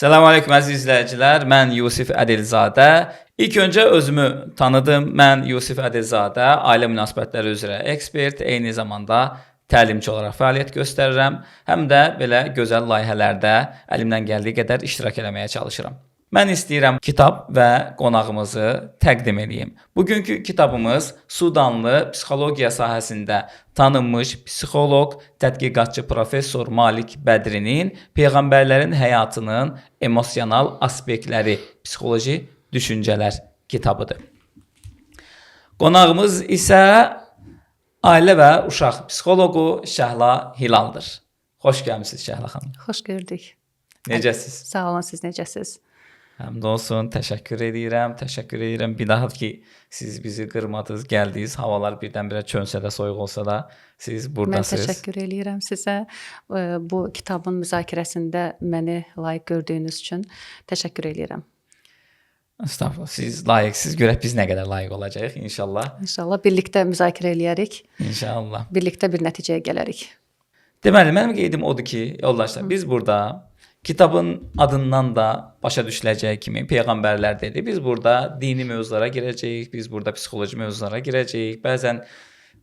Salam aleyküm əziz izləyicilər, mən Yusif Ədilzadə. İlk öncə özümü tanıdım. Mən Yusif Ədilzadə, ailə münasibətləri üzrə ekspert, eyni zamanda təlimçi olaraq fəaliyyət göstərirəm. Həm də belə gözəl layihələrdə əlimdən gəldiyi qədər iştirak eləməyə çalışıram. Mən istəyirəm kitab və qonağımızı təqdim edeyim. Bugünkü kitabımız Sudanlı psixologiya sahəsində tanınmış psixoloq, tədqiqatçı professor Malik Bədrinin Peyğəmbərlərin həyatının emosional aspektləri, psixoloji düşüncələr kitabıdır. Qonağımız isə ailə və uşaq psixoloqu Şəhla Hilaldır. Xoş gəlmisiniz Şəhla xanım. Xoş gördük. Necəsiz? Sağ olun, siz necəsiz? Həmd olsun, təşəkkür edirəm. Bir daha ki, siz bizi qırmadınız, gəldiniz. Havalar birdən-birə çönsə də, soyuq olsa da, siz buradasınız. Mən təşəkkür edirəm sizə. Bu kitabın müzakirəsində məni layiq gördüyünüz üçün təşəkkür edirəm. Estağfurullah, siz layiqsiniz. Görək biz nə qədər layiq olacağıq inşallah. İnşallah birlikdə müzakirə eləyərik. İnşallah. Birlikdə bir nəticəyə gələrik. Deməli, mənim qeydim odur ki, yoldaşlar, biz burada kitabın adından da başa düşüləcəyi kimi Peyğəmbərlər dedi. Biz burada dini mövzulara girəcəyik, biz burada psixoloji mövzulara girəcəyik. Bəzən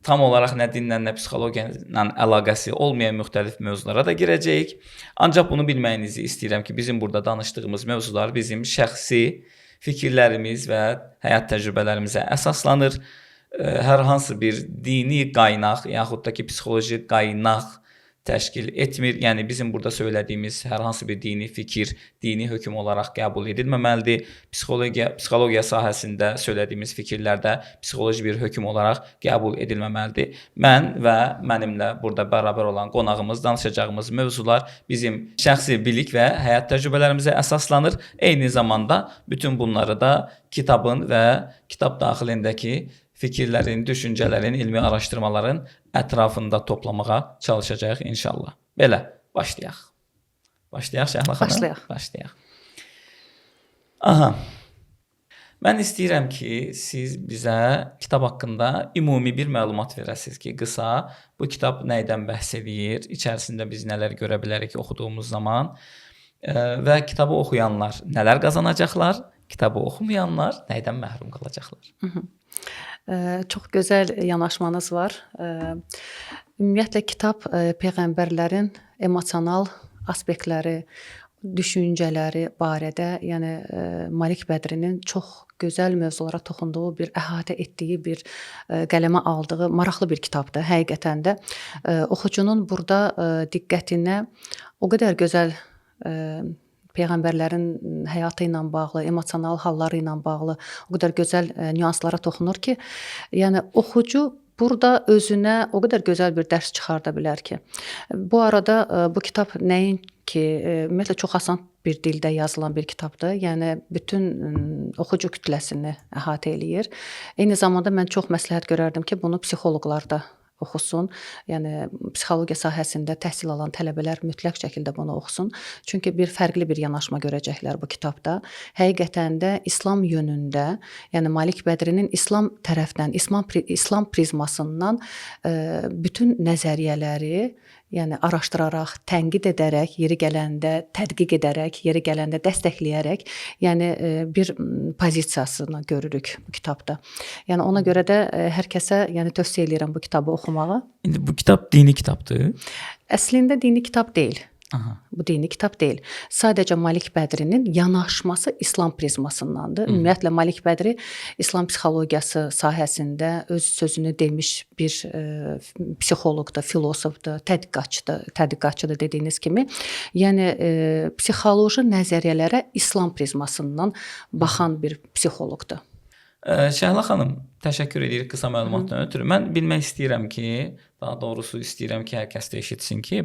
tam olaraq nə dinlə, nə psixologiya ilə əlaqəsi olmayan müxtəlif mövzulara da girəcəyik. Ancaq bunu bilməyinizi istəyirəm ki, bizim burada danışdığımız mövzular bizim şəxsi fikirlərimiz və həyat təcrübələrimizə əsaslanır. Hər hansı bir dini qaynaq yaxud da ki, psixoloji qaynaq təşkil etmir. Yəni bizim burada söylədiyimiz hər hansı bir dini fikir, dini hökm olaraq qəbul edilməməlidir. Psixologiya sahəsində söylədiyimiz fikirlər də psixoloji bir hökm olaraq qəbul edilməməlidir. Mən və mənimlə burada bərabər olan qonağımız danışacağımız mövzular bizim şəxsi bilik və həyat təcrübələrimizə əsaslanır. Eyni zamanda bütün bunları da kitabın və kitab daxilindəki fikirlərin, düşüncələrin, ilmi araşdırmaların ətrafında toplamağa çalışacağıq inşallah. Belə, başlayaq. Başlayaq Şəhla xanım? Başlayaq. Aha. Mən istəyirəm ki, siz bizə kitab haqqında ümumi bir məlumat verəsiniz ki, qısa bu kitab nəydən bəhs edir, içərisində biz nələr görə bilərik oxuduğumuz zaman və kitabı oxuyanlar nələr qazanacaqlar, kitabı oxumayanlar nəydən məhrum qalacaqlar? Çox gözəl yanaşmanız var. Ümumiyyətlə kitab peyğəmbərlərin emosional aspektləri, düşüncələri barədə, yəni Malik Bədrinin çox gözəl mövzulara toxunduğu bir, əhatə etdiyi bir, qələmə aldığı maraqlı bir kitabdır. Həqiqətən də oxucunun burada diqqətinə o qədər gözəl Peyğəmbərlərin həyatı ilə bağlı, emosional halları ilə bağlı o qədər gözəl nüanslara toxunur ki, yəni oxucu burada özünə o qədər gözəl bir dərs çıxarda bilər ki. Bu arada bu kitab nəinki, ümumiyyətlə çox asan bir dildə yazılan bir kitabdır. Yəni bütün oxucu kütləsini əhatə eləyir. Eyni zamanda mən çox məsləhət görərdim ki, bunu psixoloqlar da oxusun. Yəni psixologiya sahəsində təhsil alan tələbələr mütləq şəkildə bunu oxusun. Çünki fərqli bir yanaşma görəcəklər bu kitabda. Həqiqətən də İslam yönündə, yəni Malik Bədrinin İslam tərəfdən, İslam prizmasından bütün nəzəriyyələri, yəni araşdıraraq, tənqid edərək, yeri gələndə tədqiq edərək, yeri gələndə dəstəkləyərək, yəni bir pozisiyasını görürük bu kitabda. Yəni ona görə də hər kəsə yəni tövsiyə edirəm bu kitabı oxumağı. İndi bu kitab dini kitabdır. Əslində dini kitab deyil. Aha. Bu dini kitab deyil. Sadəcə Malik Bədrinin yanaşması İslam prizmasındandır. Ümumiyyətlə Malik Bədri İslam psixologiyası sahəsində öz sözünü demiş bir psixoloqdur, filosofdur, tədqiqatçıdır dediyiniz kimi. Yəni psixoloji nəzəriyyələrə İslam prizmasından baxan bir psixoloqdur. Şəhla xanım, təşəkkür edirik qısa məlumatdan ötürü. Mən bilmək istəyirəm ki, daha doğrusu istəyirəm ki, hər kəs də eşitsin ki,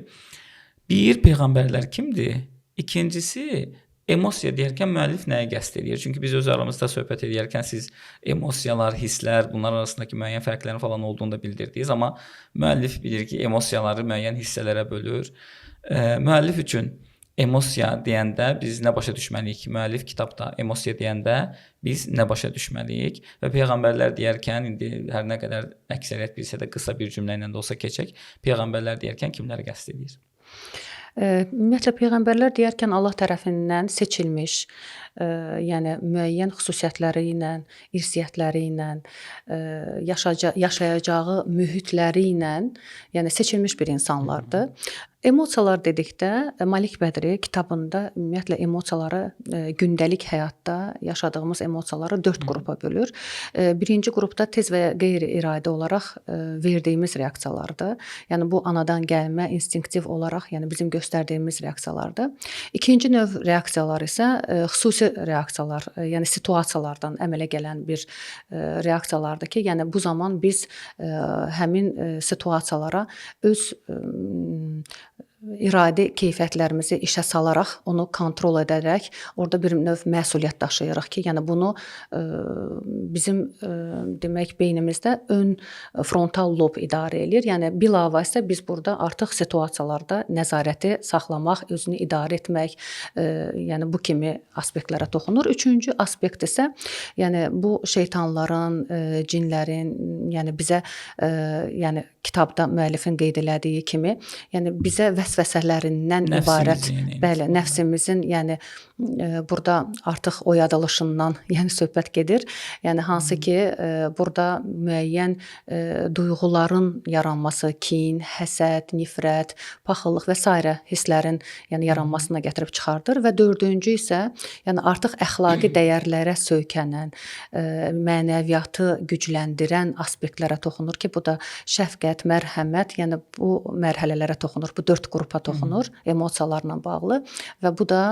bir, peyğəmbərlər kimdir? İkincisi, emosiya deyərkən müəllif nəyə qəsd edir? Çünki biz öz aramızda söhbət edərkən siz emosiyalar, hisslər, bunlar arasındakı müəyyən fərqlərin falan olduğunu da bildirdiniz. Amma müəllif bilir ki, emosiyaları müəyyən hissələrə bölür. Müəllif üçün emosiya deyəndə biz nə başa düşməliyik? Müəllif kitabda emosiya deyəndə biz nə başa düşməliyik? Və peyğəmbərlər deyərkən, indi hər nə qədər əksəriyyət bilsə də qısa bir cümlə ilə də olsa keçək, peyğəmbərlər deyərkən kimləri qəsd edir? Ümumiyyətlə peyğəmbərlər deyərkən Allah tərəfindən seçilmiş, yəni müəyyən xüsusiyyətləri ilə, irsiyyətləri ilə, yaşayacağı mühitləri ilə, yəni seçilmiş bir insanlardır. Emosiyalar dedikdə Malik Bədri kitabında ümumiyyətlə emosiyaları gündəlik həyatda yaşadığımız emosiyaları 4 qrupa bölür. Birinci qrupda tez və ya qeyri-iradi olaraq verdiyimiz reaksiyalardır. Yəni bu anadan gəlmə, instinktiv olaraq, yəni bizim göstərdiyimiz reaksiyalardır. İkinci növ reaksiyalar isə xüsusi reaksiyalar, yəni situasiyalardan əmələ gələn bir reaksiyalardır ki, yəni bu zaman biz həmin situasiyalara öz iradi keyfiyyətlərimizi işə salaraq, onu kontrol edərək, orada bir növ məsuliyyət daşıyırıq ki, yəni bunu bizim demək beynimizdə ön frontal lob idarə eləyir. Yəni bilavasitə biz burada artıq situasiyalarda nəzarəti saxlamaq, özünü idarə etmək, yəni bu kimi aspektlərə toxunur. Üçüncü aspekt isə, yəni bu şeytanların, cinlərin, yəni bizə, yəni kitabda müəllifin qeyd elədiyi kimi, yəni bizə vəsvəsələrindən ibarət, bəli, nəfsimizin, yəni burada artıq oyadılışından, yəni söhbət gedir. Yəni hansı ki, burada müəyyən duyğuların yaranması, kin, həsəd, nifrət, paxıllıq və s. hisslərin, yəni yaranmasına gətirib çıxardır və dördüncü isə, yəni artıq əxlaqi dəyərlərə söykənən, mənəviyyatı gücləndirən aspektlərə toxunur ki, bu da şəfqət, mərhəmət, yəni bu mərhələlərə toxunur, bu 4 qrupa toxunur emosiyalarla bağlı və bu da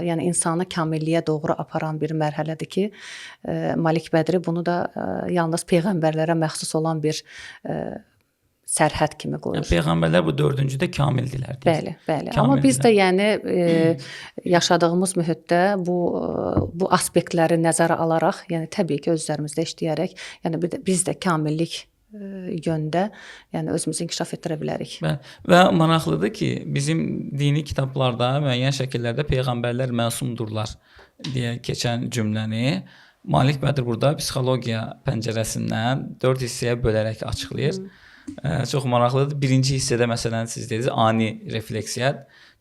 yəni insanı kamilliyə doğru aparan bir mərhələdir ki, Malik Bədri bunu da yalnız peyğəmbərlərə məxsus olan bir sərhəd kimi qoyur. Yəni peyğəmbərlər bu 4-cüdə kamildilər. Bəli, bəli. Amma biz də yəni yaşadığımız mühitdə bu aspektləri nəzərə alaraq, yəni təbii ki, özlərimizdə işləyərək, yəni biz də kamillik yöndə, yəni özümüzü inkişaf etdirə bilərik. Və maraqlıdır ki, bizim dini kitablarda müəyyən şəkillərdə peyğəmbərlər məsumdurlar deyə keçən cümləni Malik Bədr burada psixologiya pəncərəsindən 4 hissəyə bölərək açıqlayır. Çox maraqlıdır. Birinci hissədə məsələn siz dediniz ani refleksiya.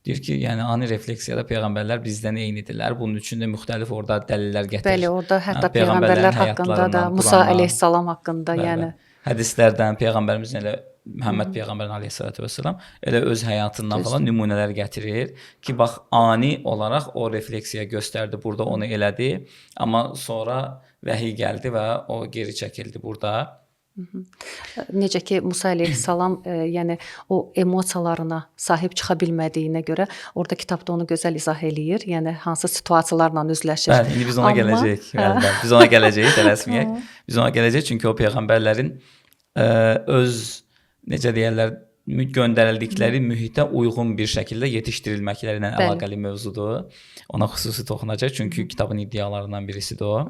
Deyir ki, yəni ani refleksiyada peyğəmbərlər bizdən eynidirlər. Bunun üçün də müxtəlif orada dəlillər gətirir. Bəli, orada hətta peyğəmbərlər haqqında da, Musa əleyhissalam haqqında, yəni hədislərdən peyğəmbərimizin elə Məhəmməd peyğəmbərin əleyhissalatu vesselam elə öz həyatından falan nümunələr gətirir ki, bax ani olaraq o refleksiya göstərdi, burada onu elədi, amma sonra vəhiy gəldi və o geri çəkildi burada. Necə ki Musa əleyhissalam yəni o emosiyalarına sahib çıxa bilmədiyinə görə orada kitabda onu gözəl izah eləyir. Yəni hansı situasiyalarla üzləşir. Bəli, indi biz ona gələcəyik. Bəli, biz ona gələcəyik, tələsməyək. Biz ona gələcəyik çünki o peyğəmbərlərin öz necə deyirlər, göndərildikləri mühitə uyğun bir şəkildə yetişdirilməkləri ilə əlaqəli mövzudur. Ona xüsusi toxunacaq çünki kitabın iddialarından birisidir o.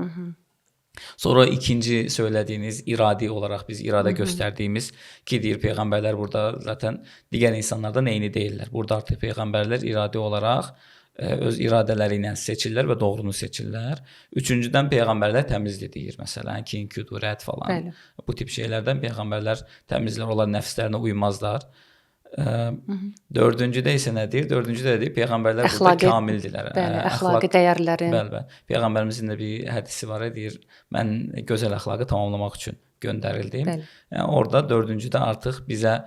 Sonra ikinci söylədiyiniz iradi olaraq biz iradə göstərdiyimiz ki, deyir peyğəmbərlər burada zaten digər insanlardan eyni deyirlər. Burada artıq peyğəmbərlər iradi olaraq öz iradələri ilə seçirlər və doğrunu seçirlər. Üçüncüdən peyğəmbərlər təmizdir deyir. Məsələn, kin, küdurət falan. Bəli. Bu tip şeylərdən peyğəmbərlər təmizlər, onlar nəfslərinə uymazlar. Dördüncüdə isə nə deyir? Dördüncüdə deyir peyğəmbərlər burada kamildirlər. Bəli, əxlaqi dəyərlərin. Bəli. Peyğəmbərimizin də bir hədisi var, deyir, mən gözəl əxlaqı tamamlamaq üçün göndərildim. Yəni orada dördüncüdə artıq bizə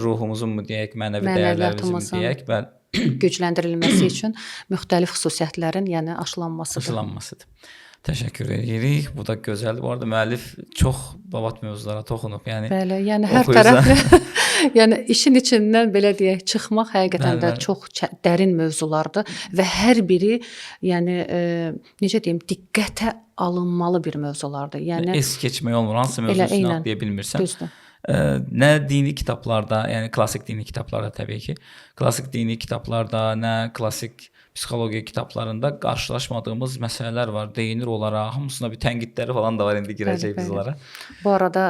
ruhumuzun mu deyək, mənəvi dəyərlərimizin mi deyək, gücləndirilməsi üçün müxtəlif xüsusiyyətlərin, yəni aşılanmasıdır. Təşəkkür edirik. Bu da gözəldir. Bu arada müəllif çox babat mövzulara toxunub. Yəni bəli, yəni hər tərəfli yəni işin içindən belə deyək, çıxmaq həqiqətən də çox dərin mövzulardır və hər biri yəni necə deyim, diqqətə alınmalı bir mövzulardır. Yəni es keçmək olmur. Hansı mövzusunu deyə bilmirsən. Düzdür. Nə dini kitablarda, yəni klassik dini kitablarda təbii ki, klassik dini kitablarda, nə klassik psixologiya kitablarında qarşılaşmadığımız məsələlər var. Deyinir olaraq, hamısına bir tənqidləri falan da var, indi girəcək biz onlara. Bu arada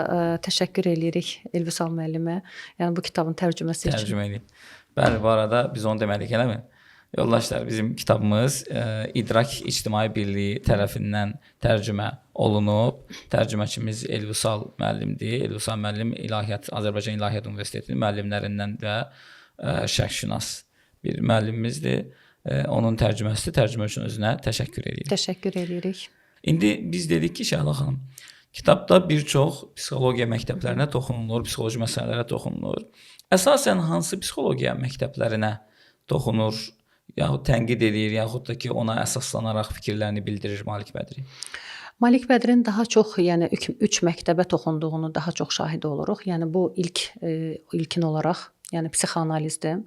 təşəkkür edirik Elvüsal müəllimə, yəni bu kitabın tərcüməsi üçün. Tərcümə edib. Bəli, bu arada biz onu demədik, eləmi? Yoldaşlar, bizim kitabımız İdrak İctimai Birliyi tərəfindən tərcümə olunub. Tərcüməçimiz Elvüsal müəllimdir. Elvüsal müəllim Azərbaycan İlahiyyat Universitetinin müəllimlərindən və şərqşünas bir müəllimimizdir. Onun tərcüməsidir. Tərcümə üçün özünə təşəkkür edirik. Təşəkkür edirik. İndi biz dedik ki, Şəhla xanım, kitabda bir çox psixologiya məktəblərinə toxunulur, psixoloji məsələlərə toxunulur. Əsasən hansı psixologiya məktəblərinə toxunur, yaxud tənqid edir, yaxud da ki, ona əsaslanaraq fikirlərini bildirir Malik Bədri? Malik Bədrin daha çox, yəni 3 məktəbə toxunduğunu daha çox şahid oluruq. Yəni bu ilkin olaraq, yəni psixoanalizdir,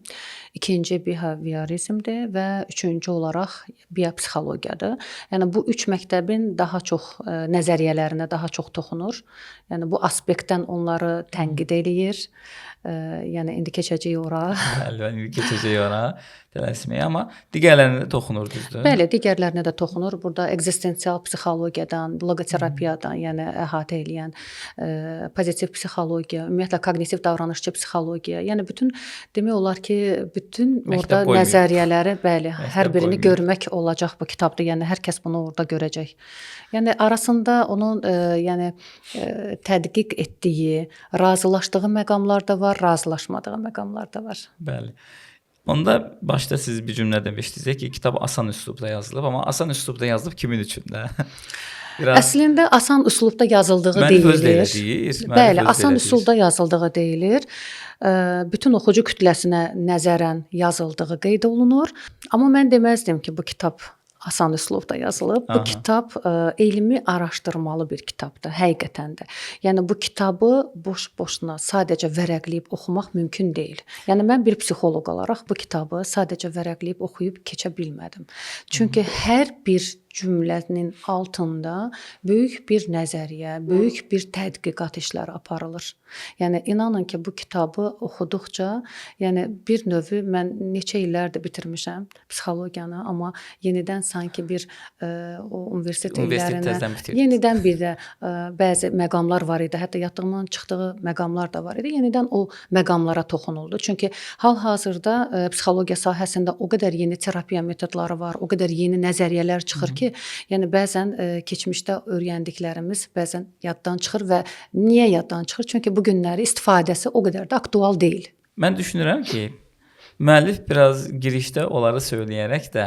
ikinci behaviorizmdir və üçüncü olaraq biopsixologiyadır. Yəni bu 3 məktəbin daha çox nəzəriyyələrinə daha çox toxunur. Yəni bu aspektdən onları tənqid eləyir. Yəni indi keçəcəyik ora. Bəli, indi keçəcəyik ora. Tələsməyə, amma digərlərinə də toxunur, düzdür? Bəli, digərlərinə də toxunur. Burada ekzistensial psixologiyadan, loqoterapiyadan, yəni əhatə edən pozitiv psixologiya, ümumiyyətlə koqnitiv davranışçı psixologiya, yəni bütün demək olar ki, bütün orada nəzəriyyələri, bəli, hər birini görmək olacaq bu kitabda. Yəni hər kəs bunu orada görəcək. Yəni arasında onun yəni tədqiq etdiyi, razılaşdığı məqamlar da var, razılaşmadığı məqamlar da var. Bəli. Onda başda siz bir cümlə demişdiniz ki, kitab asan üslubda yazılıb, amma asan üslubda yazılıb kimin üçün də? Əslində asan üslubda yazıldığı deyilir. Bəli, asan üslubda yazıldığı deyilir. Bütün oxucu kütləsinə nəzərən yazıldığı qeyd olunur. Amma mən deməzdim ki, bu kitab asan üslubda yazılıb. Bu kitab elmi araşdırmalı bir kitabdır, həqiqətən də. Yəni bu kitabı boş-boşuna sadəcə vərəqləyib oxumaq mümkün deyil. Yəni mən bir psixoloq olaraq bu kitabı sadəcə vərəqləyib oxuyub keçə bilmədim. Çünki hər bir cümlənin altında böyük bir nəzəriyyə, böyük bir tədqiqat işləri aparılır. Yəni inanın ki, bu kitabı oxuduqca, yəni bir növ mən neçə illərdir bitirmişəm psixologiyanı, amma yenidən sanki bir o universitet illərinə yenidən bir də bəzi məqamlar var idi. Hətta yadımdan çıxdığı məqamlar da var idi. Yenidən o məqamlara toxunuldu. Çünki hal-hazırda psixologiya sahəsində o qədər yeni terapiya metodları var, o qədər yeni nəzəriyyələr çıxır ki, yəni bəzən keçmişdə öyrəndiklərimiz bəzən yaddan çıxır və niyə yaddan çıxır? Çünki bu günləri istifadəsi o qədər də aktual deyil. Mən düşünürəm ki, müəllif biraz girişdə onları söyləyərək də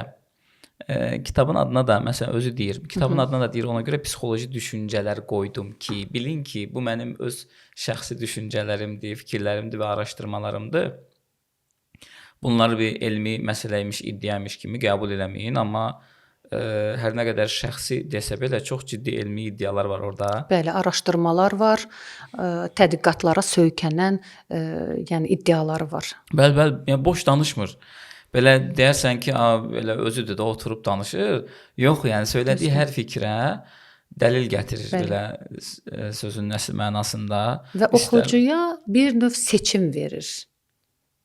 kitabın adına da məsələn özü deyir. Kitabın adına da deyir, ona görə psixoloji düşüncələr qoydum ki, bilin ki, bu mənim öz şəxsi düşüncələrimdir, fikirlərimdir və araşdırmalarımdır. Bunları bir elmi məsələymiş, iddiaymış kimi qəbul eləməyin, amma hər nə qədər şəxsi desə belə çox ciddi elmi iddialar var orada. Bəli, araşdırmalar var, tədqiqatlara söykənən yəni iddiaları var. Bəli, yəni boş danışmır. Belə deyərsən ki, belə özüdür də oturub danışır. Yox, yəni söylədiyi hər fikrə dəlil gətirir belə sözün əsl mənasında. Və oxucuya bir növ seçim verir.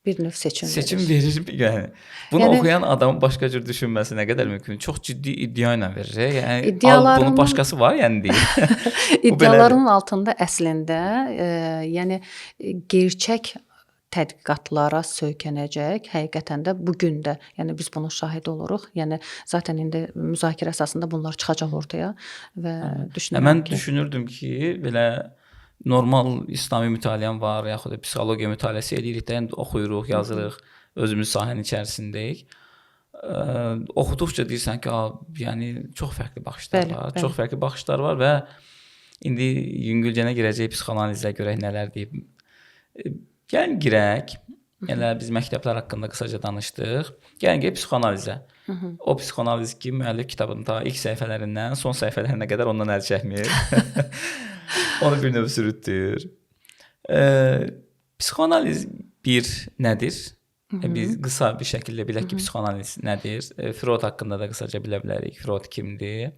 Seçim verir. Yəni bunu oxuyan adamın başqa cür düşünməsi nə qədər mümkün? Çox ciddi iddia ilə verir. Yəni bunun başqası var, yəni deyir. İddiaların altında əslində yəni gerçək tədqiqatlara söykənəcək, həqiqətən də bu gün də, yəni biz bunun şahidi oluruq. Yəni zaten indi müzakirə əsasında bunlar çıxacaq ortaya və düşünürəm mən düşünürdüm ki, belə normal İslami mütaliəm var, yaxud da psixologiya mütaliəsi edirik də, oxuyuruq, yazırıq, özümüz sahənin içərisindəyik. Oxuduqca deyirsən ki, yəni çox fərqli baxışlar var, çox fərqli baxışlar var və indi yüngülcənə girəcək psixoanalizə görək nələr deyib. Gəlin girək, yəni biz məktəblər haqqında qısaca danışdıq. Gəlin psixoanalizə. O psixoanaliz ki, müəllif kitabında ilk səhifələrindən son səhifələrinə qədər ondan əl çəkmir. Onu bir növ sürütdür. Psixoanaliz bir nədir? Biz qısa bir şəkildə bilək ki, psixoanaliz nədir? Freud haqqında da qısaca bilə bilərik. Freud kimdir?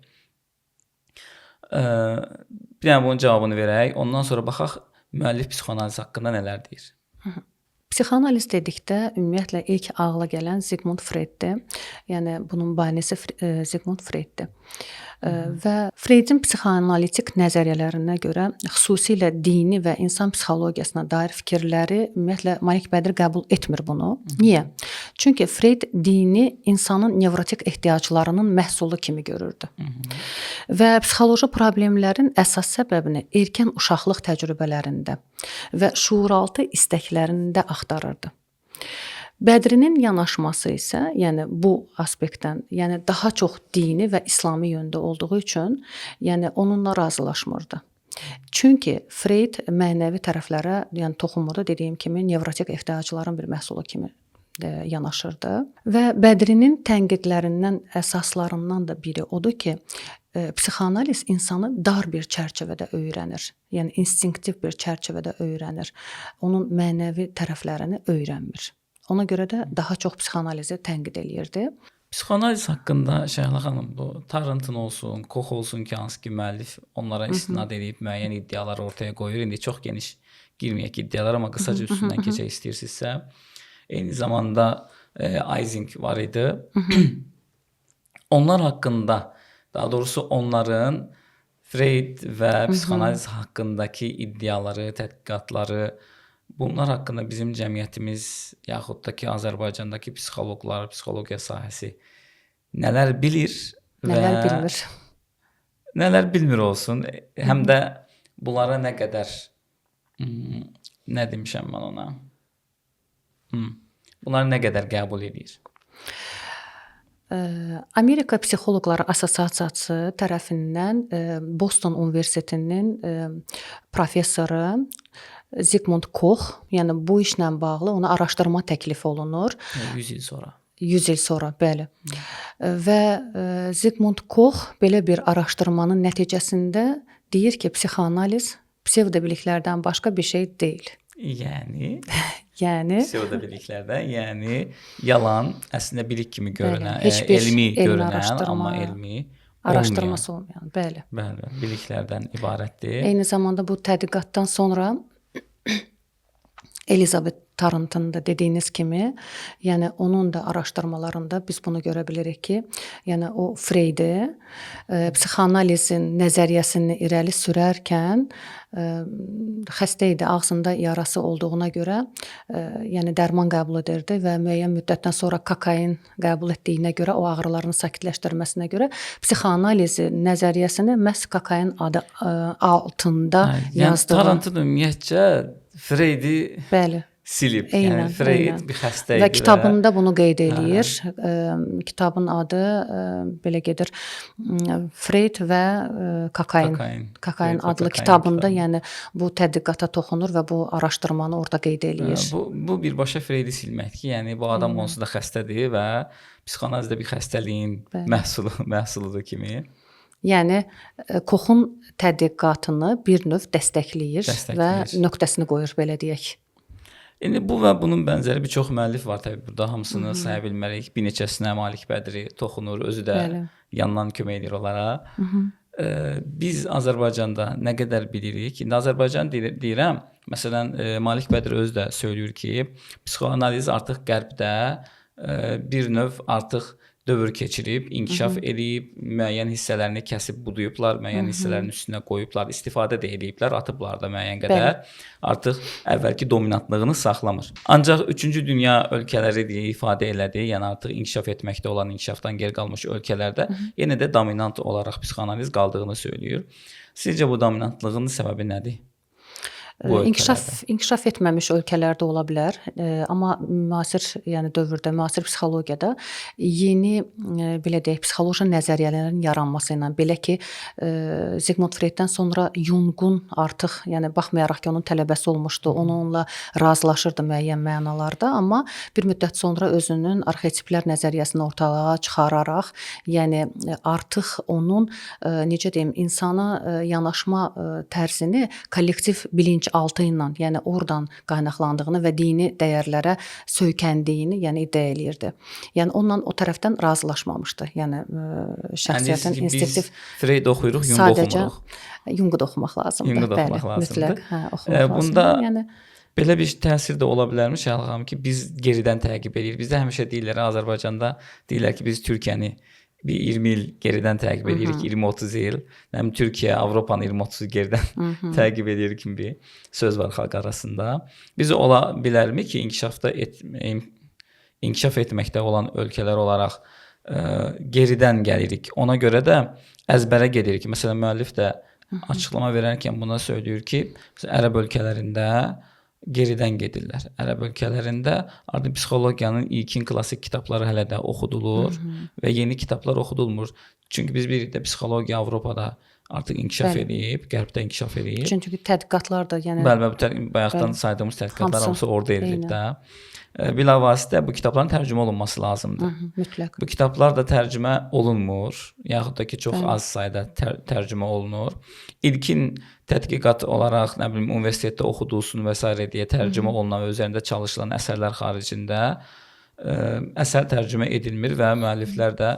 Bir dənə bunun cavabını verək. Ondan sonra baxaq, müəllif psixoanaliz haqqında nələr deyir? Psixoanaliz dedikdə ümumiyyətlə ilk ağla gələn Sigmund Freuddir. Yəni bunun banisi Sigmund Freuddir. Və Freudun psixoanalitik nəzəriyyələrinə görə xüsusilə dini və insan psixologiyasına dair fikirləri ümumiyyətlə Malik Bədri qəbul etmir bunu. Niyə? Çünki Freud dini insanın nevrotik ehtiyaclarının məhsulu kimi görürdü. Və psixoloji problemlərin əsas səbəbini erkən uşaqlıq təcrübələrində və şuuraltı istəklərində axtarırdı. Bədrinin yanaşması isə, yəni bu aspektdən, yəni daha çox dini və İslami yöndə olduğu üçün, yəni onunla razılaşmırdı. Çünki Freyd mənəvi tərəflərə, yəni toxunmurdu, dediyim kimi, nevrotik ehtiyacların bir məhsulu kimi yanaşırdı və Bədrinin tənqidlərindən əsaslarından da biri odur ki, psixoanaliz insanı dar bir çərçivədə öyrənir. Yəni instinktiv bir çərçivədə öyrənir. Onun mənəvi tərəflərini öyrənmir. Ona görə də daha çox psixoanalizi tənqid eləyirdi. Psixoanaliz haqqında Şəhla xanım, bu Tarantın olsun, Koch olsun ki, hansı ki müəllif onlara istinad edib müəyyən iddialar ortaya qoyur. İndi çox geniş girməyək iddialar, amma qısaca üstündən keçək istəyirsinizsə. Eyni zamanda Ising var idi. Onlar haqqında, daha doğrusu onların Freyd və psixoanaliz haqqındakı iddiaları, tədqiqatları, bunlar haqqında bizim cəmiyyətimiz yaxud da ki Azərbaycandakı psixoloqlar, psixologiya sahəsi nələr bilir Nələr bilmir. Nələr bilmir olsun. Həm də bunlara nə qədər nə demişəm mən ona? Bunları nə qədər qəbul edir? Amerika Psixoloqları Assosiasiyası tərəfindən Boston Universitetinin professoru Zygmunt Koch, yəni bu işlə bağlı ona araşdırma təklif olunur. 100 il sonra. 100 il sonra, bəli. Və Zygmunt Koch belə bir araşdırmanın nəticəsində deyir ki, psixoanaliz psevdobiliklərdən başqa bir şey deyil. Yəni psevdobiliklərdən, yəni yalan, əslində bilik kimi görünən, elmi görünən, amma elmi araşdırması olmayan, bəli. Bəli, biliklərdən ibarətdir. Eyni zamanda bu tədqiqatdan sonra Elizabeth Tarantın da dediyiniz kimi, yəni onun da araşdırmalarında biz bunu görə bilirik ki, yəni o Freydi psixoanalizin nəzəriyyəsini irəli sürərkən xəstə idi, ağzında yarası olduğuna görə, yəni dərman qəbul edirdi və müəyyən müddətdən sonra kokain qəbul etdiyinə görə, o ağrılarını sakitləşdirməsinə görə psixoanalizi nəzəriyyəsini məhz kokain adı altında yazdığı. Yəni Tarantın ümumiyyətcə Freydi silib. Yəni Freyd bir xəstə idi. Və kitabında bunu qeyd eləyir. Kitabın adı belə gedir. Freyd və Kokain adlı kitabında, yəni bu tədqiqata toxunur və bu araşdırmanı orada qeyd eləyir. Bu birbaşa Freydi silməkdir ki, yəni bu adam onsuz da xəstədir və psixoanalizdə bir xəstəliyin məhsuludur kimi. Yəni Kochun tədqiqatını bir növ dəstəkləyir və nöqtəsini qoyur, belə deyək. İndi bu və bunun bənzəri bir çox müəllif var təbii burada, hamısını saya bilmərik. Bir neçəsinə Malik Bədri toxunur, özü də yandan kömək edir onlara. Biz Azərbaycanda nə qədər bilirik? İndi Azərbaycan deyirəm, məsələn Malik Bədri özü də söylüyor ki, psixoanaliz artıq qərbdə bir növ artıq dövr keçirib, inkişaf edib, müəyyən hissələrini kəsib buduyublar, müəyyən hissələrin üstünə qoyublar, istifadə də ediblər, atıblar da müəyyən qədər. Artıq əvvəlki dominantlığını saxlamır. Ancaq 3-cü dünya ölkələri deyə ifadə elədi, yəni artıq inkişaf etməkdə olan, inkişafdan geri qalmış ölkələrdə yenə də dominant olaraq psixoanaliz qaldığını söylüyor. Sizcə bu dominantlığın səbəbi nədir? İnkişaf etməmiş ölkələrdə ola bilər, amma müasir, yəni dövrdə, müasir psixologiyada yeni belə deyək, psixoloji nəzəriyyələrin yaranması ilə, belə ki, Zygmunt Freyddən sonra Jungun artıq, yəni baxmayaraq ki, onun tələbəsi olmuşdu, onunla razılaşırdı müəyyən mənalarda, amma bir müddət sonra özünün arxetiplər nəzəriyyəsini ortalığa çıxararaq, yəni artıq onun, necə deyim, insana yanaşma tərzini kollektiv bilinc altı ilə, yəni oradan qaynaqlandığını və dini dəyərlərə söykəndiyini, yəni iddia eləyirdi. Yəni onunla o tərəfdən razılaşmamışdı. Yəni şəxsiyyətin instinktiv Freyd oxuyuruq, Jung oxumuruq. Jungu da oxumaq lazımdır. Jungu da oxumaq lazımdır. Mütləq, oxumaq bunda lazımdır. Yəni belə bir təsir də ola bilərmi Şəhla xanım ki, biz geridən təqib edirik. Bizdə həmişə deyirlər Azərbaycanda, deyirlər ki, biz Türkiyəni bir 20 il geridən təqib edirik, 20-30 il. Həm Türkiyə, Avropanı 20-30 geridən təqib edir kimi bir söz var xalq arasında. Biz ola bilərmi ki, inkişaf etməkdə olan ölkələr olaraq geridən gəlirik. Ona görə də əzbərə gedirik. Məsələn, müəllif də açıqlama verərkən buna söylüyor ki, Ərəb ölkələrində geridən gedirlər. Ərəb ölkələrində artıq psixologiyanın ilkin klassik kitabları hələ də oxudulur və yeni kitablar oxudulmur. Çünki biz bilirik də psixologiya Avropada artıq inkişaf edib, Qərbdə inkişaf edib. Çünki tədqiqatlar da, yəni Bəli, bu bayaqdan saydığımız tədqiqatlar hamısı orada edilir də. Bilavasitə bu kitabların tərcümə olunması lazımdır. Mütləq. Bu kitablar da tərcümə olunmur, yaxud da ki, çox az sayda tərcümə olunur. İlkin tədqiqat olaraq, nə bilim, universitetdə oxudulsun və s. deyə tərcümə olunan və üzərində çalışılan əsərlər xaricində əsər tərcümə edilmir və müəlliflər də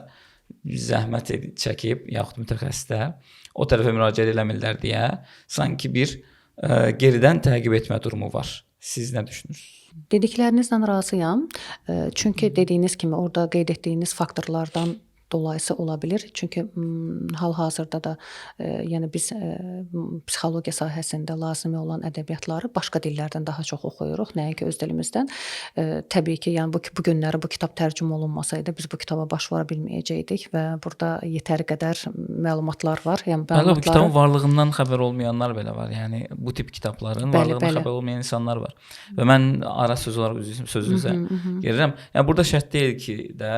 zəhmət çəkib, yaxud mütəxəssislər o tərəfə müraciət eləmirlər deyə sanki bir geridən təqib etmə durumu var. Siz nə düşünürsünüz? Dediklərinizlə razıyam. Çünki dediyiniz kimi orada qeyd etdiyiniz faktorlardan dolayısı ola bilər. Çünki hal-hazırda da yəni biz psixologiya sahəsində lazımi olan ədəbiyyatları başqa dillərdən daha çox oxuyuruq, nəinki öz dilimizdən. Təbii ki, yəni bu günləri bu kitab tərcümə olunmasaydı biz bu kitaba baş vura bilməyəcəkdik və burada yetəri qədər məlumatlar var. Yəni bəli, bu kitabın varlığından xəbər olmayanlar belə var. Yəni bu tip kitabların varlığından xəbər olmayan insanlar var. Və mən ara söz olaraq sözünüzə girirəm. Yəni burada şərt deyil ki də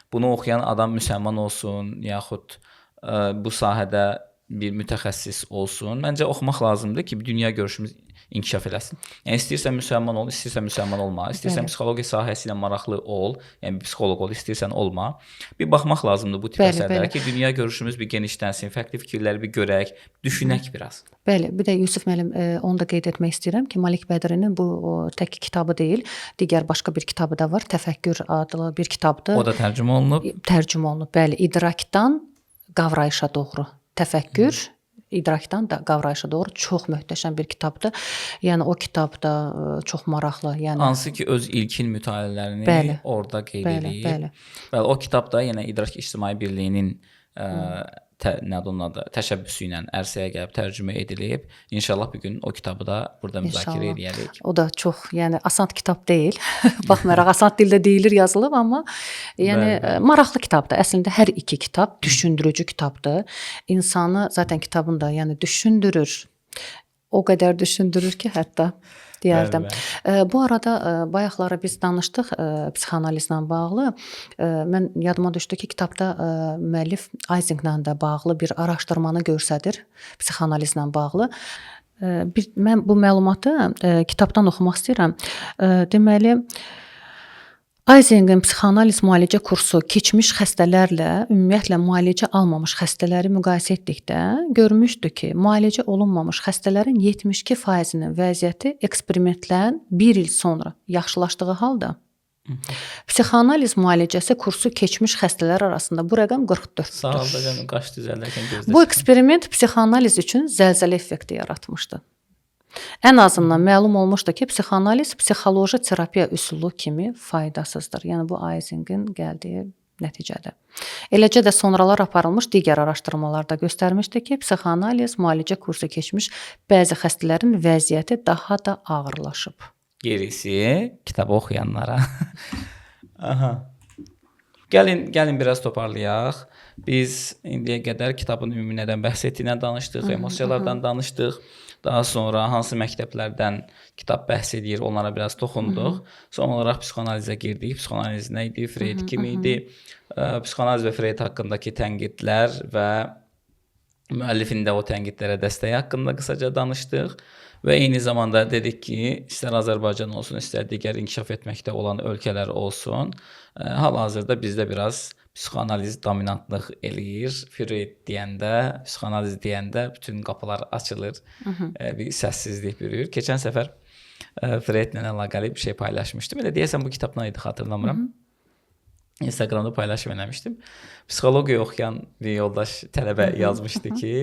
bunu oxuyan adam müsəlman olsun, yaxud bu sahədə bir mütəxəssis olsun. Məncə oxumaq lazımdır ki, dünya görüşümüz inkişaf eləsin. Yəni istəyirsən müsəlman ol, istəyirsən müsəlman olma, istəyirsən psixologiya sahəsi ilə maraqlı ol, yəni psixoloq ol, istəyirsən olma. Bir baxmaq lazımdır bu tip əsərlərə ki, dünya görüşümüz bir genişlənsin, fərqli fikirləri bir görək, düşünək biraz. Bəli, bir də Yusuf müəllim, onu da qeyd etmək istəyirəm ki, Malik Bədrinin bu tək kitabı deyil, digər başqa bir kitabı da var. Təfəkkür adlı bir kitabdır. O da tərcümə olunub. Tərcümə olunub, bəli. İdrakdan qavrayışa doğru. Təfəkkür, idrakdan da qavrayışa doğru çox möhtəşəm bir kitabdır. Yəni o kitab da çox maraqlı. Yəni hansı ki öz ilkin mütaliələrini orada qeyd edib. Bəli. O kitab da yenə İdrak İctimai Birliyinin təşəbbüsü ilə ərsəyə gəlib tərcümə edilib. İnşallah bir gün o kitabı da burada müzakirə edərik. O da çox, yəni asan kitab deyil. Baxmayaraq asan dildə deyilir, yazılıb, amma yəni maraqlı kitabdır. Əslində hər iki kitab düşündürücü kitabdır. İnsanı zaten kitabın da yəni düşündürür. O qədər düşündürür ki, hətta deyərdim. Bu arada bayaqları biz danışdıq psixanalizlə bağlı. Mən yadıma düşdü ki, kitabda müəllif Ayzinglə də bağlı bir araşdırmanı göstərir psixanalizlə bağlı. Mən bu məlumatı kitabdan oxumaq istəyirəm. Deməli, Ayzingin psixanaliz müalicə kursu keçmiş xəstələrlə ümumiyyətlə müalicə almamış xəstələri müqayisə etdikdə görmüşdü ki, müalicə olunmamış xəstələrin 72%-nin vəziyyəti eksperimentlərin 1 il sonra yaxşılaşdığı halda psixanaliz müalicəsi kursu keçmiş xəstələr arasında bu rəqəm 44-dür. Sağaldacağım, qaş düzəldərkən gözləşir. Bu eksperiment psixanaliz üçün zəlzələ effekti yaratmışdı. Ən azından məlum olmuşdu ki, psixanaliz psixoloji terapiya üsulu kimi faydasızdır. Yəni bu Ayzingin gəldiyi nəticədir. Eləcə də sonralar aparılmış digər araşdırmalarda göstərmişdi ki, psixanaliz müalicə kursu keçmiş bəzi xəstələrin vəziyyəti daha da ağırlaşıb. Gerisi kitabı oxuyanlara. Aha. Gəlin biraz toparlayaq. Biz indiyə qədər kitabın ümumi nədən bəhs etdiyinə danışdıq, emosiyalardan danışdıq. Daha sonra hansı məktəblərdən kitab bəhs edir, onlara biraz toxunduq. Son olaraq psixoanalizə girdik. Psixoanaliz nə idi, Freud kim idi? Psixoanaliz və Freud haqqındakı tənqidlər və müəllifin də o tənqidlərə dəstəyi haqqında qısaca danışdıq. Və eyni zamanda dedik ki, istər Azərbaycan olsun, istər digər inkişaf etməkdə olan ölkələr olsun, hal-hazırda bizdə biraz psixoanaliz dominantlıq eləyir. Freud deyəndə, psixoanaliz deyəndə bütün qapılar açılır, bir səssizlik bürüyür. Keçən səfər Freudlə əlaqəli bir şey paylaşmışdım. Elə deyəsən bu kitabdan idi, xatırlamıram. Instagramda paylaşım eləmişdim. Psixologiya oxuyan bir yoldaş tələbə yazmışdı ki,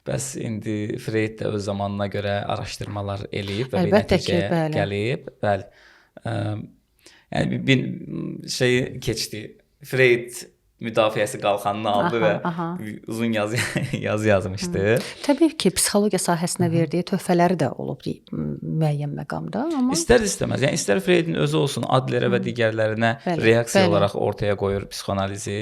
bəs indi Freud də öz zamanına görə araşdırmalar eləyib və bir nəticəyə gəlib. Bəli. Yəni bir şey keçdi. Freud müdafiəsi qalxanını aldı və uzun yazı yazmışdı. Təbii ki, psixologiya sahəsinə verdiyi töhfələri də olub müəyyən məqamda, amma İstər-istəməz, yəni istər Freudin özü olsun, Adlerə və digərlərinə reaksiya olaraq ortaya qoyur psixoanalizi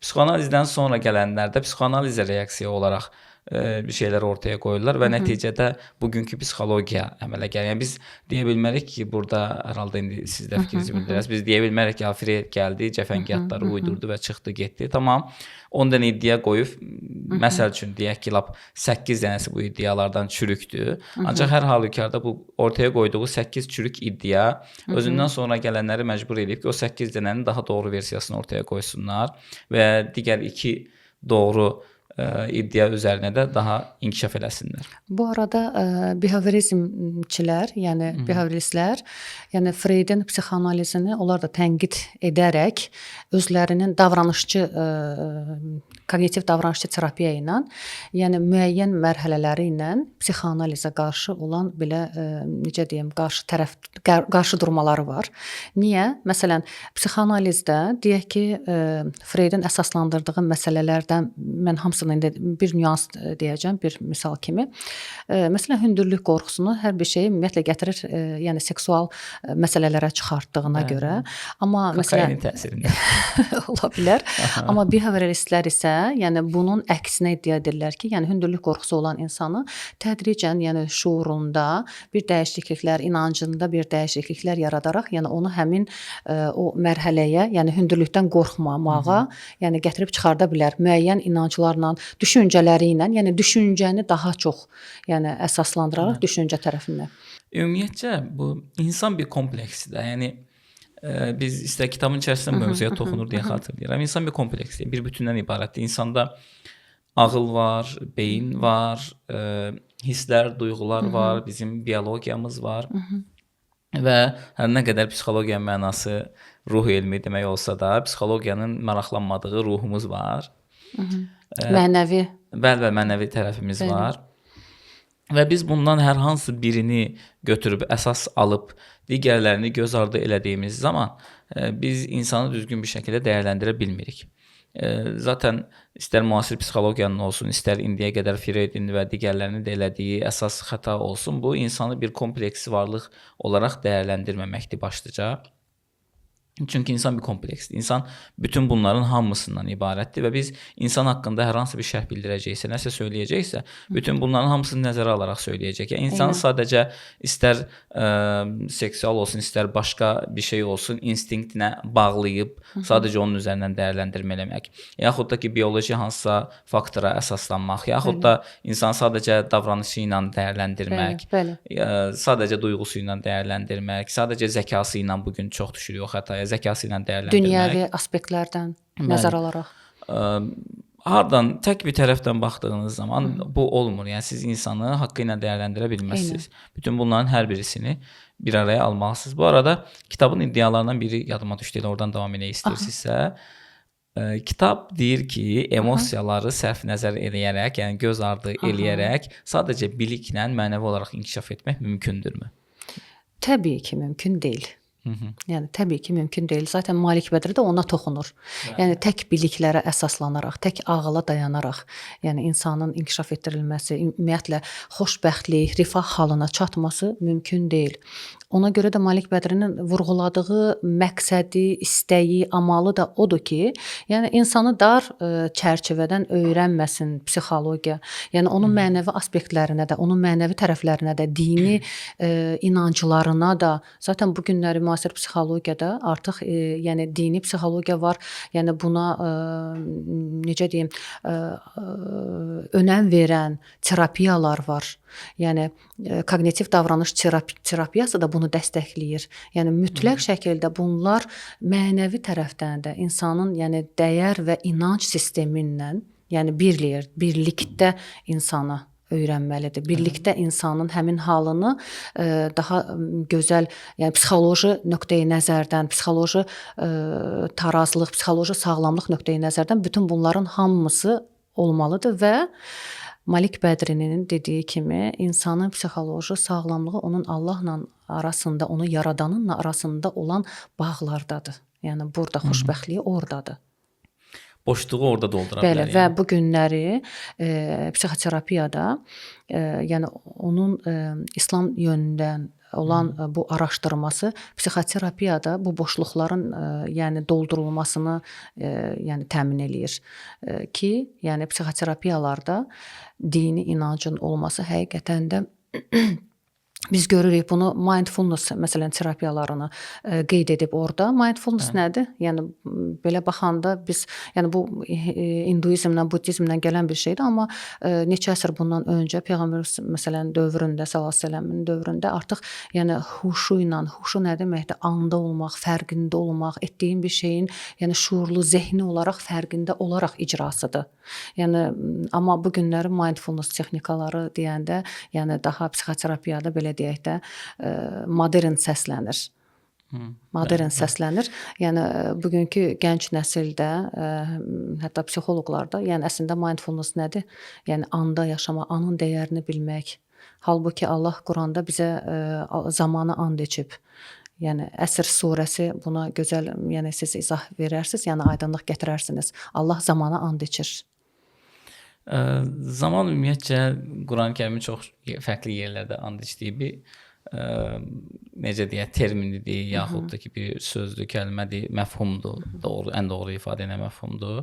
Psixoanalizdən sonra gələnlər də psixoanalizə reaksiya olaraq bir şeylər ortaya qoyurlar və nəticədə bugünkü psixologiya əmələ gəlir. Yəni biz deyə bilmərik ki, burada hər halda indi siz də fikrinizi bildirəsiniz. Biz deyə bilmərik ki, Freud gəldi, cəfəngiyatları uydurdu və çıxdı, getdi. Tamam. 10 dənə iddia qoyub, məsəl üçün deyək ki, lap 8 dənəsi bu iddialardan çürükdür. Ancaq hər halükarda bu ortaya qoyduğu 8 çürük iddia özündən sonra gələnləri məcbur edib ki, o 8 dənənin daha doğru versiyasını ortaya qoysunlar və digər 2 doğru iddia üzərinə də daha inkişaf eləsinlər. Bu arada behaviorizmçilər, yəni behavioristlər, yəni Freudun psixoanalizini onlar da tənqid edərək özlərinin davranışçı kognitiv davranışçı terapiya ilə, yəni müəyyən mərhələləri ilə psixoanalizə qarşı olan belə necə deyim, qarşı durmaları var. Niyə? Məsələn, psixoanalizdə deyək ki, Freudun əsaslandırdığı məsələlərdən mən hamısını indi bir nüans deyəcəm, bir misal kimi. Məsələn, hündürlük qorxusunu hər bir şeyi ümumiyyətlə gətirir, yəni seksual məsələlərə çıxartdığına görə. Amma məsələn təsirində ola bilər. Amma behavioristlər isə yəni bunun əksinə iddia edirlər ki, yəni hündürlük qorxusu olan insanı tədricən, yəni şuurunda bir dəyişikliklər, inancında bir dəyişikliklər yaradaraq, yəni onu həmin o mərhələyə, yəni hündürlükdən qorxmamağa, yəni gətirib çıxarda bilər müəyyən inanclarla, düşüncələri ilə, yəni düşüncəni daha çox, yəni əsaslandıraraq düşüncə tərəfindən. Ümumiyyətcə bu insan bir kompleksdir. Yəni biz istər kitabın içərisində mövzuya toxunur deyə xatırlayıram. İnsan bir kompleksdir, bir bütündən ibarətdir. İnsanda ağıl var, beyin var, hisslər, duyğular var, bizim biologiyamız var. Və hər nə qədər psixologiya mənası ruh elmi demək olsa da, psixologiyanın maraqlanmadığı ruhumuz var. Mənəvi. Bəli, mənəvi tərəfimiz var. Və biz bundan hər hansı birini götürüb əsas alıb digərlərini göz ardı elədiyimiz zaman biz insanı düzgün bir şəkildə dəyərləndirə bilmirik. Zaten istər müasir psixologiyanın olsun, istər indiyə qədər Freudin və digərlərinin də elədiyi əsas xəta olsun, bu insanı bir kompleksi varlıq olaraq dəyərləndirməməkdir başlıca. Çünki insan bir kompleksdir. İnsan bütün bunların hamısından ibarətdir və biz insan haqqında hər hansı bir şərh bildirəcəksə, nəsə söyləyəcəksə, bütün bunların hamısını nəzərə alaraq söyləyəcək. Yəni insanı sadəcə istər seksual olsun, istər başqa bir şey olsun, instinktlə bağlayıb sadəcə onun üzərindən dəyərləndirmə eləmək, yaxud da ki, bioloji hansısa faktora əsaslanmaq, yaxud da insan sadəcə davranışı ilə dəyərləndirmək, sadəcə duyğusu ilə dəyərləndirmək, sadəcə zəkası ilə bugün çox düşürük o xətaya, zəkası ilə dəyərləndirmək. Dünyəvi aspektlərdən nəzər alaraq. Hardan tək bir tərəfdən baxdığınız zaman bu olmur. Yəni siz insanı haqqı ilə dəyərləndirə bilməzsiniz. Bütün bunların hər birisini bir araya almalısınız. Bu arada kitabın iddialarından biri yadıma düşdü. Oradan davam etmək istəyirsinizsə, kitab deyir ki, emosiyaları sərf nəzər eləyərək, yəni göz ardı eləyərək sadəcə biliklə mənəvi olaraq inkişaf etmək mümkündürmü? Təbii ki, mümkün deyil. Yəni təbii ki, mümkün deyil. Zaten Malik Bədri də ona toxunur. Yəni tək biliklərə əsaslanaraq, tək ağıla dayanaraq, yəni insanın inkişaf etdirilməsi, ümumiyyətlə xoşbəxtlik, rifah halına çatması mümkün deyil. Ona görə də Malik Bədrinin vurğuladığı məqsədi, istəyi, amalı da odur ki, yəni insanı dar çərçivədən öyrənməsin psixologiya. Yəni onun mənəvi aspektlərinə də, onun mənəvi tərəflərinə də, dini inanclarına da, zaten bu günləri müasir psixologiyada artıq yəni dini psixologiya var. Yəni buna necə deyim, önəm verən terapiyalar var. Yəni kognitiv davranış terapiyası da bunu dəstəkləyir. Yəni mütləq şəkildə bunlar mənəvi tərəfdən də insanın yəni dəyər və inanc sistemindən, yəni birlikdə insana öyrənməlidir. Birlikdə insanın həmin halını daha gözəl, yəni psixoloji nöqteyi nəzərdən, psixoloji tarazlıq, psixoloji sağlamlıq nöqteyi nəzərdən bütün bunların hamısı olmalıdır və Malik Bədrinin dediyi kimi insanın psixoloji sağlamlığı onun Allahla arasında, onu yaradanınla arasında olan bağlardadır. Yəni burada xoşbəxtliyi oradadır. Boşluğu orada doldura bilər. Bəli, və bu günləri psixoterapiyada yəni onun İslam yönündən olan bu araşdırması psixoterapiyada bu boşluqların yəni doldurulmasını yəni təmin eləyir ki, yəni psixoterapiyalarda dini inancın olması həqiqətən də biz görürük bunu mindfulness məsələn terapiyalarını qeyd edib orada. Mindfulness nədir? Yəni belə baxanda biz yəni bu hinduizmdən, buddizmdən gələn bir şeydir, amma neçə əsr bundan öncə peyğəmbər məsələn dövründə, sallallahu əleyhi və səlləmin dövründə artıq yəni huşu ilə, huşu nə deməkdir? Anda olmaq, fərqində olmaq, etdiyin bir şeyin yəni şuurlu zehni olaraq fərqində olaraq icrasıdır. Yəni amma bu günləri mindfulness texnikaları deyəndə, yəni daha psixoterapiyada belə deyək də modern səslənir. Modern səslənir. Yəni bugünkü gənc nəsildə, hətta psixoloqlarda, yəni əslində mindfulness nədir? Yəni anda yaşamaq, anın dəyərini bilmək. Halbuki Allah Quranda bizə zamanı and içib. Yəni Əsr surəsi buna gözəl, yəni siz izah verərsiniz, yəni aydınlıq gətirərsiniz. Allah zamana and içir. Zaman ümumiyyətcə Quran-Kərimin çox fərqli yerlərdə and içdiyi bir necə deyək, termindir, yaxud da ki bir sözdür, kəlmədir, məfhumdur. Doğru, ən doğru ifadə ilə məfhumdur.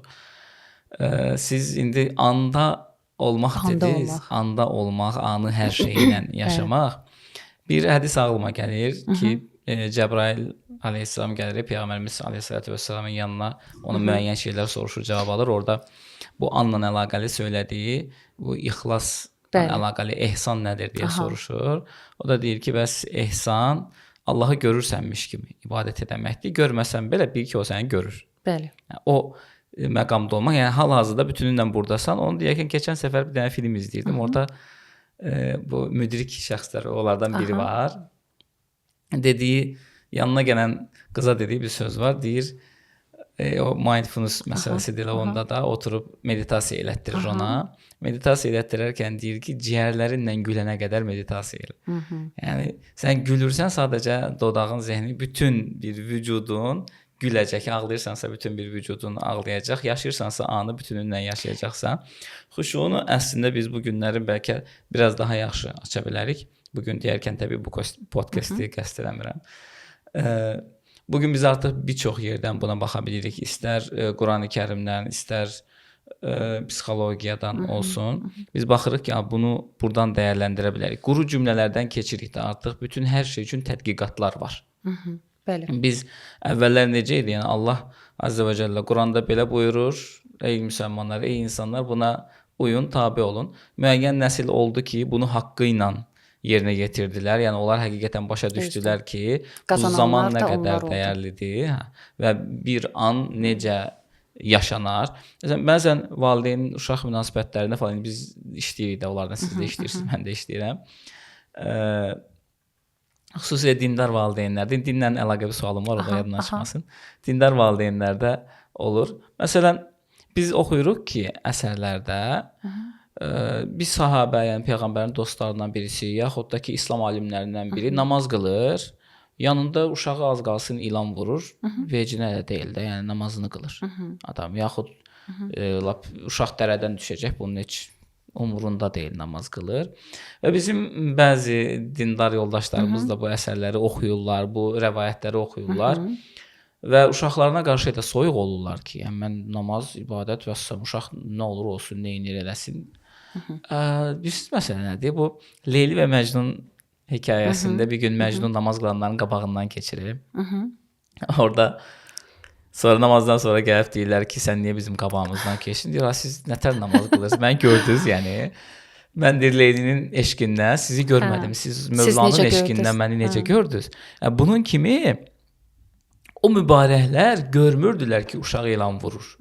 Siz indi anda olmaq dediniz, anda olmaq, anı hər şeylə yaşamaq. Bir hədis ağlıma gəlir ki, Cəbrail aleyhissalam gəlir Peyğəmbərimiz aleyhissalatu vesselamın yanına, ona müəyyən şeylər soruşur, cavab alır. Orada bu anla əlaqəli söylədiyi bu ixlasla əlaqəli ehsan nədir deyə soruşur. O da deyir ki, bəs ehsan Allahı görürsənmiş kimi ibadət etməkdir. Görməsən belə bil ki, o səni görür. Bəli. O məqamda olmaq, yəni hal-hazırda bütünüylə burdasan. Onu deyərkən keçən səfər bir dənə film izləyirdim. Orada bu müdrik şəxslər, onlardan biri var. Dediyi, yanına gələn qıza dediyi bir söz var. Deyir, o mindfulness məsələsidir, onda da oturub meditasiya elətdirir ona. Meditasiya elətdirərkən deyir ki, ciyərlərinlə gülənə qədər meditasiya elə. Yəni sən gülürsən, sadəcə dodağın, zehni, bütün bir vücudun güləcək, ağlayırsansa bütün bir vücudun ağlayacaq, yaşayırsansa anı bütününlə yaşayacaqsan. Xuşuunu əslində biz bu günləri bəlkə biraz daha yaxşı aça bilərik. Bugün deyərkən təbii bu podkastı qəsd eləmirəm. Bugün biz artıq bir çox yerdən buna baxa bilirik. İstər Qurani-Kərimdən, istər psixologiyadan olsun. Biz baxırıq ki, bunu buradan dəyərləndirə bilərik. Quru cümlələrdən keçirik də artıq bütün hər şey üçün tədqiqatlar var. Bəli. Biz əvvəllər necə idi? Yəni Allah Azza və Cəllə Quranda belə buyurur: "Ey müsəlmanlar, ey insanlar, buna uyun, tabe olun." Müəyyən nəsil oldu ki, bunu haqqı ilə yerinə yetirdilər. Yəni onlar həqiqətən başa düşdülər ki, bu zaman nə qədər dəyərlidir və bir an necə yaşanar. Məsələn, bəzən valideyn uşaq münasibətlərində falan biz işləyirik də, onlardan siz də işləyirsiniz, mən də işləyirəm. Xüsusilə dindar valideynlərdə, dinlə əlaqəli sualım var, o da yadından çıxmasın. Dindar valideynlərdə olur. Məsələn, biz oxuyuruq ki, əsərlərdə bir sahabə, yəni Peyğəmbərin dostlarından birisi, yaxud da ki, İslam alimlərindən biri namaz qılır, yanında uşağı az qalsın ilan vurur, vecinə də deyil də, yəni namazını qılır adam. Yaxud uşaq dərədən düşəcək, bunun heç umurunda deyil, namaz qılır. Və bizim bəzi dindar yoldaşlarımız da bu əsərləri oxuyurlar, bu rəvayətləri oxuyurlar. Və uşaqlarına qarşı da soyuq olurlar ki, yəni mən namaz, ibadət və uşaq nə olur olsun, nə inir eləsin. Bilirsiniz məsələ nədir? Bu Leyli və Məcnun hekayəsində bir gün Məcnun namaz qılanların qabağından keçirir. Orada sonra namazdan sonra gəlib deyirlər ki, sən niyə bizim qabağımızdan keçdin? Deyir, siz nətər namaz qılırsınız? Mən gördünüz, yəni. Mən deyir Leylinin eşqindən sizi görmədim. Siz Mövlanın eşqindən məni necə gördünüz? Bunun kimi o mübarəklər görmürdülər ki, uşaq ilan vurur.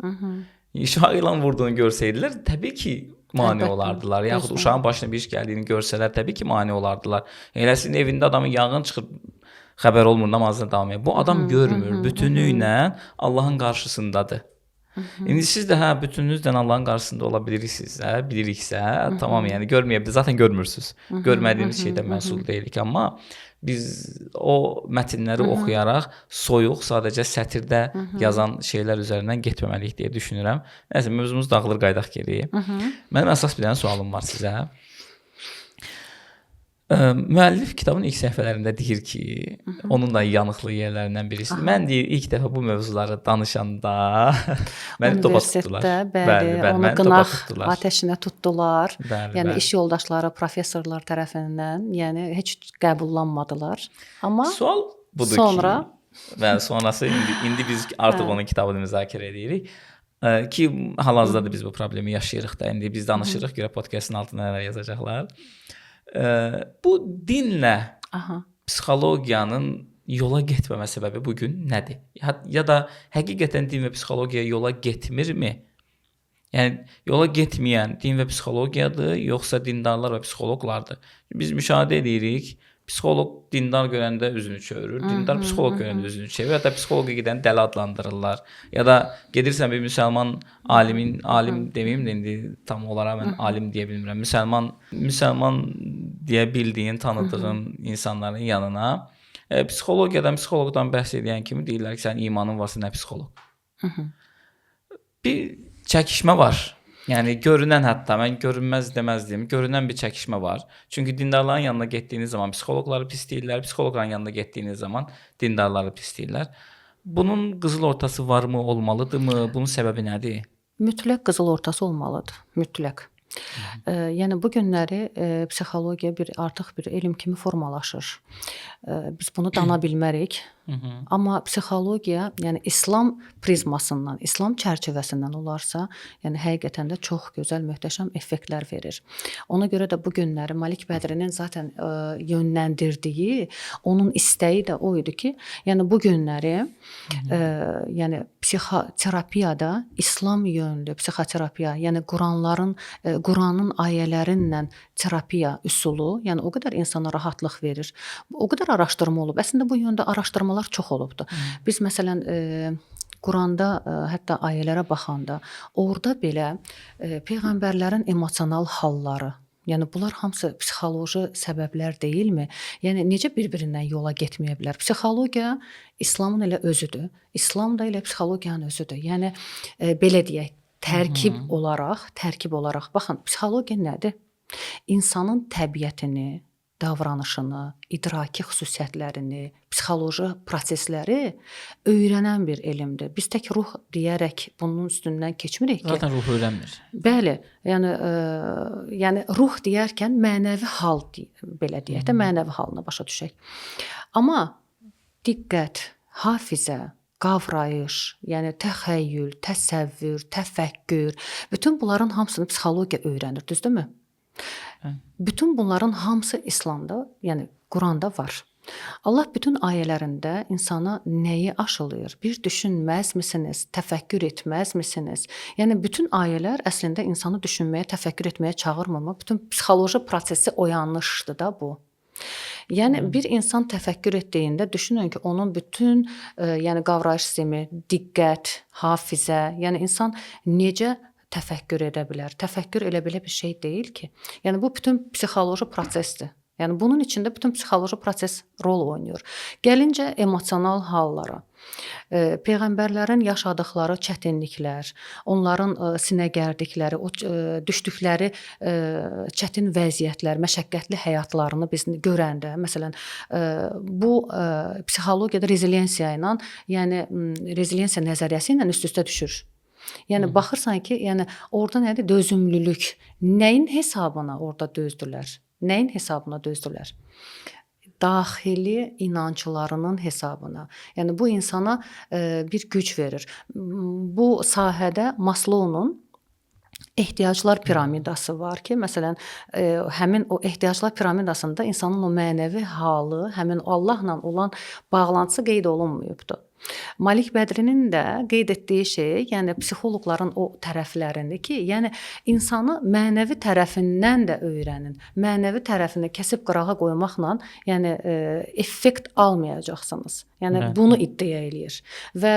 Uşaq ilan vurduğunu görsəydilər, təbii ki, mane olardılar. Yaxud uşağın başına bir iş gəldiyini görsələr, təbii ki, mane olardılar. Eləsin evində adamın yanğın çıxır, xəbər olmur, namazına davam edir. Bu adam görmür, bütünlüklə Allahın qarşısındadır. İndi siz də bütününüzlə Allahın qarşısında ola biliriksə, tamam, yəni görməyə bilir, zaten görmürsünüz. Görmədiyimiz şeydən məsul deyilik, amma biz o mətnləri oxuyaraq soyuq, sadəcə sətirdə yazan şeylər üzərindən getməməliyik deyə düşünürəm. Nəsə, mövzumuz dağılır, qaydaq geriyə. Mənim əsas bir dənə sualım var sizə. Müəllif kitabın ilk səhifələrində deyir ki, onun da yanıqlı yerlərindən birisidir. Mən deyir ilk dəfə bu mövzuları danışanda məni topa tutdular. Universitetdə, bəli, onu məni topa qınaq tutdular. atəşinə tutdular. Bəli, Yəni bəli. iş yoldaşları, professorlar tərəfindən, yəni heç qəbullanmadılar. Amma Sual budur sonra ki, və sonrası indi biz artıq onun kitabını müzakirə edirik. Ki hal-hazırda da biz bu problemi yaşayırıq da. İndi biz danışırıq, görə podkastın altına nələr yazacaqlar. Bu dinlə psixologiyanın yola getməmə səbəbi bu gün nədir? Ya da həqiqətən din və psixologiya yola getmirmi? Yəni yola getməyən din və psixologiyadır, yoxsa dindarlar və psixoloqlardır? Biz müşahidə edirik. Psixoloq dindar görəndə üzünü çevirir, dindar psixoloq görəndə üzünü çevirir. Hətta psixoloqa gedən dəli adlandırırlar. Ya da gedirsən bir müsəlman alim deməyim də indi tam olaraq mən alim deyə bilmirəm. Müsəlman deyə bildiyin, tanıdığın insanların yanına psixoloqdan bəhs edən kimi deyirlər ki, sənin imanın varsa nə psixoloq. Bir çəkişmə var. Yəni görünən, hətta mən görünməz deməzdim, görünən bir çəkişmə var. Çünki dindarların yanına getdiyiniz zaman psixoloqları pis deyirlər, psixoloqların yanına getdiyiniz zaman dindarları pis deyirlər. Bunun qızıl ortası varmı, olmalıdırmı? Bunun səbəbi nədir? mütləq qızıl ortası olmalıdır, mütləq. Yəni bu günləri psixologiya artıq bir elm kimi formalaşır. Biz bunu dana bilmərik. Amma psixologiya, yəni İslam prizmasından, İslam çərçivəsindən olarsa, yəni həqiqətən də çox gözəl, möhtəşəm effektlər verir. Ona görə də bu günləri Malik Bədrinin zaten yönləndirdiyi, onun istəyi də o idi ki, yəni bu günləri yəni psixoterapiyada İslam yönlü psixoterapiya, yəni Quranın ayələrinlə terapiya üsulu, yəni o qədər insana rahatlıq verir. O qədər araşdırma olub. Əslində bu yöndə araşdırmalar çox olubdu. Biz məsələn Quranda hətta ayələrə baxanda orada belə peyğəmbərlərin emosional halları, yəni bunlar hamısı psixoloji səbəblər deyilmi? Yəni necə bir-birindən yola getməyə bilər? Psixologiya İslamın elə özüdür. İslam da elə psixologiyanın özüdür. Yəni belə deyək, tərkib olaraq baxın, psixologiya nədir? İnsanın təbiətini, davranışını, idraki xüsusiyyətlərini, psixoloji prosesləri öyrənən bir elmdir. Biz tək ruh deyərək bunun üstündən keçmirik ki. Zaten ruh öyrənmir. Bəli, yəni ruh deyərkən mənəvi hal belə deyək də, mənəvi halına başa düşək. Amma diqqət, hafizə, qavrayış, yəni təxəyyül, təsəvvür, təfəkkür, bütün bunların hamısını psixologiya öyrənir, düzdürmü? Bütün bunların hamısı İslamda, yəni Quranda var. Allah bütün ayələrində insana nəyi aşılayır? Bir düşünməzmisiniz, təfəkkür etməzmisiniz? Yəni bütün ayələr əslində insanı düşünməyə, təfəkkür etməyə çağırmır. Bütün psixoloji prosesi oyanışdır da bu. Yəni bir insan təfəkkür etdiyində düşünün ki, onun bütün yəni qavrayış sistemi, diqqət, hafizə, yəni insan necə təfəkkür edə bilər? Təfəkkür elə belə bir şey deyil ki. Yəni bu bütün psixoloji prosesdir. Yəni bunun içində bütün psixoloji proses rol oynayır. Gəlincə emosional hallara, peyğəmbərlərin yaşadıkları çətinliklər, onların sinə gərdikləri, düşdükləri çətin vəziyyətlər, məşəqqətli həyatlarını biz görəndə, məsələn, bu psixologiyada reziliensiya ilə, yəni reziliensiya nəzəriyyəsi ilə üst-üstə düşür. Yəni baxırsan ki, yəni orada nədir? Dözümlülük. Nəyin hesabına orada dözdülər? Nəyin hesabına dözdülər? Daxili inanclarının hesabına. Yəni bu insana bir güc verir. Bu sahədə Maslow'un ehtiyaclar piramidası var ki, məsələn, həmin o ehtiyaclar piramidasında insanın o mənəvi halı, həmin Allahla olan bağlantısı qeyd olunmayıbdır. Malik Bədrinin də qeyd etdiyi şey, yəni psixoloqların o tərəflərində ki, yəni insanı mənəvi tərəfindən də öyrənin. Mənəvi tərəfini kəsib qırağa qoymaqla, yəni effekt almayacaqsınız. Yəni bunu iddia eləyir. Və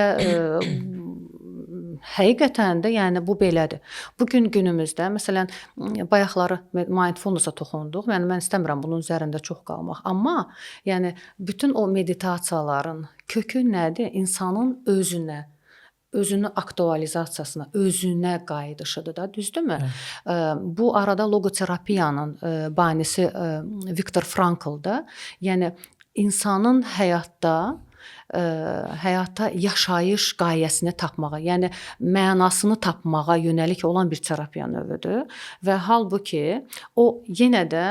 həqiqətən də yəni bu belədir. Bu gün günümüzdə məsələn bayaqları mindfulness-a toxunduq. Yəni mən istəmirəm bunun üzərində çox qalmaq. Amma yəni bütün o meditasiyaların kökü nədir? İnsanın özünə, özünü aktualizasiyasına, özünə qayıdışıdır da, düzdürmü? Bu arada loqoterapiyanın banisi Viktor Frankldır. Yəni insanın həyatda yaşayış qayəsini tapmağa, yəni mənasını tapmağa yönəlik olan bir terapiya növüdür və halbuki o yenə də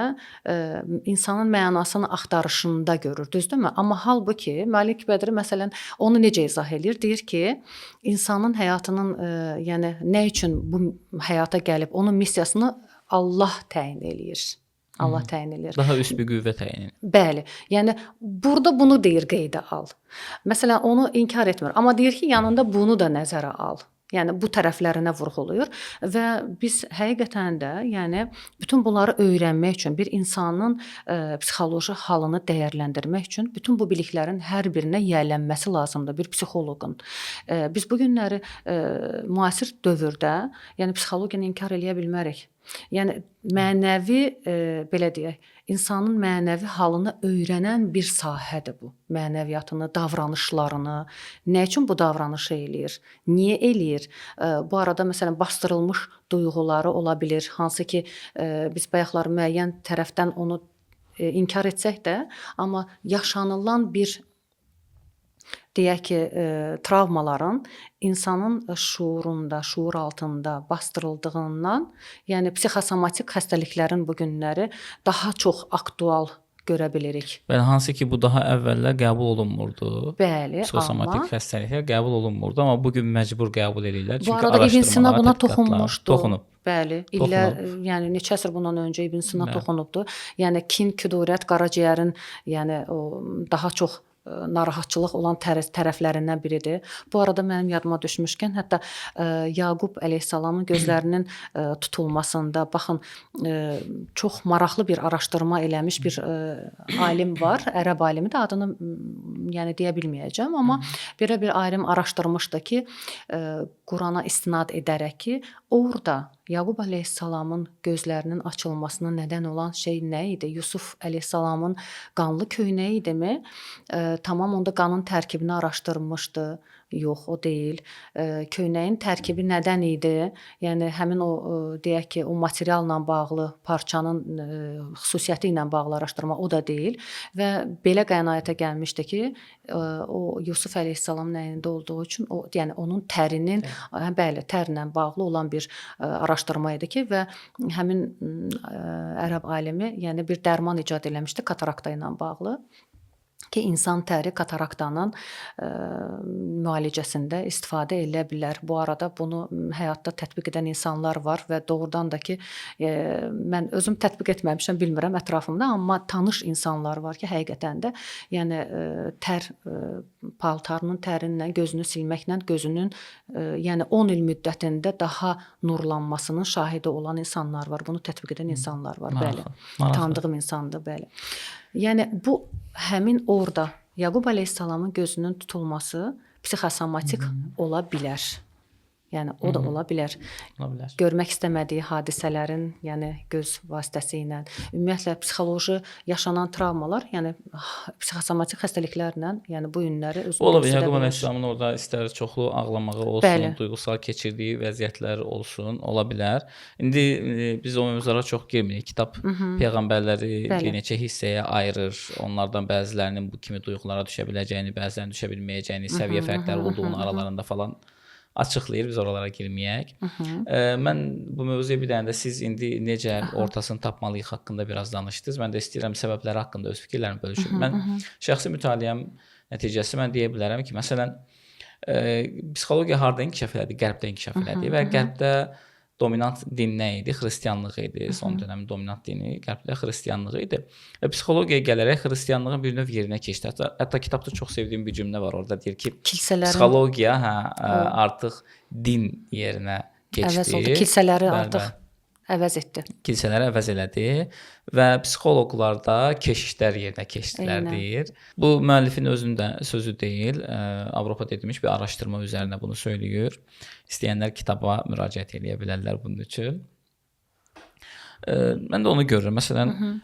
insanın mənasını axtarışında görür, düzdürmü? Amma halbuki Malik Bədri məsələn onu necə izah edir? Deyir ki, insanın həyatının yəni nə üçün bu həyata gəlib, onun missiyasını Allah təyin eləyir. Allah təyin eləyir. Daha üst bir qüvvə təyin edir. Bəli. Yəni burada bunu deyir qeydə al. Məsələn onu inkar etmir, amma deyir ki, yanında bunu da nəzərə al. Yəni bu tərəflərinə vurğulayır və biz həqiqətən də, yəni bütün bunları öyrənmək üçün, bir insanın psixoloji halını dəyərləndirmək üçün bütün bu biliklərin hər birinə yiyələnməsi lazımdır bir psixoloqun. Biz bu günləri müasir dövrdə, yəni psixologiyanı inkar eləyə bilmərik. Yəni mənəvi belə deyək, insanın mənəvi halını öyrənən bir sahədir bu. Mənəviyyatını, davranışlarını, nə üçün bu davranışı eləyir, niyə eləyir? Bu arada məsələn bastırılmış duyğuları ola bilər, hansı ki biz bayaqlar müəyyən tərəfdən onu inkar etsək də, amma yaşanılan bir deyək ki, travmaların insanın şuurunda, şuur altında bastırıldığından, yəni psixosomatik xəstəliklərin bu günləri daha çox aktual görə bilirik. Bəli, hansı ki bu daha əvvəllər qəbul olunmurdu. Bəli, psixosomatik xəstəliklər qəbul olunmurdu, amma bu gün məcbur qəbul edirlər. Bu arada İbn Sina buna toxunmuşdu. Toxunub. Bəli, illər, yəni neçə əsr bundan öncə İbn Sina toxunubdu. Yəni kin, kudurət, qaraciyərin, yəni o daha çox narahatçılıq olan tərəflərindən biridir. Bu arada mənim yadıma düşmüşkən, hətta Yaqub əleyhissalamın gözlərinin tutulmasında baxın, çox maraqlı bir araşdırma eləmiş bir alim var, ərəb alimi də, adını yəni deyə bilməyəcəm, amma belə bir alim araşdırmışdı ki, Qurana istinad edərək ki, orada Yaqub əleyhissalamın gözlərinin açılmasına nədən olan şey nə idi? Yusuf əleyhissalamın qanlı köynəyi idimi? Tamam, onda qanın tərkibini araşdırmışdı. Yox, o deyil. Köynəyin tərkibi nədən idi? Yəni həmin o deyək ki, o materialla bağlı, parçanın xüsusiyyəti ilə bağlı araşdırma o da deyil və belə qənaətə gəlmişdi ki, o Yusuf əleyhissalam nəyində olduğu üçün, o yəni onun tərinin, bəli, tərlə bağlı olan bir araşdırma idi ki və həmin ərəb alimi yəni bir dərman icad eləmişdi katarakta ilə bağlı. Ki insan təri kataraktanın müalicəsində istifadə edilə bilər. Bu arada bunu həyatda tətbiq edən insanlar var və doğrudan da ki, mən özüm tətbiq etməmişəm, bilmirəm ətrafımda, amma tanış insanlar var ki, həqiqətən də yəni tər paltarının tərindən gözünü silməklə gözünün yəni 10 il müddətində daha nurlanmasının şahidi olan insanlar var. Bunu tətbiq edən insanlar var, bəli. Tanıdığım insandır, bəli. Yəni bu həmin orada Yaqub əleyhissalamın gözünün tutulması psixosomatik ola bilər. Yəni o da ola bilər. Ola bilər. Görmək istəmədiyi hadisələrin, yəni göz vasitəsilə, ümumiyyətlə psixoloji yaşanan travmalar, yəni psixosomatik xəstəliklərlə, yəni bu günləri özünü ola bilər. Yaqub əleyhissalamın orada istər çoxlu ağlamağı olsun, bəli, duygusal keçirdiyi vəziyyətlər olsun, ola bilər. İndi biz o mövzulara çox girmirik. Kitab peyğəmbərləri bir neçə hissəyə ayırır. Onlardan bəzilərinin bu kimi duyğulara düşə biləcəyini, bəzilərinin düşə bilməyəcəyini, səviyyə fərqləri olduğunu aralarında falan açıqlayır, biz oralara girməyək. Mən bu mövzuya bir dənə də siz indi necə ortasını tapmalıyıq haqqında biraz danışdınız. Mən də istəyirəm səbəbləri haqqında öz fikirlərimi bölüşüm. Mən şəxsi mütaliəm nəticəsi mən deyə bilərəm ki, məsələn, psixologiya harda inkişaf elədi? Qərbdə inkişaf elədi və Qərbdə dominant din nə idi? Xristianlıq idi. Son dönəmin dominant dini Qərbdə xristianlıq idi. Və psixologiyaya gələrək xristianlığın bir növ yerinə keçdi. Hətta kitabda çox sevdiyim bir cümlə var. Orada deyir ki, psixologiya artıq din yerinə keçdi. Əvəz oldu. Kilsələri artıq əvəz etdi. Kilsələri əvəz elədi və psixoloqlar da keşişlər yerinə keçdilər deyir. Bu müəllifin özünün də sözü deyil. Avropada edilmiş bir araşdırma üzərinə bunu söyləyir. İstəyənlər kitaba müraciət edə bilərlər bunun üçün. Mən də onu görürəm. Məsələn,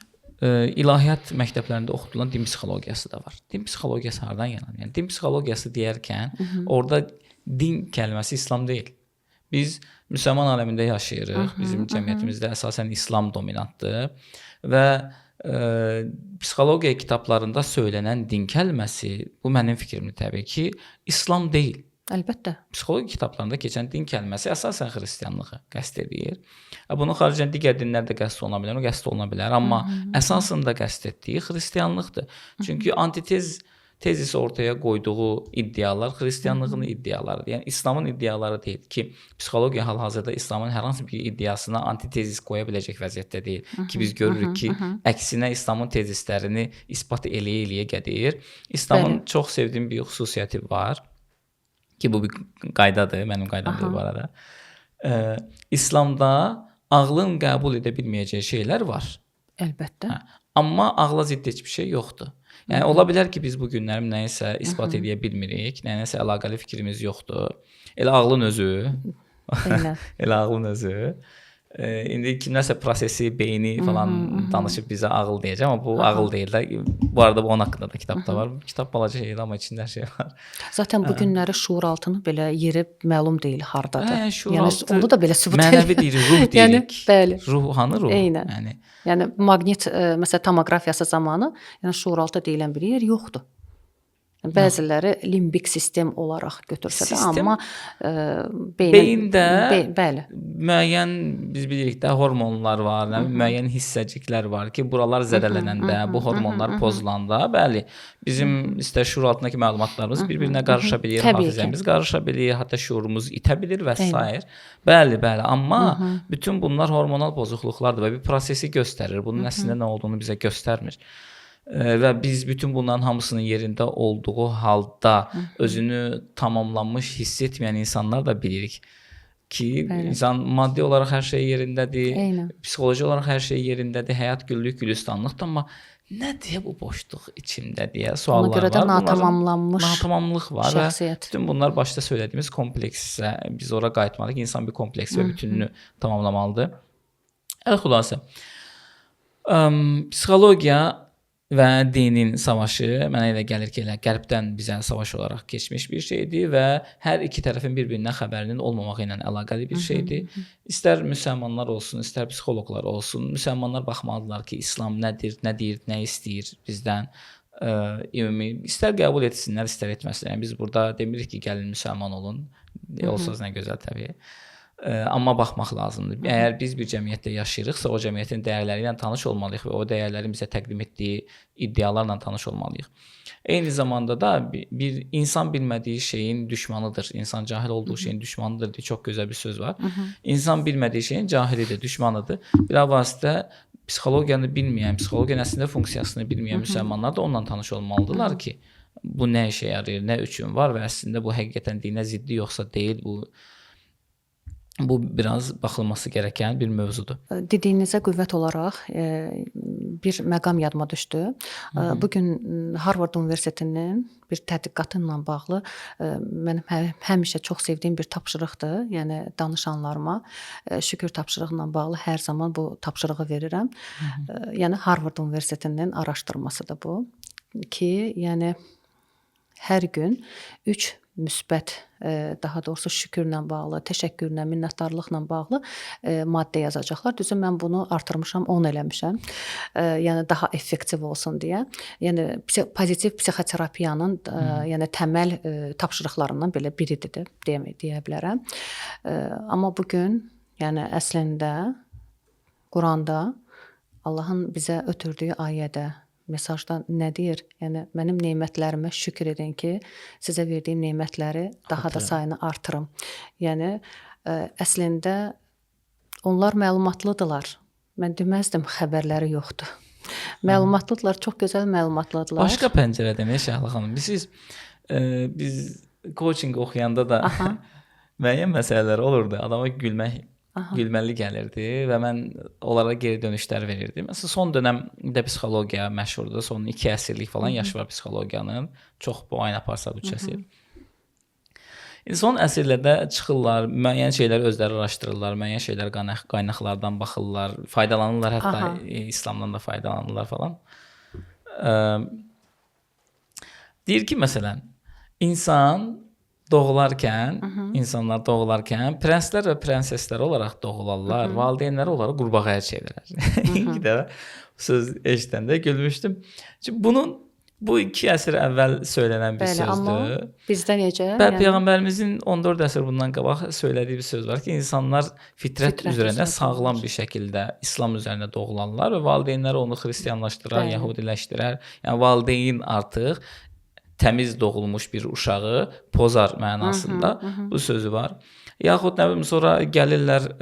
ilahiyyat məktəblərində oxudulan din psixologiyası da var. Din psixologiyası hardan yaranır? Yəni din psixologiyası deyərkən orada din kəlməsi İslam deyil. Biz müsəlman aləmində yaşayırıq. Bizim cəmiyyətimizdə əsasən İslam dominantdır və psixologiya kitablarında söylənən din kəlməsi, bu mənim fikrimdir təbii ki, İslam deyil. Əlbəttə. Psixologiya kitablarında keçən din kəlməsi əsasən xristianlığı qəsd edir. Bunun xaricində digər dinlər də qəsd oluna bilər, o qəsd oluna bilər, amma əsasında qəsd etdiyi xristianlıqdır. Çünki tezis ortaya qoyduğu iddialar xristianlığın iddialarıdır. Yəni İslamın iddiaları deyil ki, psixologiya hal-hazırda İslamın hər hansı bir iddiasına antitezis qoya biləcək vəziyyətdə deyil ki, biz görürük ki, əksinə İslamın tezislərini isbat eləyə gedir. İslamın çox sevdiyim bir xüsusiyyəti var ki, bu bir qaydadır, mənim qaydamdır bu arada. İslamda ağlın qəbul edə bilməyəcəyi şeylər var. Əlbəttə. Amma ağla zidd heç bir şey yoxdur. Yəni ola bilər ki, biz bu günlərim nəyisə isbat edə bilmirik, nəyisə əlaqəli fikrimiz yoxdur. Elə ağlın özü. Elə ağlın özü. İndi kimlərsə prosesi, beyni falan danışıb bizə ağıl deyəcək, amma bu ağıl deyil də. Bu arada bu onun haqqında da kitabda var. Kitab balaca şeydir, amma içində hər şey var. Zaten bu günləri şuuraltının belə yeri məlum deyil hardadır. Yəni onu da belə sübut edir. Mənəvi deyirik, ruh deyirik. Bəli. Ruh, hanı ruh? Eynən. Yəni maqnit məsəl tomografiyası zamanı, yəni şuuraltı deyilən bir yer yoxdur. Bəziləri limbik sistem olaraq götürsə də, amma beyində bəli, müəyyən biz bilirik də hormonlar var, müəyyən hissəciklər var ki, buralar zədələnəndə, bu hormonlar pozulanda, bəli, bizim istər şuur altındakı məlumatlarımız bir-birinə qarışa bilir, hafizəmiz qarışa bilir, hətta şuurumuz itə bilir və s. Bəli, amma bütün bunlar hormonal pozukluqlardır və bir prosesi göstərir. Bunun əslində nə olduğunu bizə göstərmir. Və biz bütün bunların hamısının yerində olduğu halda özünü tamamlanmış hiss etməyən insanlar da bilirik ki, insan maddi olaraq hər şey yerindədir, psixoloji olaraq hər şey yerindədir, həyat güllük gülistanlıqdır, amma nə deyə bu boşluq içimdə deyə suallar var. Ona görə də natamamlıq var şəxsiyyət. Və bütün bunlar başda söylədiyimiz kompleksə biz ora qayıtmalıyıq. İnsan bir kompleks və bütününü tamamlamalıdır. Xülasə, psixologiya və dinin savaşı mənə elə gəlir ki, elə qərbdən bizə savaş olaraq keçmiş bir şeydir və hər iki tərəfin bir-birindən xəbərinin olmamağı ilə əlaqəli bir şeydir. İstər müsəlmanlar olsun, istər psixoloqlar olsun, müsəlmanlar baxmalıdırlar ki, İslam nədir, nə deyir, nə istəyir bizdən. Ümumi istər qəbul etsinlər, istər etməsinlər. Yəni biz burada demirik ki, gəlin müsəlman olun. Olsanız nə gözəl təbii. Amma baxmaq lazımdır. Əgər biz bir cəmiyyətdə yaşayırıqsa, o cəmiyyətin dəyərləri ilə tanış olmalıyıq və o dəyərlərin bizə təqdim etdiyi iddialarla tanış olmalıyıq. Eyni zamanda da bir insan bilmədiyi şeyin düşmanıdır. İnsan cahil olduğu şeyin düşmanıdır deyə çox gözəl bir söz var. İnsan bilmədiyi şeyin cahilidir, düşmanıdır. Bilavasitə psixologiyanı bilməyən, psixologiyanın əslində funksiyasını bilməyən müsəlmanlar da onunla tanış olmalıdırlar ki, bu nə işə yarayır, nə üçün var və əslində bu həqiqətən dinə ziddi yoxsa deyil, bu biraz baxılması gərəkən bir mövzudur. Dediyinizə qüvvət olaraq bir məqam yadıma düşdü. Bugün Harvard Universitetinin bir tədqiqatı ilə bağlı mənim həmişə çox sevdiyim bir tapşırıqdır. Yəni danışanlarıma şükür tapşırığı ilə bağlı hər zaman bu tapşırığı verirəm. Yəni Harvard Universitetinin araşdırmasıdır bu ki, yəni hər gün 3 müsbət, daha doğrusu şükürlə bağlı, təşəkkürlə, minnətdarlıqla bağlı maddə yazacaqlar. Düzü mən bunu artırmışam, 10 eləmişəm. Yəni daha effektiv olsun deyə. Yəni pozitiv psixoterapiyanın yəni təməl tapşırıqlarından belə biridir deyə bilərəm. Amma bu gün yəni əslində Quranda Allahın bizə ötürdüyü ayədə mesajda nə deyir? Yəni mənim nemətlərimə şükür edin ki, sizə verdiyim nemətləri daha da sayını artırım. Yəni əslində onlar məlumatlıdırlar. Mən deməzdim xəbərləri yoxdur. Məlumatlıdırlar, çox gözəl məlumatlıdırlar. Başqa pəncərədən Şəhla xanım, biz coaching oxuyanda da müəyyən məsələlər olurdu. Adama gülməli gəlirdi və mən onlara geri dönüşlər verirdim. Məsələn, son dönəmdə psixologiya məşhurdur. Son 2 əsrlik falan yaşı var psixologiyanın. Çox bu ayın aparsa 3 əsr. Son əsrlərdə çıxırlar, müəyyən şeylər özləri araşdırırlar, müəyyən şeylər qaynaqlardan baxırlar, faydalanırlar, hətta İslamdan da faydalanırlar falan. Deyir ki, məsələn, insan doğularkən, insanlar doğularkən prenslər və prenseslər olaraq doğularlar, valideynləri onları qurbağaya çevirər. İlk dəfə söz eşidəndə gülmüşdüm. Çünki bu 2 əsr əvvəl söylənən bir Bəli, amma sözdür. bizdə necə? Və Peyğəmbərimizin 14 əsr bundan qabaq söylədiyi bir söz var ki, insanlar fitrət üzrə sağlam bir şəkildə İslam üzərində doğulanlar və valideynləri onu xristianlaşdırar, yəhudiləşdirər. Yəni valideyn artıq təmiz doğulmuş bir uşağı pozar mənasında bu sözü var. Yaxud nə bilim sonra gəlirlər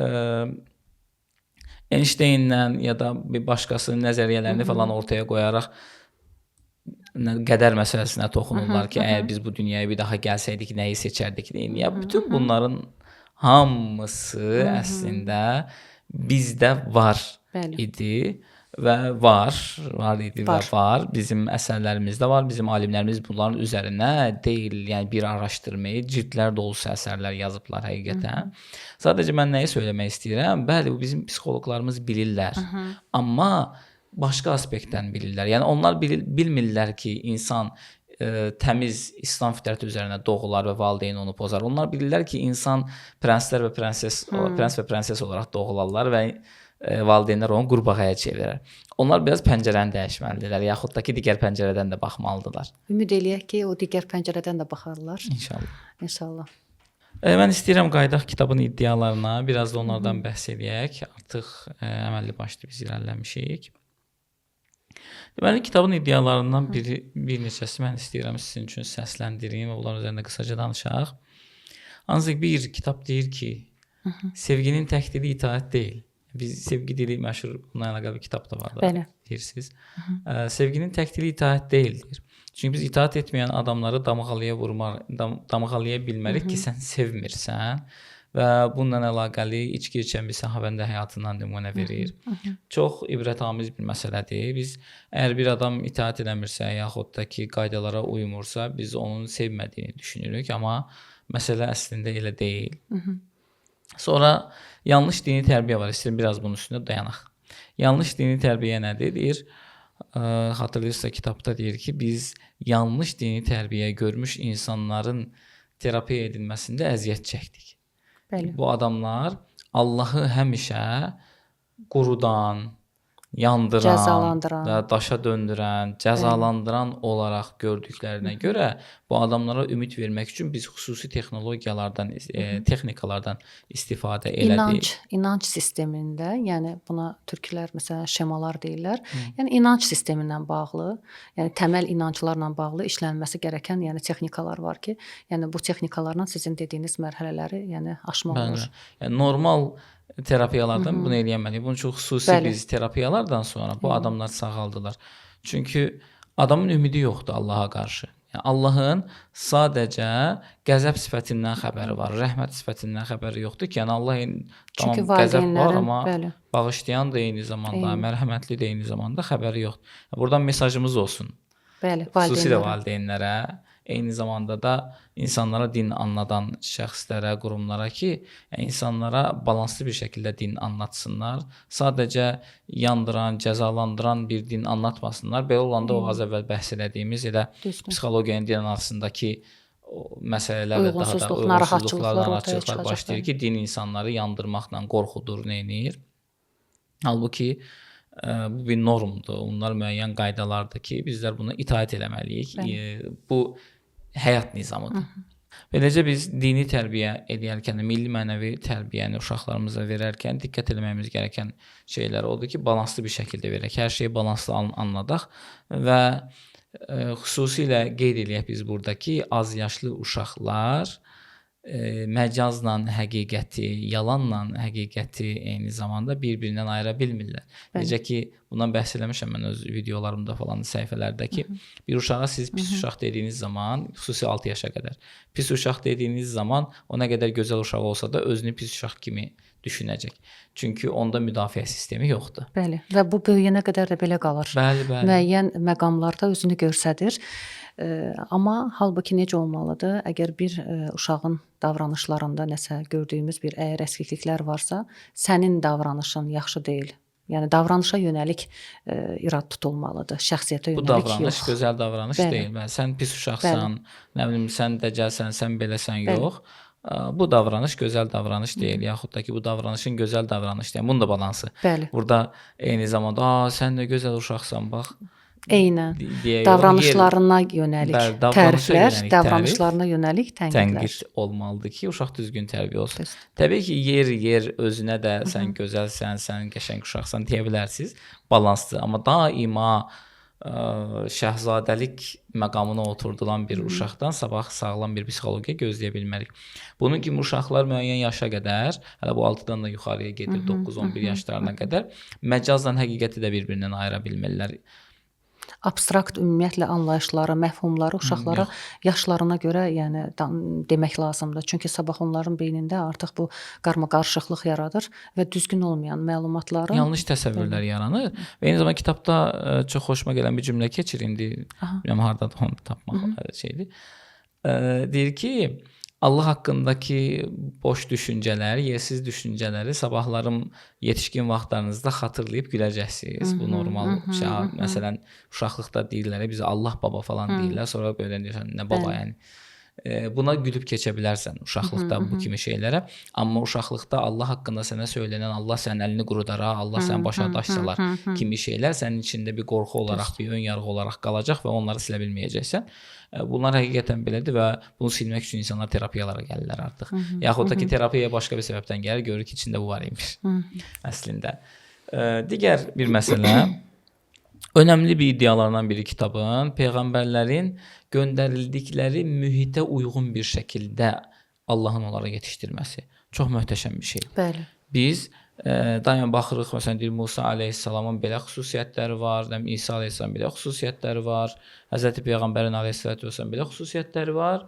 Einsteinlə ya da bir başqasının nəzəriyyələrini falan ortaya qoyaraq qədər məsələsinə toxunurlar ki, əgər biz bu dünyaya bir daha gəlsəydik nəyi seçərdik deyin. Ya bütün bunların hamısı əslində bizdə var idi və var idi və var. Bizim əsərlərimizdə var. Bizim alimlərimiz bunların üzərinə deyil, yəni bir araşdırmayı, cildlər dolusu əsərlər yazıblar həqiqətən. Sadəcə mən nəyi söyləmək istəyirəm? Bəli, bu bizim psixoloqlarımız bilirlər. Amma başqa aspektdən bilirlər. Yəni onlar bilmirlər ki, insan təmiz İslam fitrəti üzərinə doğular və valideyn onu pozar. Onlar bilirlər ki, insan prens və prenses olaraq doğularlar və valideynlər onu qurbağaya çevirir. Onlar biraz pəncərəni dəyişməlidirlər, yaxud da ki, digər pəncərədən də baxmalıdırlar. Ümid eləyək ki, o digər pəncərədən də baxarlar. İnşallah. Mən istəyirəm qaydaq kitabın iddialarına, biraz da onlardan bəhs edək. Artıq əməlli başlı biz irəliləmişik. Deməli, kitabın iddialarından bir neçəsi mən istəyirəm sizin üçün səsləndirim və onların üzərində qısaca danışaq. Ancaq bir kitab deyir ki, sevginin tək dili itaət deyil. Biz sevgi dili məşhur bununla əlaqəli bir kitab da var da, deyirsiniz. Sevginin tək dili itaət deyildir. Çünki biz itaət etməyən adamları damğalaya bilmərik ki, sən sevmirsən və bununla əlaqəli içki içən bir sahabənin də həyatından nümunə verir. Çox ibrətamiz bir məsələdir. Biz əgər bir adam itaət eləmirsə, yaxud da ki, qaydalara uymursa, biz onun sevmədiyini düşünürük, amma məsələ əslində elə deyil. Sonra yanlış dini tərbiyə var. İstəyirəm biraz bunun üstündə dayanaq. Yanlış dini tərbiyə nədir? Deyir, hatırlayırsa kitabda deyir ki, biz yanlış dini tərbiyə görmüş insanların terapiya edilməsində əziyyət çəkdik. Bu adamlar Allahı həmişə qurudan, yandıran, daşa döndürən, cəzalandıran olaraq gördüklərinə görə bu adamlara ümid vermək üçün biz xüsusi texnologiyalardan, texnikalardan istifadə elədik. İnanc sistemində, yəni buna türklər məsələn şemalar deyirlər. Yəni inanc sistemindən bağlı, yəni təməl inanclarla bağlı işlənməsi gərəkən yəni texnikalar var ki, yəni bu texnikalarla sizin dediyiniz mərhələləri yəni aşmaq olur. Yəni normal terapiyalardan bunu eləyəməliyik. Bunun üçün xüsusi biz terapiyalardan sonra bu adamlar sağaldılar. Çünki adamın ümidi yoxdur Allaha qarşı. Yəni Allahın sadəcə qəzəb sifətindən xəbəri var, rəhmət sifətindən xəbəri yoxdur ki, yəni Allah tamam qəzəb var, amma bağışlayan da eyni zamanda, mərhəmətli də eyni zamanda xəbəri yoxdur. Buradan mesajımız olsun. Xüsusilə valideynlərə, eyni zamanda da insanlara din anladan şəxslərə, qurumlara ki, insanlara balanslı bir şəkildə din anlatsınlar. Sadəcə yandıran, cəzalandıran bir din anlatmasınlar. Belə olanda o az əvvəl bəhs elədiyimiz elə psixologiyanın din anlatısındakı məsələlər və daha da uyğunsuzluqlar, narahatçılıqlar başlayır ki, din insanları yandırmaqla qorxudur, neynir? Halbuki bu bir normdur. Onlar müəyyən qaydalardır ki, bizlər buna itaət eləməliyik. Bu həyat nizamıdır. Beləcə biz dini tərbiyə edərkən, milli mənəvi tərbiyəni uşaqlarımıza verərkən diqqət etməyimiz gərəkən şeylər odur ki, balanslı bir şəkildə verək. Hər şeyi balanslı anladaq və xüsusilə qeyd eləyək biz buradakı az yaşlı uşaqlar məcazla həqiqəti, yalanla həqiqəti eyni zamanda bir-birindən ayıra bilmirlər. Necə ki, bundan bəhs eləmişəm mən öz videolarımda falan səhifələrdəki bir uşağa siz pis uşaq dediyiniz zaman, xüsusi 6 yaşa qədər pis uşaq dediyiniz zaman o nə qədər gözəl uşaq olsa da özünü pis uşaq kimi düşünəcək. Çünki onda müdafiə sistemi yoxdur. Bəli, və bu böyüyənə qədər də belə qalır. Bəli. Müəyyən məqamlarda özünü göstərir. Amma halbuki necə olmalıdır? Əgər bir uşağın davranışlarında nəsə gördüyümüz bir əgər əskikliklər varsa, sənin davranışın yaxşı deyil. Yəni davranışa yönəlik irad tutulmalıdır, şəxsiyyətə Bu yönəlik davranış yox. gözəl davranış Bəli. deyil. Bəli, sən pis uşaqsan, nə bilim sən dəcəlsən, sən beləsən Bəli. yox. Bu davranış gözəl davranış deyil, yaxud da ki, bu davranışın gözəl davranış deyil. Bunun da balansı. Bəli. Burada eyni zamanda, sən də gözəl uşaqsan, bax. Eynən. deyə yox, Davranışlarına yönəlik Bəli, davranışa təriflər, yönəlik davranışlarına yönəlik tənqidlər. tənqid olmalıdır ki, uşaq düzgün tərbiyə olsun. Düzdür. Təbii ki, yer özünə də sən gözəlsən, sən qəşəng uşaqsan deyə bilərsiniz. Balansdır, amma daima şəhzadəlik məqamına oturdulan bir uşaqdan sabah sağlam bir psixologiya gözləyə bilmərik. Bunun kimi uşaqlar müəyyən yaşa qədər, hələ bu 6-dan da yuxarıya gedir, 9-11 yaşlarına qədər məcazla həqiqəti də bir-birindən ayıra bilmirlər. Abstrakt ümumiyyətlə anlayışları, məfhumları uşaqlara yaşlarına görə, yəni demək lazımdır. Çünki sabah onların beynində artıq bu qarmaqarışıqlıq yaradır və düzgün olmayan məlumatların Yanlış təsəvvürlər yaranır. Və eyni zamanda kitabda çox xoşuma gələn bir cümlə keçir. İndi bilmirəm hardadır onu tapmaq şeydir. Deyir ki, Allah haqqındakı boş düşüncələri, yersiz düşüncələri sabahlarım yetişkin vaxtlarınızda xatırlayıb güləcəksiniz. Bu normal şey. Məsələn, uşaqlıqda deyirlər, bizə Allah baba falan deyirlər. Sonra belə deyirsən, nə baba yəni. Buna gülüb keçə bilərsən uşaqlıqda bu kimi şeylərə. Amma uşaqlıqda Allah haqqında sənə söylənən, Allah sənin əlini qurudara, Allah sənin başına daş salar kimi şeylər sənin içində bir qorxu olaraq, bir ön yarğı olaraq qalacaq və onları silə bilməyəcəksən. Bunlar həqiqətən belədir və bunu silmək üçün insanlar terapiyalara gəlirlər artıq. Yaxud da ki, terapiyaya başqa bir səbəbdən gəlir, görür ki, içində bu var imiş əslində. Digər bir məsələ, önəmli bir iddialarından biri kitabın peyğəmbərlərin göndərildikləri mühitə uyğun bir şəkildə Allahın onlara yetişdirməsi. Çox möhtəşəm bir şey. Bəli. Biz daima baxırıq, məsələn deyir Musa əleyhissalamın belə xüsusiyyətləri var, İsa əleyhissalamın belə xüsusiyyətləri var, Həzrəti Peyğəmbərin əleyhissalatu vesselam belə xüsusiyyətləri var.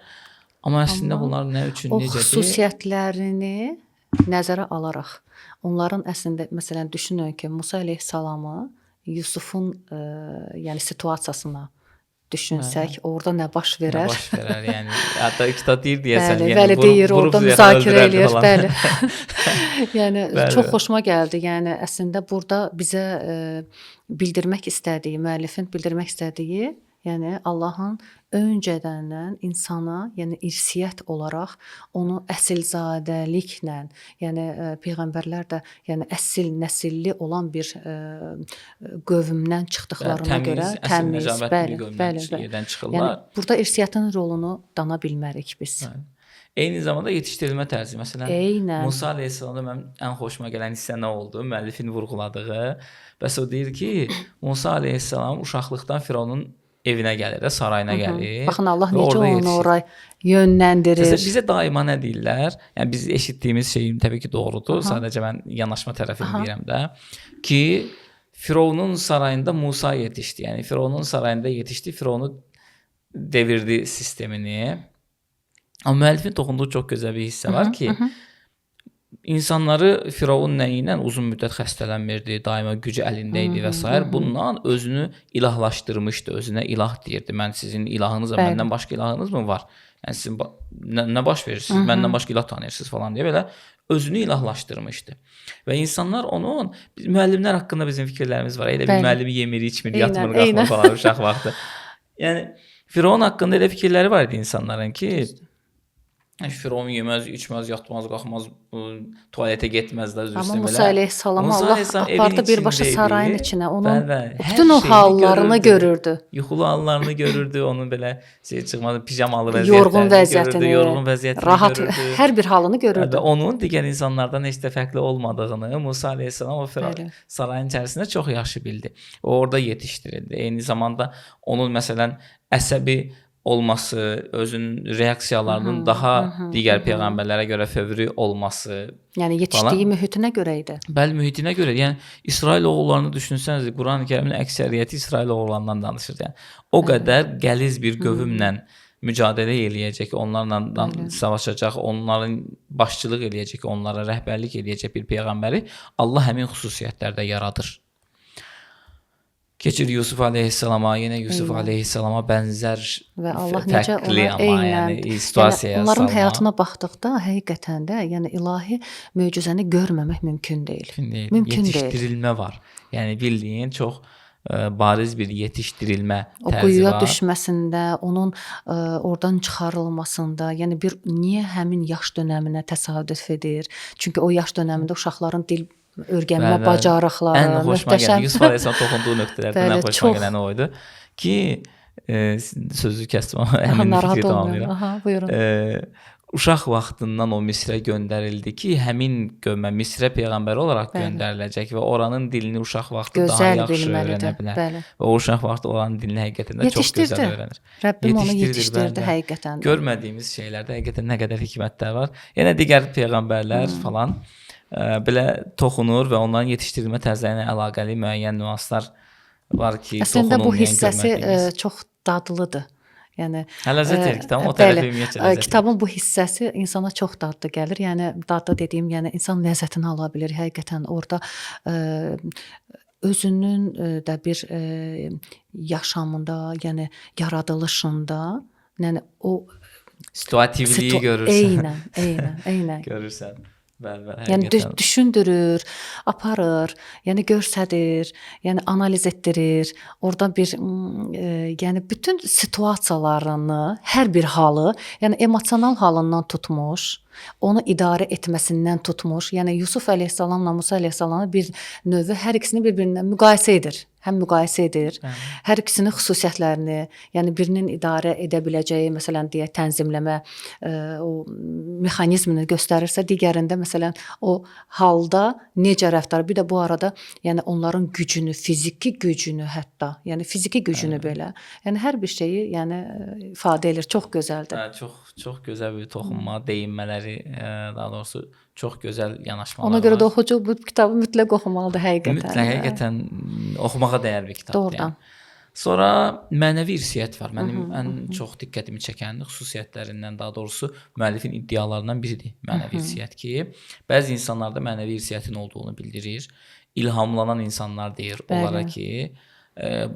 Amma əslində bunlar nə üçün O necədir? xüsusiyyətlərini nəzərə alaraq, onların əslində məsələn düşünün ki, Musa əleyhissalamı Yusufun yəni situasiyasına düşünsək, orada nə baş Nə verər? baş verər, yəni hətta kitab deyir deyəsən, Bəli, yəni bəli deyir, orada müzakirə eləyir, bəli. Yəni Bəli. çox xoşuma gəldi. Yəni əslində burada bizə bildirmək istədiyi, müəllifin bildirmək istədiyi, yəni Allahın öncədəndən insana, yəni irsiyyət olaraq onu əsilzadəliklə, yəni peyğəmbərlər də yəni əsil nəsilli olan bir qövmdən çıxdıqlarına görə təmiz, bəli, bəli. çıxırlar. Yəni burada irsiyyətin rolunu dana bilmərik biz. Bəli. Eyni zamanda yetişdirilmə tərzi. Məsələn, Eynən. Musa əleyhissalamda mənim ən xoşuma gələn hissə nə oldu? Müəllifin vurğuladığı. Bəs o deyir ki, Musa əleyhissalam uşaqlıqdan Firavunun evinə gəlir, sarayına gəlir. Baxın Allah və necə orada onu yetişir. ora yönləndirir. Bizə daima nə deyirlər? Yəni biz eşitdiyimiz şey təbii ki doğrudur. Sadəcə mən yanaşma tərəfini deyirəm də ki, Firavunun sarayında Musa yetişdi. Yəni Firavunun sarayında yetişdi, Firavunu devirdi sistemini. Amma müəllifin toxunduğu çox gözəl bir hissə var ki, insanları Firavun nəyi ilə uzun müddət xəstələnmirdi, daima gücü əlində idi və s. Bundan özünü ilahlaşdırmışdı, özünə ilah deyirdi. Mən sizin ilahınızam, məndən başqa ilahınız mı var? Yəni sizin nə baş verirsiniz? Məndən başqa ilah tanıyırsınız falan deyə belə özünü ilahlaşdırmışdı. Və insanlar onun müəllimlər haqqında bizim fikirlərimiz var. Elə bir müəllimi yemir, içmir, yatmır, qalxmır falan uşaq vaxtı. Yəni Firavun haqqında elə fikirləri var idi insanların ki, Firavun yeməz, içməz, yatmaz, qalxmaz, tualetə getməz də özü Amma Musa əleyhissalamı Allah apardı birbaşa sarayın içinə. Onun bütün o hallarını görürdü. Yuxulu hallarını görürdü, onun belə çıxmadı, pijamalı yorğun vəziyyətini, yorğun vəziyyətini rahat, görürdü. hər bir halını görürdü. Və onun digər insanlardan heç də fərqli olmadığını Musa əleyhissalam o sarayın içərisində çox yaxşı bildi. O orada yetişdirildi. Eyni zamanda onun məsələn əsəbi olması, özünün reaksiyalarının daha digər peyğəmbərlərə görə fövri olması. Yəni yetişdiyi mühitinə görə idi. Bəli, mühitinə görə. Yəni İsrail oğullarını düşünsəniz, Qurani-Kərimin əksəriyyəti İsrail oğullarından danışır. Yəni o qədər qəliz bir qövmlə mücadilə eləyəcək, onlarla savaşacaq, onların başçılıq eləyəcək, onlara rəhbərlik eləyəcək bir peyğəmbəri Allah həmin xüsusiyyətlərdə yaradır. Keçir Yusuf əleyhissalama, yenə Yusuf Eynən. əleyhissalama bənzər Və Allah necə fərqli ona amma yəni situasiyaya onların salma. həyatına baxdıqda həqiqətən də yəni ilahi möcüzəni görməmək mümkün deyil. Mümkün deyil. Mümkün deyil. Yetişdirilmə var. Yəni bildiyin çox bariz bir yetişdirilmə O tərzi quyuya var. düşməsində, onun oradan çıxarılmasında, yəni bir niyə həmin yaş dönəminə təsadüf edir? Çünki o yaş dönəmində uşaqların dil öyrənmə Bəli, bacarıqları ən xoşuma gələn Yusuf əleyhissalam toxunduğu nöqtələrdən Bəli, ən xoşuma çox. gələni o idi ki, sözü kəsdim amma həmin narahat fikri olmayın. tamamlayıram. Aha, buyurun. Uşaq vaxtından o Misrə göndərildi ki, həmin Misrə peyğəmbər olaraq Bəli. göndəriləcək və oranın dilini uşaq vaxtı daha Gözəl yaxşı öyrənə bilməlidir. bilər. Bəli. Və o uşaq vaxtı oranın dilini həqiqətən də çox gözəl Yetişdirdi. öyrənir. Rəbbim onu Yetişdirdi, yetişdirdi bəli. həqiqətən. də. Görmədiyimiz şeylərdə həqiqətən nə qədər hikmətlər var. Yenə digər peyğəmbərlər falan belə toxunur və onların yetişdirilmə tərzləri ilə əlaqəli müəyyən nüanslar var ki, Əslində bu toxunulmayan, hissəsi görmədiyimiz. çox dadlıdır. Yəni Ləzzət verir kitabın, o bəli, tərəfi ümumiyyətcə ləzzət verir. kitabın bu hissəsi insana çox dadlı gəlir. Yəni dadlı dediyim, yəni insan ləzzətini ala bilir həqiqətən. Orda özünün də bir yaşamında, yəni yaradılışında, yəni o Situativliyi görürsən. Eynən. Görürsən. Bəli, Yəni həqiqətən. düşündürür, aparır, yəni göstərir, yəni analiz etdirir. Orada bir yəni bütün situasiyalarını, hər bir halı, yəni emosional halından tutmuş, onu idarə etməsindən tutmuş, yəni Yusuf əleyhissalamla Musa əleyhissalamı bir növ hər ikisini bir-birindən müqayisə edir. Həm müqayisə edir. Hər ikisinin xüsusiyyətlərini, yəni birinin idarə edə biləcəyi, məsələn deyək, tənzimləmə o mexanizmini göstərirsə, digərində məsələn o halda necə rəftar. Bir də bu arada yəni onların gücünü, fiziki gücünü hətta, yəni fiziki gücünü belə. Yəni hər bir şeyi yəni ifadə edir. Çox gözəldir. Çox gözəl bir toxunma, deyinmələri, daha doğrusu çox gözəl yanaşmalar var. Ona görə də oxucu bu kitabı mütləq oxumalıdır həqiqətən. Mütləq həqiqətən oxumağa dəyər bir kitabdır. Doğrudan. Yəni. Sonra mənəvi irsiyyət var. Mənim ən çox diqqətimi çəkən xüsusiyyətlərindən, daha doğrusu müəllifin iddialarından biridir mənəvi irsiyyət ki, bəzi insanlarda mənəvi irsiyyətin olduğunu bildirir. İlhamlanan insanlar deyir onlara ki,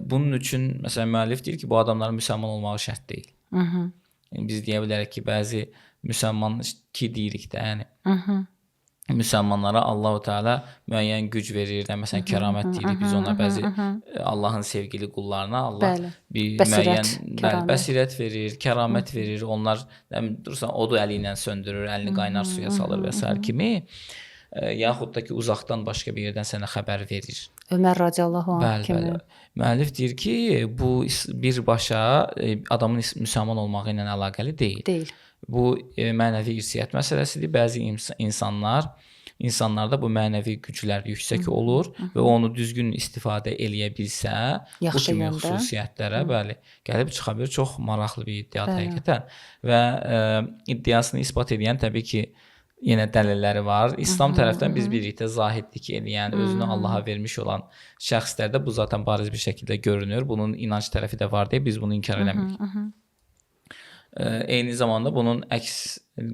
bunun üçün məsələn müəllif deyir ki, bu adamların müsəlman olmağı şərt deyil. Yəni, biz deyə bilərik ki, bəzi müsəlman ki deyirik də, yəni müsəlmanlara Allahu Teala müəyyən güc verir, məsələn kəramət deyirik biz ona bəzi Allahın sevgili qullarına Allah bir müəyyən bəsirət verir, kəramət verir. Onlar dursan odu əli ilə söndürür, əlini qaynar suya salır və s. kimi. Yaxud da ki uzaqdan başqa bir yerdən sənə xəbər verir. Ömər radiyallahu anh kimi. Müəllif deyir ki, bu birbaşa adamın müsəlman olmağı ilə əlaqəli deyil. Deyil. Bu mənəvi irsiyyət məsələsidir. Bəzi insanlarda bu mənəvi güclər yüksək olur və onu düzgün istifadə eləyə bilsə, bu kimi xüsusiyyətlərə bəli, gəlib çıxa bilər. Çox maraqlı bir iddiadır həqiqətən. Və iddiasını isbat edən təbii ki yenə dəlilləri var. İslam tərəfdən biz birlikdə zahidlik edən, özünü Allaha vermiş olan şəxslərdə bu zaten bariz bir şəkildə görünür. Bunun inanc tərəfi də var deyə biz bunu inkar eləmirik. Eyni zamanda bunun əks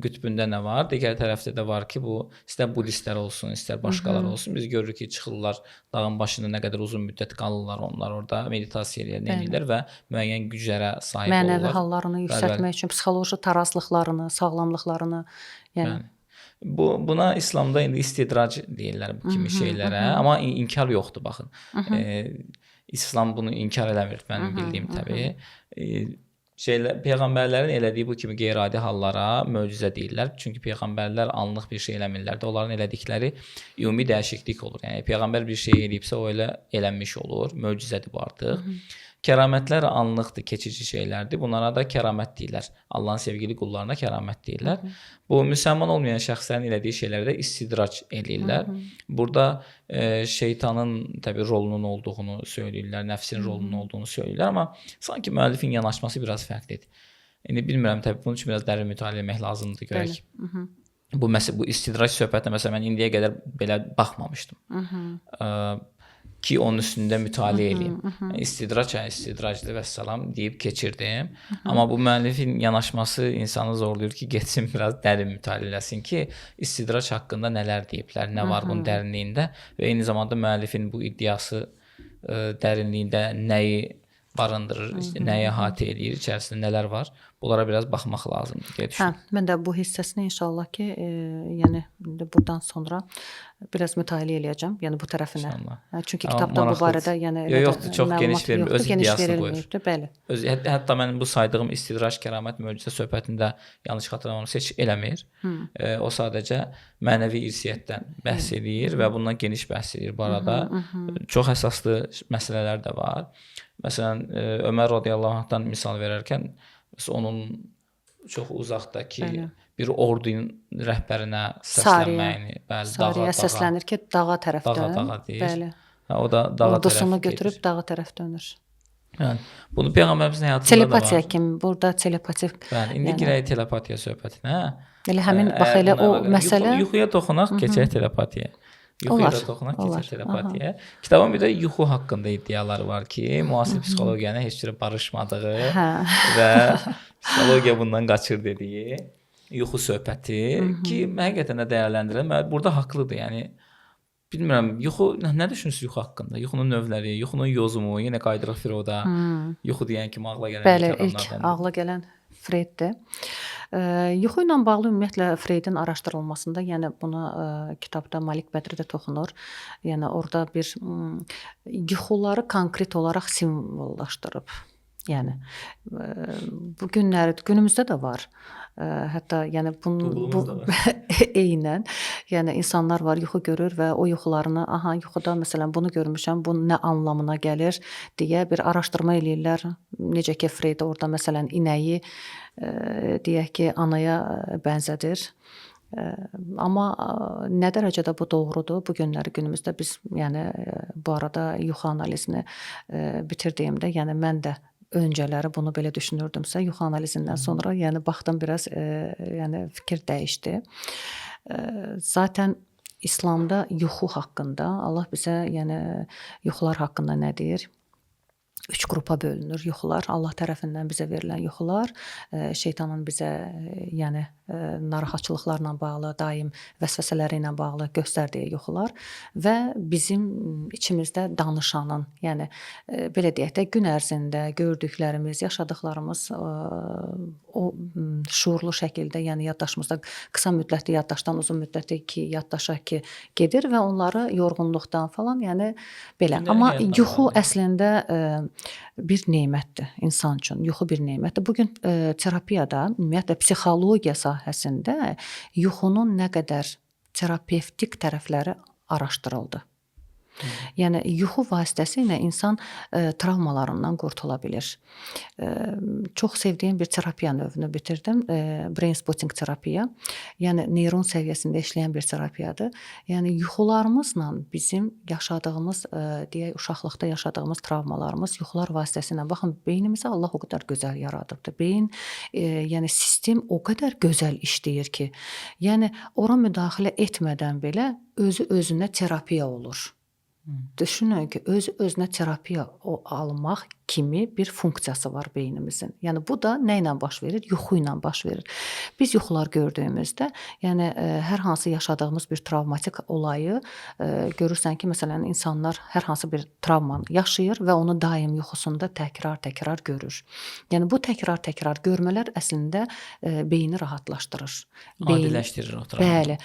qütbündə nə var? Digər tərəfdə də var ki, bu istər budistlər olsun, istər başqalar olsun. Biz görürük ki, çıxırlar dağın başında nə qədər uzun müddət qalırlar onlar orada, meditasiya edirlər və müəyyən güclərə sahib olurlar. Mənəvi hallarını yüksəltmək üçün psixoloji tarazlıqlarını, sağlamlıqlarını, yəni buna İslamda indi istidrac deyirlər bu kimi şeylərə, amma inkar yoxdur baxın. İslam bunu inkar eləmir, mənim bildiyim təbii. Peyğəmbərlərin elədiyi bu kimi qeyri-adi hallara möcüzə deyirlər. Çünki peyğəmbərlər anlıq bir şey eləmirlər də. Onların elədikləri ümumi dəyişiklik olur. Yəni peyğəmbər bir şey eləyibsə, o elə elənmiş olur. Möcüzədir bu artıq. Kəramətlər anlıqdır, keçici şeylərdir. Bunlara da kəramət deyirlər. Allahın sevgili qullarına kəramət deyirlər. Bu müsəlman olmayan şəxslərin elədiyi şeylərdə istidrac eləyirlər. Burada şeytanın təbii rolunun olduğunu söyləyirlər, nəfsin rolunun olduğunu söyləyirlər, amma sanki müəllifin yanaşması biraz fərqlidir. İndi bilmirəm, təbii bunun üçün biraz dərin mütaliə etmək lazımdır, görək. Bu istidrac söhbətinə məsələn mən indiyə qədər belə baxmamışdım. Ki onun üstündə mütaliə edeyim. İstidracdır və salam deyib keçirdim. Amma bu müəllifin yanaşması insanı zorlayır ki, getsin biraz dərin mütaliə eləsin ki, istidrac haqqında nələr deyiblər, nə var bunun dərinliyində və eyni zamanda müəllifin bu iddiası dərinliyində nəyi barındırır, nəyi əhatə edir, içərisində nələr var. Bunlara biraz baxmaq lazımdır deyə Hə, düşünürəm. mən də bu hissəsini inşallah ki, yəni indi burdan sonra biraz mütaliə eləyəcəm, yəni bu tərəfinə. İnşallah. Çünki Amma kitabda bu maraqlıdır. barədə yəni Yoxdur, çox geniş verilmir, öz geniş iddiasını qoyur. verilməyibdir, bəli. Hətta mən bu saydığım istidrac, kəramət, möcüzə söhbətində yanlış xatırlamırsam heç eləmir. O sadəcə mənəvi irsiyyətdən bəhs edir və bundan geniş bəhs edir bu arada. Çox əsaslı məsələlər də var. Məsələn, Ömər radiyallahu anhdan misal verərkən onun çox uzaqdakı bir ordunun rəhbərinə səslənməyini, bəli, Sariyə səslənir ki, dağa tərəfdən. Dağa deyir. Bəli. O da dağa ordusunu tərəf götürüb dağa tərəf dönür. Yəni bunu peyğəmbərimizin həyatında Telepatiya da var. kimi, burada telepatik. Bəli, indi girək telepatiya söhbətinə. Elə həmin bax elə o məsələ yuxuya toxunaq, keçək telepatiyaya. Yuxuya da toxunaq, keçək telepatiyaya. Kitabın bir də yuxu haqqında iddiaları var ki, müasir psixologiyanın heç cürə barışmadığı və psixologiya bundan qaçır dediyi yuxu söhbəti ki, həqiqətən də dəyərləndirilmir. Burada haqlıdır. Yəni bilmirəm, yuxu nə düşünürsüz yuxu haqqında? Yuxunun növləri, yuxunun yozumu, yenə qaydırıq Firoda. Yuxu deyən kimi ağla gələn bəli, ilk ağla gələn Freyddir. Yuxu ilə bağlı ümumiyyətlə Freydin araşdırılmasında, yəni bunu kitabda Malik Bədri də toxunur. Yəni orada bir yuxuları konkret olaraq simvollaşdırıb. Yəni bu günümüzdə də var. Hətta yəni bu eynən, yəni insanlar var, yuxu görür və o yuxularını, aha, yuxuda məsələn bunu görmüşəm, bu nə anlamına gəlir deyə bir araşdırma eləyirlər. Necə ki Freyd orada məsələn inəyi deyək ki anaya bənzədir. Amma nə dərəcədə bu doğrudur? Bu günümüzdə biz yəni bu arada yuxu analizini bitirdiyimdə, yəni mən də öncələri bunu belə düşünürdümsə, yuxu analizindən sonra yəni baxdım biraz yəni fikir dəyişdi. Zaten İslamda yuxu haqqında Allah bizə yəni yuxular haqqında nə deyir? 3 qrupa bölünür yuxular. Allah tərəfindən bizə verilən yuxular, şeytanın bizə yəni narahatçılıqlarla bağlı, daim vəsvəsələri ilə bağlı göstərdiyi yuxular və bizim içimizdə danışanın, yəni belə deyək də gün ərzində gördüklərimiz, yaşadıklarımız o şuurlu şəkildə, yəni yaddaşımızda qısa müddətli yaddaşdan uzun müddətli yaddaşa ki gedir və onları yorğunluqdan falan, yəni belə. Amma yuxu əslində bir nemətdir insan üçün. Yuxu bir nemətdir. Bu gün terapiyada, ümumiyyətlə psixologiya sahəsində yuxunun nə qədər terapevtik tərəfləri araşdırıldı. Yəni yuxu vasitəsilə insan travmalarından qurtula bilir. Çox sevdiyim bir terapiya növünü bitirdim. Brain spotting terapiya. Yəni neyron səviyyəsində işləyən bir terapiyadır. Yəni yuxularımızla bizim yaşadığımız, deyək uşaqlıqda yaşadığımız travmalarımız yuxular vasitəsilə, baxın beynimizə Allah o qədər gözəl yaradıbdı. Beyin, yəni sistem o qədər gözəl işləyir ki, yəni ora müdaxilə etmədən belə özü-özünə terapiya olur. Düşünün ki, öz-özünə terapiya almaq kimi bir funksiyası var beynimizin. Yəni bu da nə ilə baş verir? Yuxu ilə baş verir. Biz yuxular gördüyümüzdə, yəni hər hansı yaşadığımız bir travmatik olayı görürsən ki, məsələn insanlar hər hansı bir travmanı yaşayır və onu daim yuxusunda təkrar görür. Yəni bu təkrar görmələr əslində beyni rahatlaşdırır. Adiləşdirir o travmanı. Bəli,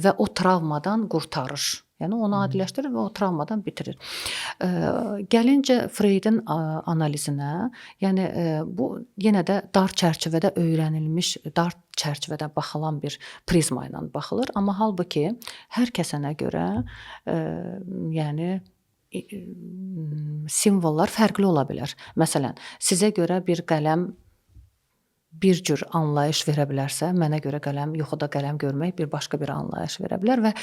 və o travmadan qurtarır. Yəni onu adiləşdirir və o travmadan bitirir. Gəlincə Freydin analizinə, yəni bu yenə də dar çərçivədə öyrənilmiş, dar çərçivədə baxılan bir prizma ilə baxılır, amma halbuki hər kəsənə görə yəni simvollar fərqli ola bilər. Məsələn, sizə görə bir qələm bir cür anlayış verə bilərsə, mənə görə yuxuda qələm görmək bir başqa bir anlayış verə bilər və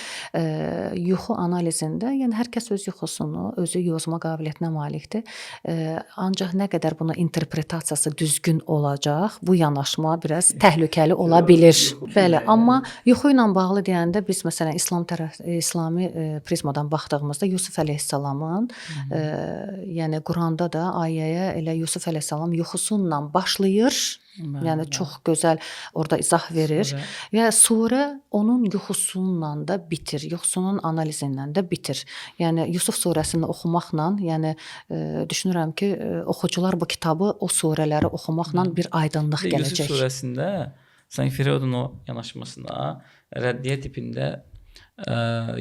yuxu analizində, yəni hər kəs öz yuxusunu, özü yozma qabiliyyətinə malikdir. Ancaq nə qədər buna interpretasiyası düzgün olacaq, bu yanaşma biraz təhlükəli ola bilir. Bəli, amma yuxu ilə bağlı deyəndə biz məsələn İslami prizmadan baxdığımızda Yusuf əleyhissalamın yəni Quranda da ayəyə elə Yusuf əleyhissalam yuxusunla başlayır Yəni çox gözəl orada izah verir. Və surə onun yuxusunla da bitir, yuxusunun analizi ilə də bitir. Yəni Yusuf surəsini oxumaqla, yəni düşünürəm ki, oxucular bu kitabı o surələri oxumaqla bir aydınlıq gələcək. Yusuf surəsində sanki Firavunun o yanaşmasında rəddiyə tipində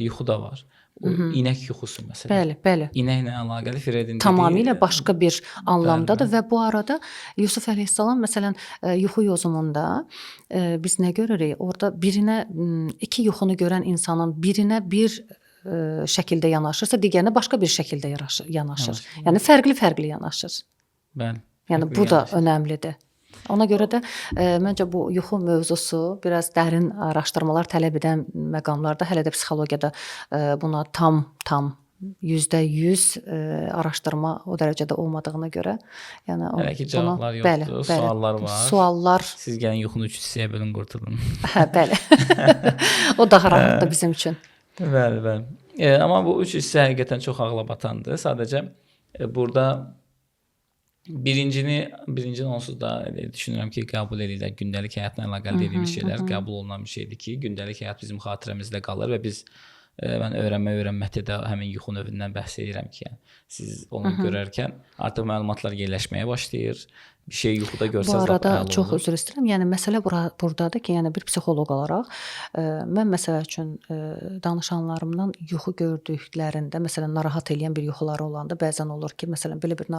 yuxu da var. O inək yuxusu məsələn. Bəli, bəli. İnəklə əlaqəli Firavunun tamamilə başqa bir anlamdadır və bu arada Yusuf əleyhissalam məsələn yuxu yozumunda biz nə görürük? Orada birinə iki yuxunu görən insanın birinə bir şəkildə yanaşırsa, digərinə başqa bir şəkildə yanaşır. Yəni fərqli yanaşır. Bəli. Yəni bu da önəmlidir. Ona görə də məncə bu yuxu mövzusu biraz dərin araşdırmalar tələb edən məqamlarda, hələ də psixologiyada buna tam 100% araşdırma o dərəcədə olmadığına görə, yəni hələ ki cavablar yoxdur, suallar var. Suallar. Siz gəlin yuxunu 3 hissəyə bölün, qurtulun. Hə, bəli. O daha rahatdır bizim üçün. Bəli. Amma bu 3 hissə həqiqətən çox ağlabatandır. Sadəcə burada birincini onsuz da düşünürəm ki, qəbul edirlər. Gündəlik həyatla əlaqəli dediyimiz şeylər qəbul olunan bir şeydir ki, gündəlik həyat bizim xatirəmizdə qalır və biz mən öyrənməkdə də həmin yuxu növündən bəhs edirəm ki, yəni, siz onu görərkən artıq məlumatlar yerləşməyə başlayır. Bir şey yuxuda görsəz bu arada çox üzr istəyirəm. Yəni məsələ burdadır ki, yəni bir psixoloq olaraq mən məsəl üçün danışanlarımdan yuxu gördüklərində, məsələn narahat edən bir yuxuları olanda bəzən olur ki, məsələn belə bir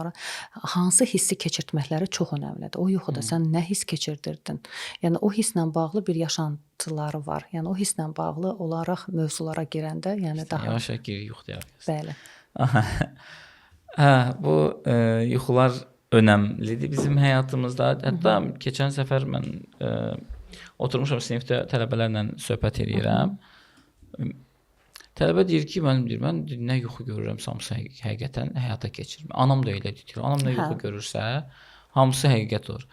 hansı hissi keçirtməkləri çox önəmlidir. O yuxuda sən nə hiss keçirdirdin? Yəni o hisslə bağlı bir yaşantıları var. Yəni o hisslə bağlı olaraq mövzulara girəndə, yəni daha yavaş-yavaş girir yuxuya. Bəli. Hə, bu yuxular önəmlidir bizim həyatımızda. Hətta keçən səfər mən oturmuşam sinifdə tələbələrlə söhbət edirəm. Tələbə deyir ki, mən nə yuxu görürəm, hamısı həqiqətən həyata keçirmir. Anam da elə deyir. Anam nə yuxu görürsə, hamısı həqiqət olur.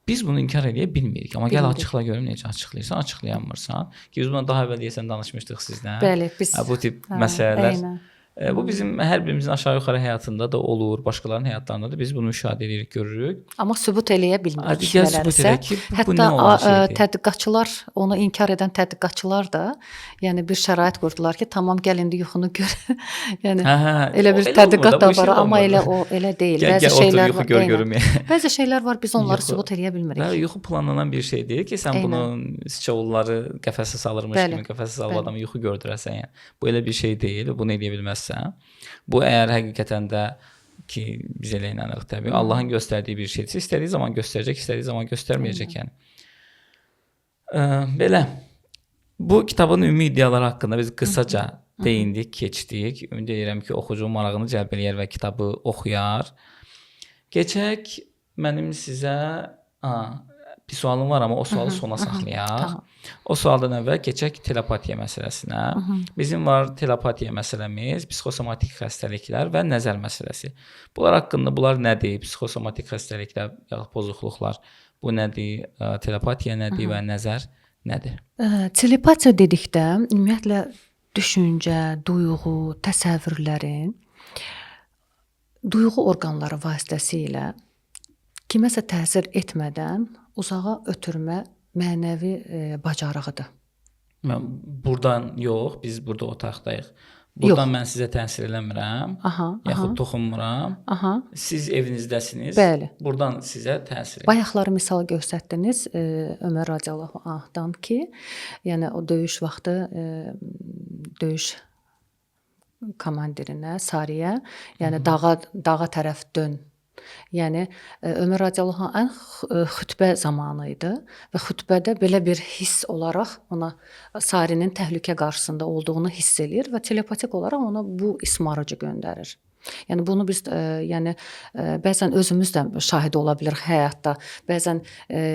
Biz bunu inkar edə bilmirik. Amma gəl açıqla görüm necə açıqlayırsan, açıqlayanmırsan. Ki biz bunu daha əvvəl deyəsən danışmışdıq sizlə. Bəli, biz bu tip məsələlər. Bu bizim hər birimizin aşağı-yuxarı həyatında da olur, başqalarının həyatlarında da biz bunu müşahidə edirik, görürük. Amma sübut eləyə bilmirik nələrsə. Hətta tədqiqatçılar, onu inkar edən tədqiqatçılar da, yəni bir şərait qurdular ki, tamam gəl indi yuxunu gör. Yəni elə bir tədqiqat da var, amma elə deyil. Bəzi şeylər var. Bəzi şeylər var, biz onları sübut eləyə bilmirik. Bəli, yuxu planlanan bir şey deyil ki, sən bunu siçovulları qəfəsə salırmış kimi qəfəsə salıb adamı yuxu gördürəsən. Yəni bu elə bir şey deyil, bunu edə bilməzsən. Bu əgər həqiqətən də ki biz elə inanırıq təbii. Allahın göstərdiyi bir şeydir. İstədiyi zaman göstərəcək, istədiyi zaman göstərməyəcək yəni. Belə bu kitabın ümumi iddiaları haqqında biz qısaca değindik, keçdik. Ümid edirəm ki, oxucunun marağını cəlb eləyər və kitabı oxuyar. Keçək mənim sizə bir sualım var, amma o sualı sona saxlayaq. O sualdan əvvəl keçək telepatiya məsələsinə. Bizim var telepatiya məsələmiz, psixosomatik xəstəliklər və nəzər məsələsi. Bunlar haqqında bunlar nədir? Psixosomatik xəstəliklər, yaxud pozuqluqlar bu nədir? Telepatiya nədir və nəzər nədir? Telepatiya dedikdə ümumiyyətlə düşüncə, duyğu, təsəvvürlərin duyğu orqanları vasitəsilə kiməsə təsir etmədən uzağa ötürmə mənəvi bacarığıdır. Buradan yox, biz burada otaqdayıq. Buradan mən sizə təsir eləmirəm, yaxud toxunmuram. Siz evinizdəsiniz. Bəli. Buradan sizə təsir edir. Bayaqları misal göstərdiniz Ömər radiyallahu anhdan ki, yəni o döyüş vaxtı döyüş komandirinə, Sariyə, yəni dağa tərəf dön. Yəni Ömər radiyallahu anh xütbə zamanı idi və xütbədə belə bir hiss olaraq ona Sarinin təhlükə qarşısında olduğunu hiss eləyir və telepatik olaraq ona bu ismarıcı göndərir. Yəni bunu biz bəzən özümüz də şahid ola bilirik həyatda. Bəzən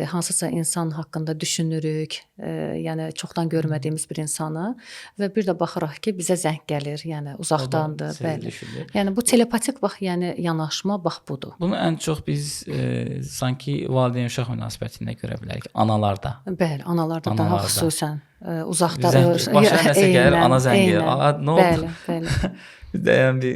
hansısa insan haqqında düşünürük, yəni çoxdan görmədiyimiz bir insanı və bir də baxırıq ki, bizə zəng gəlir, yəni uzaqdandır, bəli. Yəni bu telepatik yəni yanaşma budur. Bunu ən çox biz sanki valideyn-uşaq münasibətində görə bilərik, analarda. Bəli, analarda daha xüsusən uzaqda başına nəsə gəlir, ana zəng gəlir. Nə oldu? Bəli. Biz də yəni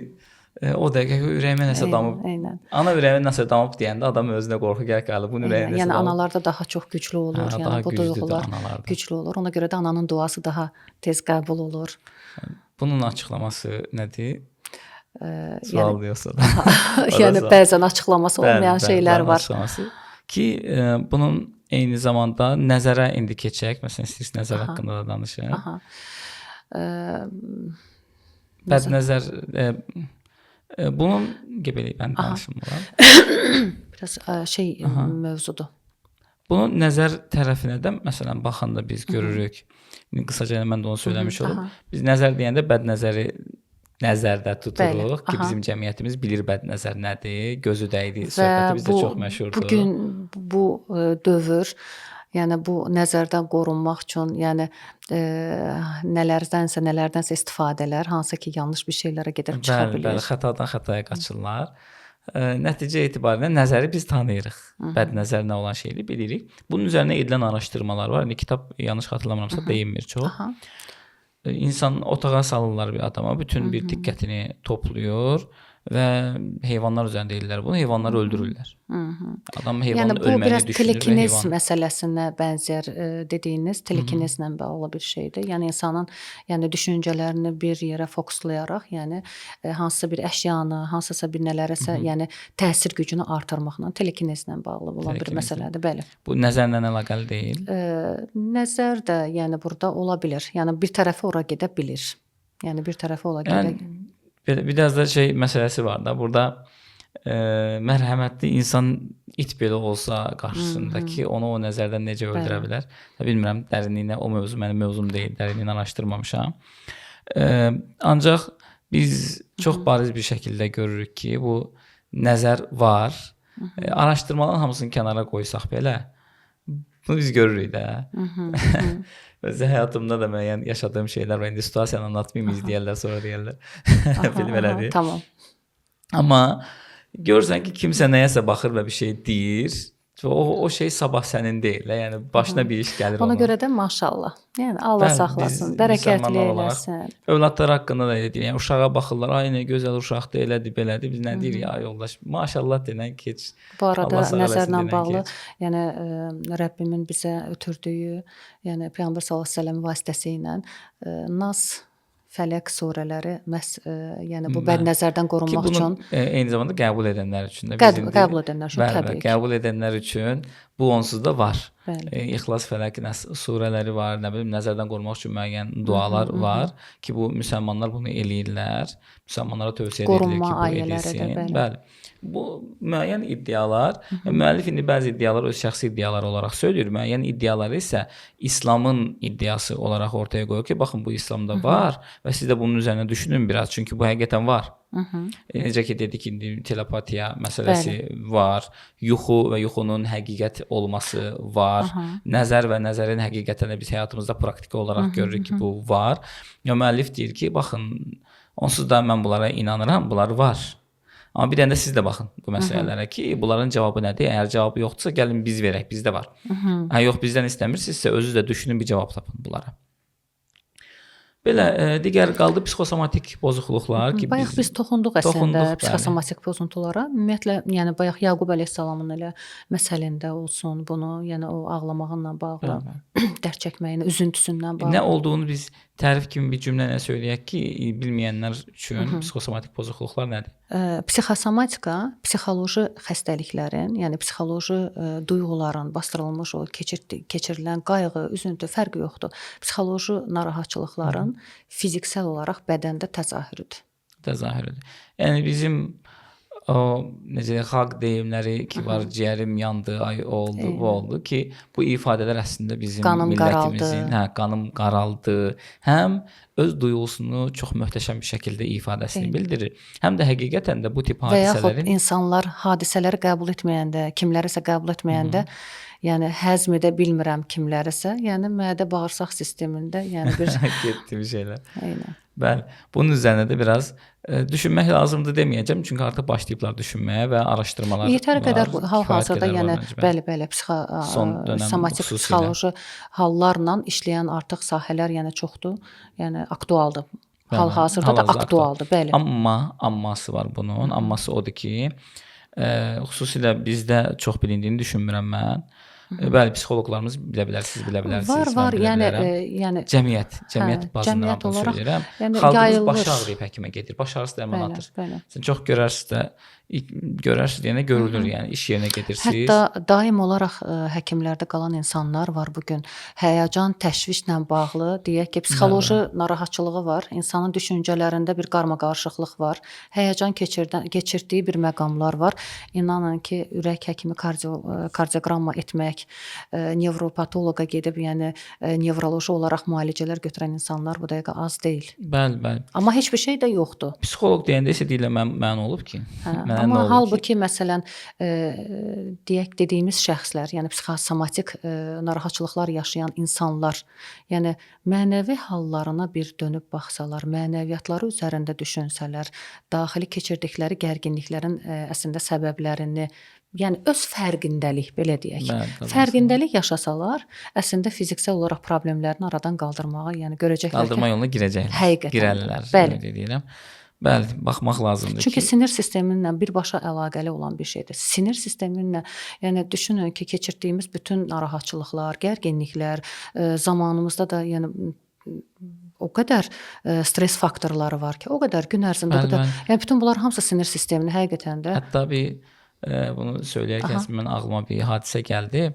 O dəqiqə ürəyimə nəsə damıb. Eynən. Ana ürəyimə nəsə damıb deyəndə adam özünə qorxu gəlir. Bunun ürəyinə nəsə Yəni damıb. analarda daha çox güclü olur. Hə, Yəni daha bu güclüdür duyğular analarda. güclü olur. Ona görə də ananın duası daha tez qəbul olur. Bunun açıqlaması nədir? Yəni Sual yoxsa da. yəni bəzən açıqlaması olmayan şeylər var. Açıqlaması. Ki bunun eyni zamanda nəzərə indi keçək. Məsələn, siz nəzər haqqında da danışın. Aha. Bədnəzər bunun belə mən danışım olar. Biraz mövzudur. Bunun nəzər tərəfinə də məsələn baxanda biz görürük. İndi qısaca mən də onu söyləmiş olum. Biz nəzər deyəndə bədnəzəri nəzərdə tuturuq ki, bizim cəmiyyətimiz bilir bədnəzər nədir, gözü dəydi söhbəti bizdə çox məşhurdur. Bu gün bu dövr, yəni bu nəzərdən qorunmaq üçün, yəni nələrdənsə istifadələr, hansı ki, yanlış bir şeylərə gedib çıxa bilir. Bəli, xətadan xətaya qaçırlar. Nəticə etibarilə nəzəri biz tanıyırıq. Bədnəzər nə olan şeyi bilirik. Bunun üzərinə edilən araşdırmalar var. İndi kitab yanlış xatırlamıramsa deyinmir çox. İnsan otağa salırlar bir adama, bütün bir diqqətini toplayır və heyvanlar üzərində deyirlər. Bunu heyvanları öldürürlər. Adam heyvanın ölməyini düşünür və heyvan. Yəni bu biraz telekinez məsələsinə bənzər dediyiniz, telekinezlə bağlı bir şeydir. Yəni insanın düşüncələrini bir yerə fokuslayaraq, yəni hansısa bir əşyanı, hansısa bir nələrəsə, yəni təsir gücünü artırmaqla, telekinezlə bağlı olan bir məsələdir, bəli. Bu nəzərlə əlaqəli deyil. Nəzər də yəni burada ola bilər. Yəni bir tərəfi ora gedə bilir. Yəni bir tərəfi ola gedə. Biraz da məsələsi var da. Burada mərhəmətli insan it belə olsa qarşısındakı onu o nəzərdən necə öldürə bilər? Bilmirəm, dərinliyinə o mövzu mənim mövzum deyil. Dərinliyini araşdırmamışam. Ancaq biz çox bariz bir şəkildə görürük ki, bu nəzər var. Araşdırmaların hamısını kənara qoysaq belə bunu biz görürük də. Öz həyatımda da müəyyən yaşadığım şeylər var. İndi situasiyanı anlatmayım, izləyərlər, sonra deyərlər. Film elədir. Tamam. Amma görürsən ki, kimsə nəyəsə baxır və bir şey deyir. O şey sabah sənin deyil. Yəni başına bir iş gəlir onun. Ona görə də maşallah. Yəni Allah saxlasın, bərəkətli eləsin. Övladlar haqqında da deyir. Yəni uşağa baxırlar, ay nə gözəl uşaqdır, elədir, belədir. Biz nə deyirik ya yoldaş? Maşallah denən keç. Bu arada nəzərlə bağlı, yəni Rəbbimin bizə ötürdüyü, yəni Peyğəmbər sallallahu əleyhi və səlləm vasitəsilə Nas, Fələq surələri məhz yəni bu bədnəzərdən qorunmaq üçün eyni zamanda qəbul edənlər üçün də qəbul edənlər üçün təbii ki. Qəbul edənlər üçün bu onsuz da var. İxlas, Fələq surələri var, nə bilim nəzərdən qorunmaq üçün müəyyən dualar var ki, bu müsəlmanlar bunu eləyirlər. Müsəlmanlara tövsiyə edilir ki, bu edilsin. Bəli. Bu müəyyən iddialar, müəllif indi bəzi iddialar öz şəxsi iddiaları olaraq söyləyir, müəyyən iddiaları isə İslamın iddiası olaraq ortaya qoyur ki, baxın bu İslamda var və siz də bunun üzərində düşünün biraz, çünki bu həqiqətən var. Necə ki dedik indi telepatiya məsələsi var, yuxu və yuxunun həqiqət olması var, nəzər və nəzərin həqiqətini biz həyatımızda praktiki olaraq görürük ki, bu var. Müəllif deyir ki, baxın, onsuz da mən bunlara inanıram, bunlar var. Amma bir dənə də siz də baxın bu məsələlərə ki, bunların cavabı nədir? Əgər cavabı yoxdursa, gəlin biz verək, bizdə var. Yox, bizdən istəmirsinizsə, özünüz də düşünün, bir cavab tapın bunlara. Belə digər qaldı psixosomatik pozuntular ki, bayaq biz toxunduq əslində psixosomatik pozuntulara. Ümumiyyətlə, yəni bayaq Yaqub əleyhissalamın elə məsəlində olsun, bunu, yəni o ağlamağınla bağlı, dərd çəkməyinə, üzüntüsündən bağlı. Nə olduğunu biz tərif kimi bir cümlə ilə söyləyək ki, bilməyənlər üçün psixosomatik pozuntular nədir? Psixosomatika psixoloji xəstəliklərin, yəni psixoloji duyğuların bastırılmış o keçirilən qayğı, üzüntü fərqi yoxdur. Psixoloji narahatçılıqların fiziksel olaraq bədəndə təzahürüdür. Yəni bizim o necə xalq deyimləri ki var, ciyərim yandı, ay oldu, bu oldu ki, bu ifadələr əslində bizim millətimizin, qanım qaraldı, həm öz duyğusunu çox möhtəşəm bir şəkildə ifadəsini bildirir. Həm də həqiqətən də bu tip hadisələrin və yaxud insanlar hadisələri qəbul etməyəndə, kimlərisə qəbul etməyəndə, yəni həzm edə bilmirəm kimlərisə, yəni mədə bağırsaq sistemində, yəni bir getdi bir şeylər. Eynən. Bəli. Bunun üzərində də biraz düşünmək lazımdır deməyəcəm, çünki artıq başlayıblar düşünməyə və araşdırmalar var. Yetər qədər hal-hazırda yəni bəli, psixosomatik psixoloji hallarla işləyən artıq sahələr yəni çoxdur, yəni aktualdır. hal-hazırda da hal-hazırda aktualdır, bəli. Amması var bunun. Amması odur ki, xüsusilə bizdə çox bilindiyini düşünmürəm mən. Bəli, psixoloqlarımız bilə bilər, siz bilə bilərsiniz, Var, mən bilə yəni bilərəm. yəni Cəmiyyət bazında cəmiyyət bunu olaraq, söyləyirəm. yəni Xalqımız yayılır. başı ağrıyıb həkimə gedir, baş ağrısı dərman atır. Bəli. Sən çox görərsiniz deyənə görülür, yəni iş yerinə gedirsiniz. Hətta daim olaraq həkimlərdə qalan insanlar var bu gün. Həyəcan, təşvişlə bağlı, deyək ki, psixoloji narahatçılığı var. İnsanın düşüncələrində bir qarmaqarışıqlıq var. Həyəcan keçirdiyi bir məqamlar var. İnanın ki, ürək həkimi kardioqramma etmək, nevropatoloqa gedib, yəni nevroloji olaraq müalicələr götürən insanlar bu dəqiqə az deyil. Bəli. Amma heç bir şey də yoxdur. Psixoloq deyəndə isə deyirlər mən olub ki. Amma halbuki məsələn deyək dediyimiz şəxslər, yəni psixosomatik narahatçılıqlar yaşayan insanlar, yəni mənəvi hallarına bir dönüb baxsalar, mənəviyyatları üzərində düşünsələr, daxili keçirdikləri gərginliklərin əslində səbəblərini, yəni öz fərqindəlik belə deyək. Fərqindəlik yaşasalar, əslində fiziksel olaraq problemlərini aradan qaldırmağa, yəni görəcəklər ki, qaldırma yoluna girəcəklər. Həqiqətən. Girərlər. Bəli. Deyirəm. Bəli, baxmaq lazımdır Çünki sinir sisteminlə birbaşa əlaqəli olan bir şeydir. Sinir sisteminlə, yəni düşünün ki, keçirdiyimiz bütün narahatçılıqlar, gərginliklər, zamanımızda da yəni o qədər stres faktorları var ki, o qədər gün ərzində o qədər, yəni bütün bunlar hamısı sinir sistemini həqiqətən də. Hətta bir bunu söyləyərkən mən ağlıma bir hadisə gəldi.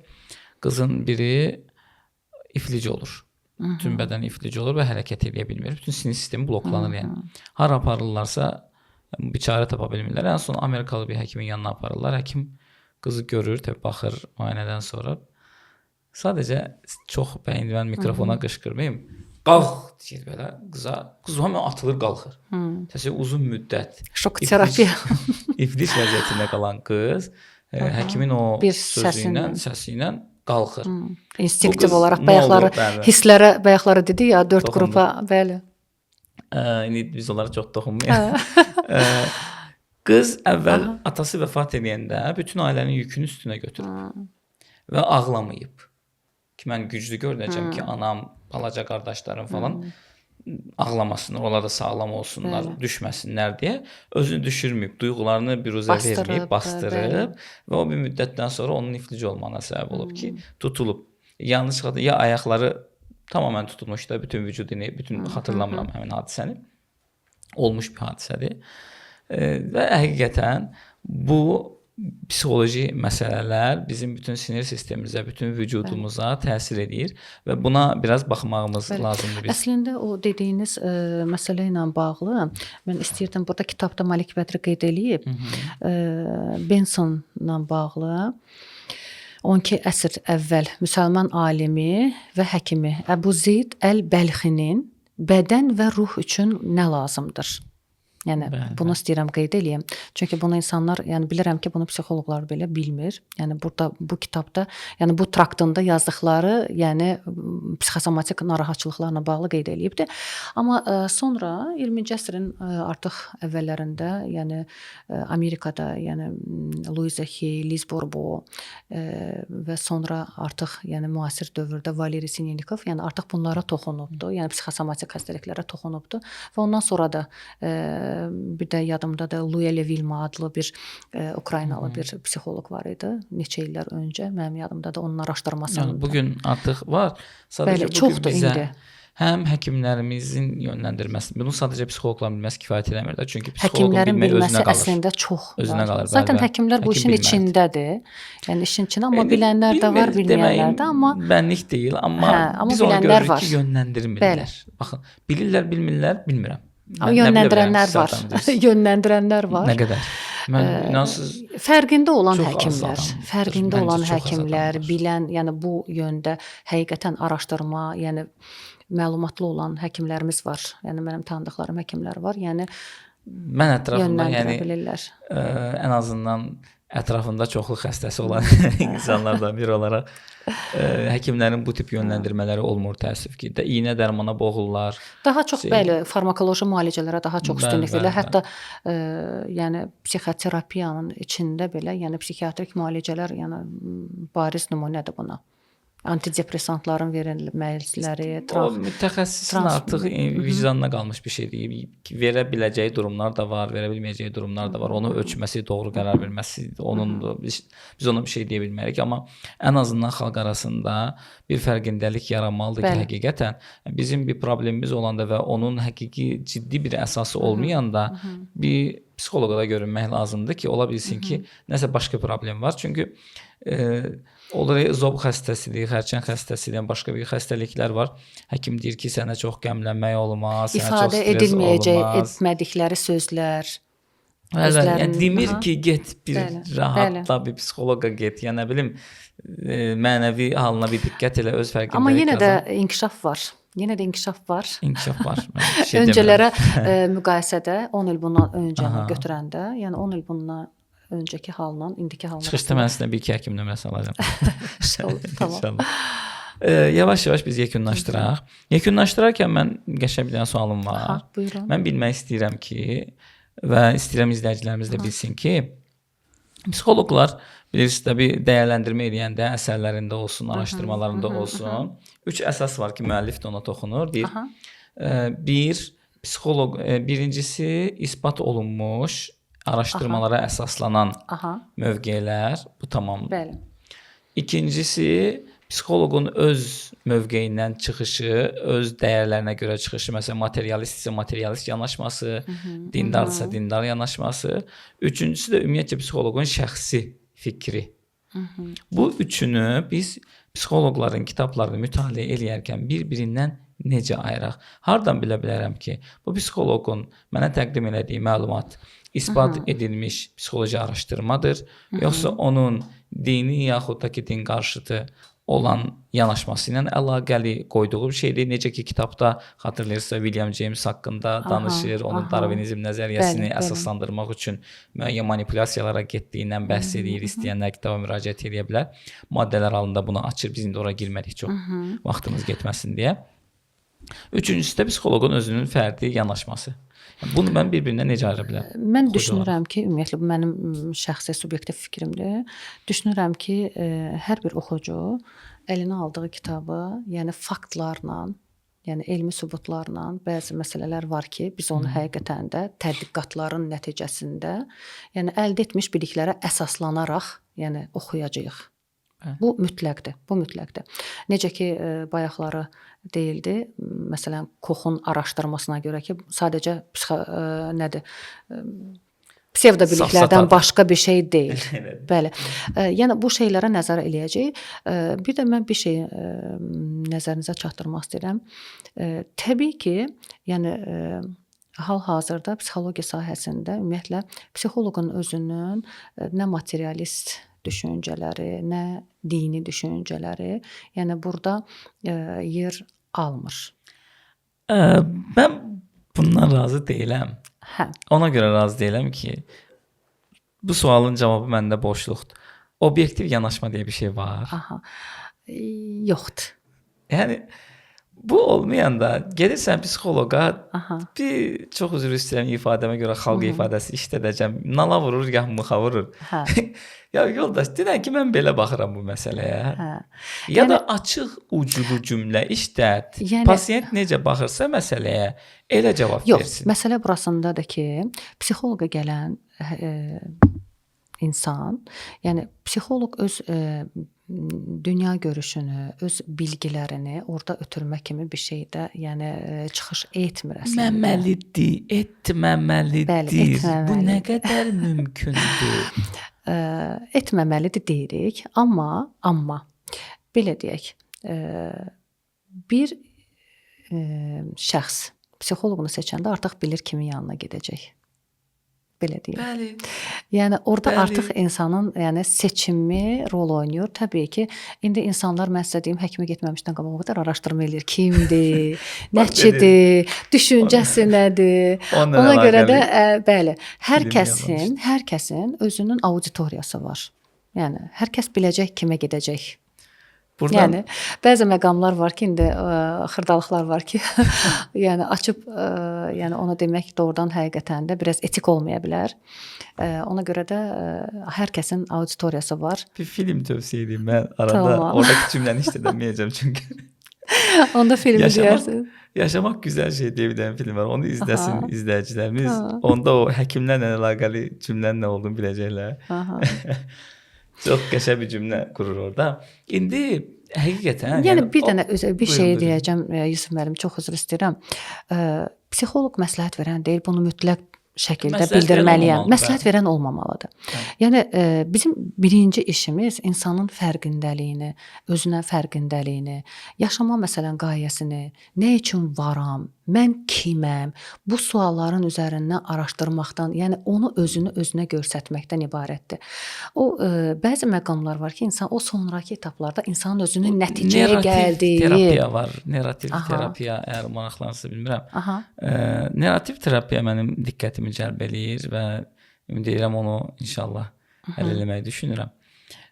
Qızın biri iflic olur. Bütün bədən iflic olur və hərəkət edə bilmir. Bütün sinir sistemi bloklanır yəni. Hara aparırlarsa bir çarə tapa bilmirlər. Ən son Amerikalı bir həkimin yanına aparırlar. Həkim qızı görür, təbii baxır müayinədən sonra. Sadəcə çox indi mən mikrofona qışqırmayım. Qalx deyir belə qıza. Qız həmin atılır, qalxır. Təsəvvür uzun müddət şok terapiya. İflic vəziyyətində qalan qız həkimin o səsi ilə qalxır. İnstinktiv olaraq bayaqları hisslərə dedi ya, 4 qrupa, bəli. İndi biz onlara çox toxunmayaq. Qız əvvəl atası vəfat edəndə bütün ailənin yükünü üstünə götürüb və ağlamayıb. Ki mən güclü görünəcəm ki, anam, balaca qardaşlarım falan ağlamasınlar, onlar da sağlam olsunlar, düşməsinlər deyə özünü düşürməyib, duyğularını biruzə verməyib, bastırıb və o bir müddətdən sonra onun iflic olmağına səbəb olub ki, tutulub. Yanlışlıqla ya ayaqları tamamilə tutulmuş da bütün vücudunu, bütün xatırlamıram həmin hadisəni. Olmuş bir hadisədir. Və həqiqətən bu psixoloji məsələlər bizim bütün sinir sistemimizə, bütün vücudumuza təsir edir və buna biraz baxmağımız lazımdır. Əslində o dediyiniz məsələ ilə bağlı mən istəyirdim, burada kitabda Malik Bədri qeyd eləyib, Bensonla bağlı 12 əsr əvvəl müsəlman alimi və həkimi Əbu Zeyd Əl-Bəlxinin bədən və ruh üçün nə lazımdır? Yəni bunu istəyirəm qeyd eləyim. Çünki bunu insanlar, yəni bilirəm ki, bunu psixoloqlar belə bilmir. Yəni burada bu kitabda, yəni bu traktında yazdıqları, yəni psixosomatik narahatçılıqlarla bağlı qeyd eləyibdi. Amma sonra 20-ci əsrin artıq əvvəllərində, yəni Amerikada, yəni Louisa Hay, Liz Bourbeau və sonra artıq yəni müasir dövrdə Valeri Sinelnikov, yəni artıq bunlara toxunubdu. Yəni psixosomatik xəstəliklərə toxunubdu və ondan sonra da bir də yadımdadır Louis Levilma adlı bir Ukraynalı bir psixoloq var idi. Neçə illər öncə mənim yadımdadır onun araşdırmasında. Yəni bugün artıq var. Sadəcə çoxdur indi. Həm həkimlərimizin yönləndirməsi, bunu sadəcə psixoloqların bilməsi kifayət eləmir də. Çünki psixoloqun bilmək özünə qalır. Əslində çox özünə qalır. Zaten həkimlər bu işin içindədir. Yəni işin içində, amma bilənlər də var, bilməyənlər də, amma bənlik deyil, amma biz onu görürük ki, yönləndirmirlər. Baxın, bilirlər, bilmirlər, bilmirəm. Yönləndirənlər var. Yönləndirənlər var. Nə qədər? Mən inansız fərqində olan həkimlər, bilən, yəni bu yöndə həqiqətən araşdırma, yəni məlumatlı olan həkimlərimiz var. Yəni mənim tanıdıqlarım həkimlər var. Yəni mən ətrafımda, yəni ən azından ətrafında çoxlu xəstəsi olan insanlardan biri olaraq həkimlərin bu tip yönləndirmələri olmur təəssüf ki. İynə dərmana boğulurlar. Daha çox bəli, farmakoloji müalicələrə daha çox üstünlük verilir. Hətta yəni psixoterapiyanın içində belə, yəni psixiatrik müalicələr, yəni bariz nümunədir buna. Antidepressantların verilmələri, O mütəxəssisin artıq vicdanına qalmış bir şeydir. Verə biləcəyi durumlar da var, verə bilməyəcəyi durumlar da var. Onu ölçməsi, doğru qərar verməsi onundur. Biz ona bir şey deyə bilmərik, amma ən azından xalq arasında bir fərqindəlik yaranmalıdır ki, həqiqətən bizim bir problemimiz olanda və onun həqiqi ciddi bir əsası olmayanda bir psixoloqa da görünmək lazımdır ki, ola bilsin ki, nəsə başqa problem var. Çünki olur zob xəstəsidir, xərçəng xəstəsidir, başqa bir xəstəliklər var. Həkim deyir ki, sənə çox qəmlənmək olmaz, sənə çox ifadə stres edilməyəcək, olmaz. etmədikləri sözlər. Yəni demir ki, get bir rahatla bir psixoloqa get. Yəni nə bilim, mənəvi halına bir diqqət elə, öz fərqindəlik. Amma yenə də inkişaf var. Yenə də inkişaf var. İnkişaf var. Şey öncələrə müqayisədə 10 il bundan öncəni götürəndə, yəni 10 il bundan öncəki halla, indiki halla. Çıxışda mən sizə bir iki həkim nömrəsi alacağam. İnşallah. Tamam. İnşallah. Yavaş-yavaş biz yekunlaşdıraq. Yekunlaşdırarkən mən qəşəng bir dənə sualım var. Aha, buyurun. Mən bilmək istəyirəm ki, və istəyirəm izləyicilərimiz də bilsin ki, psixoloqlar bilirsiniz də bir dəyərləndirmə edəndə əsərlərində olsun, araşdırmalarında olsun, 3 əsas var ki, müəllif də ona toxunur. Bir psixoloq birincisi isbat olunmuş araşdırmalara əsaslanan mövqelər, bu tamamdır. Bəli. İkincisi psixoloqun öz mövqeyindən çıxışı, öz dəyərlərinə görə çıxışı, məsələn materialistsə materialist yanaşması, dindarsa dindar yanaşması. Üçüncüsü də ümumiyyətcə psixoloqun şəxsi fikri. Bu üçünü biz psixoloqların kitablarını mütaliə eləyərkən bir-birindən necə ayıraq? Hardan bilə bilərəm ki, bu psixoloqun mənə təqdim elədiyi məlumat isbat edilmiş psixoloji araşdırmadır, yoxsa onun dini yaxud da ki, din qarşıtı olan yanaşması ilə əlaqəli qoyduğu bir şeydir. Necə ki, kitabda xatırlayırsınızsa William James haqqında danışır, onun Darwinizm nəzəriyyəsini əsaslandırmaq üçün müəyyən manipulyasiyalara getdiyindən bəhs edir. İstəyənlər kitaba müraciət edə bilər. Maddələr halında bunu açır. Biz indi ora girmədik çox vaxtımız getməsin deyə. Üçüncüsü də psixoloqun özünün fərdi yanaşması. Bunu mən bir-birindən necə ayıra bilərəm? Mən düşünürəm ki, ümumiyyətlə bu mənim şəxsi subyektiv fikrimdir. Düşünürəm ki, hər bir oxucu əlinə aldığı kitabı, yəni faktlarla, yəni elmi sübutlarla bəzi məsələlər var ki, biz onu həqiqətən də tədqiqatların nəticəsində, yəni əldə etmiş biliklərə əsaslanaraq, yəni oxuyacağıq. Bu mütləqdir. Bu mütləqdir. Necə ki, bayaqları deyildi, məsələn, Koxun araşdırmasına görə ki, sadəcə nədir? Psevdobiliklərdən başqa bir şey deyil. Bəli. Yəni bu şeylərə nəzər eləyəcəyik. Bir də mən bir şey nəzərinizə çatdırmaq istəyirəm. Təbii ki, yəni hal-hazırda psixologiya sahəsində ümumiyyətlə psixoloqun özünün nə materialist düşüncələri, nə dini düşüncələri, yəni burada yer almır. Mən bundan razı deyiləm. Ona görə razı deyiləm ki, bu sualın cavabı məndə boşluqdur. Obyektiv yanaşma deyə bir şey var. Yoxdur. Yəni bu olmayanda gedirsən psixoloqa, bir çox üzr istəyirəm ifadəmə görə xalq ifadəsi işlədəcəm. Nala vurur, ya mıxa vurur. Ya yoldaş, denən ki, mən belə baxıram bu məsələyə. Ya da açıq uclu cümlə işlət. Pasiyent necə baxırsa məsələyə, elə cavab versin. Yox, məsələ burasındadır ki, psixoloqa gələn insan, yəni psixoloq öz dünya görüşünü, öz bilgilərini orada ötürmək kimi bir şeydə, yəni çıxış etmir əslində. Etməməlidir. Bəli, etməməlidir. Bu nə qədər mümkündür? Etməməlidir deyirik, amma belə deyək, bir şəxs psixoloqunu seçəndə artıq bilir kimin yanına gedəcək. Belə deyim. Bəli. Yəni orada artıq insanın, yəni seçimi rol oynayır. Təbii ki, indi insanlar mən sizə deyim, həkimə getməmişdən qabaq o qədər araşdırma eləyir. Kimdir, nəçidir, düşüncəsi nədir? Ona görə də bəli, hər kəsin özünün auditoriyası var. Yəni hər kəs biləcək kimə gedəcək. Buradan Yəni bəzi məqamlar var ki, indi xırdalıqlar var ki, yəni açıb yəni onu demək doğrudan həqiqətən də biraz etik olmaya bilər. Ona görə də hər kəsin auditoriyası var. bir film tövsiyə edeyim mən arada. Tamam. Oradaki cümləni işlədəməyəcəm çünki. Onda filmi Yaşamaq, deyərsən. yaşamaq güzel şey diye bir tane film var. Onu izlesin Aha. izleyicilerimiz. Aha. Onda o həkimlərlə əlaqəli cümlənin nə olduğunu biləcəklər. Aha. Çox qəşəng bir cümlə qurur orada. İndi həqiqətən Yəni bir dənə bir Buyurun, şey buyurun. deyəcəm Yusuf müəllim, çox üzr istəyirəm. Psixoloq məsləhət verən deyil, bunu mütləq şəkildə Məsləhət verən bildirməliyəm. olmamalıdır, Məsləhət verən olmamalıdır. Yəni bizim birinci işimiz insanın fərqindəliyini, özünə fərqindəliyini, yaşama məsələn qayəsini, nə üçün varam, mən kiməm, bu sualların üzərindən araşdırmaqdan, yəni onu özünə göstərməkdən ibarətdir. O bəzi məqamlar var ki, insan o sonrakı etaplarda insanın özünün nəticəyə Narrativ gəldiyi terapiya var. Narrativ Aha. terapiya əgər maraqlanırsa bilmirəm. Aha. Narrativ terapiya mənim diqqətimi cəlb eləyir və ümid edirəm onu inşallah həll eləməyi düşünürəm.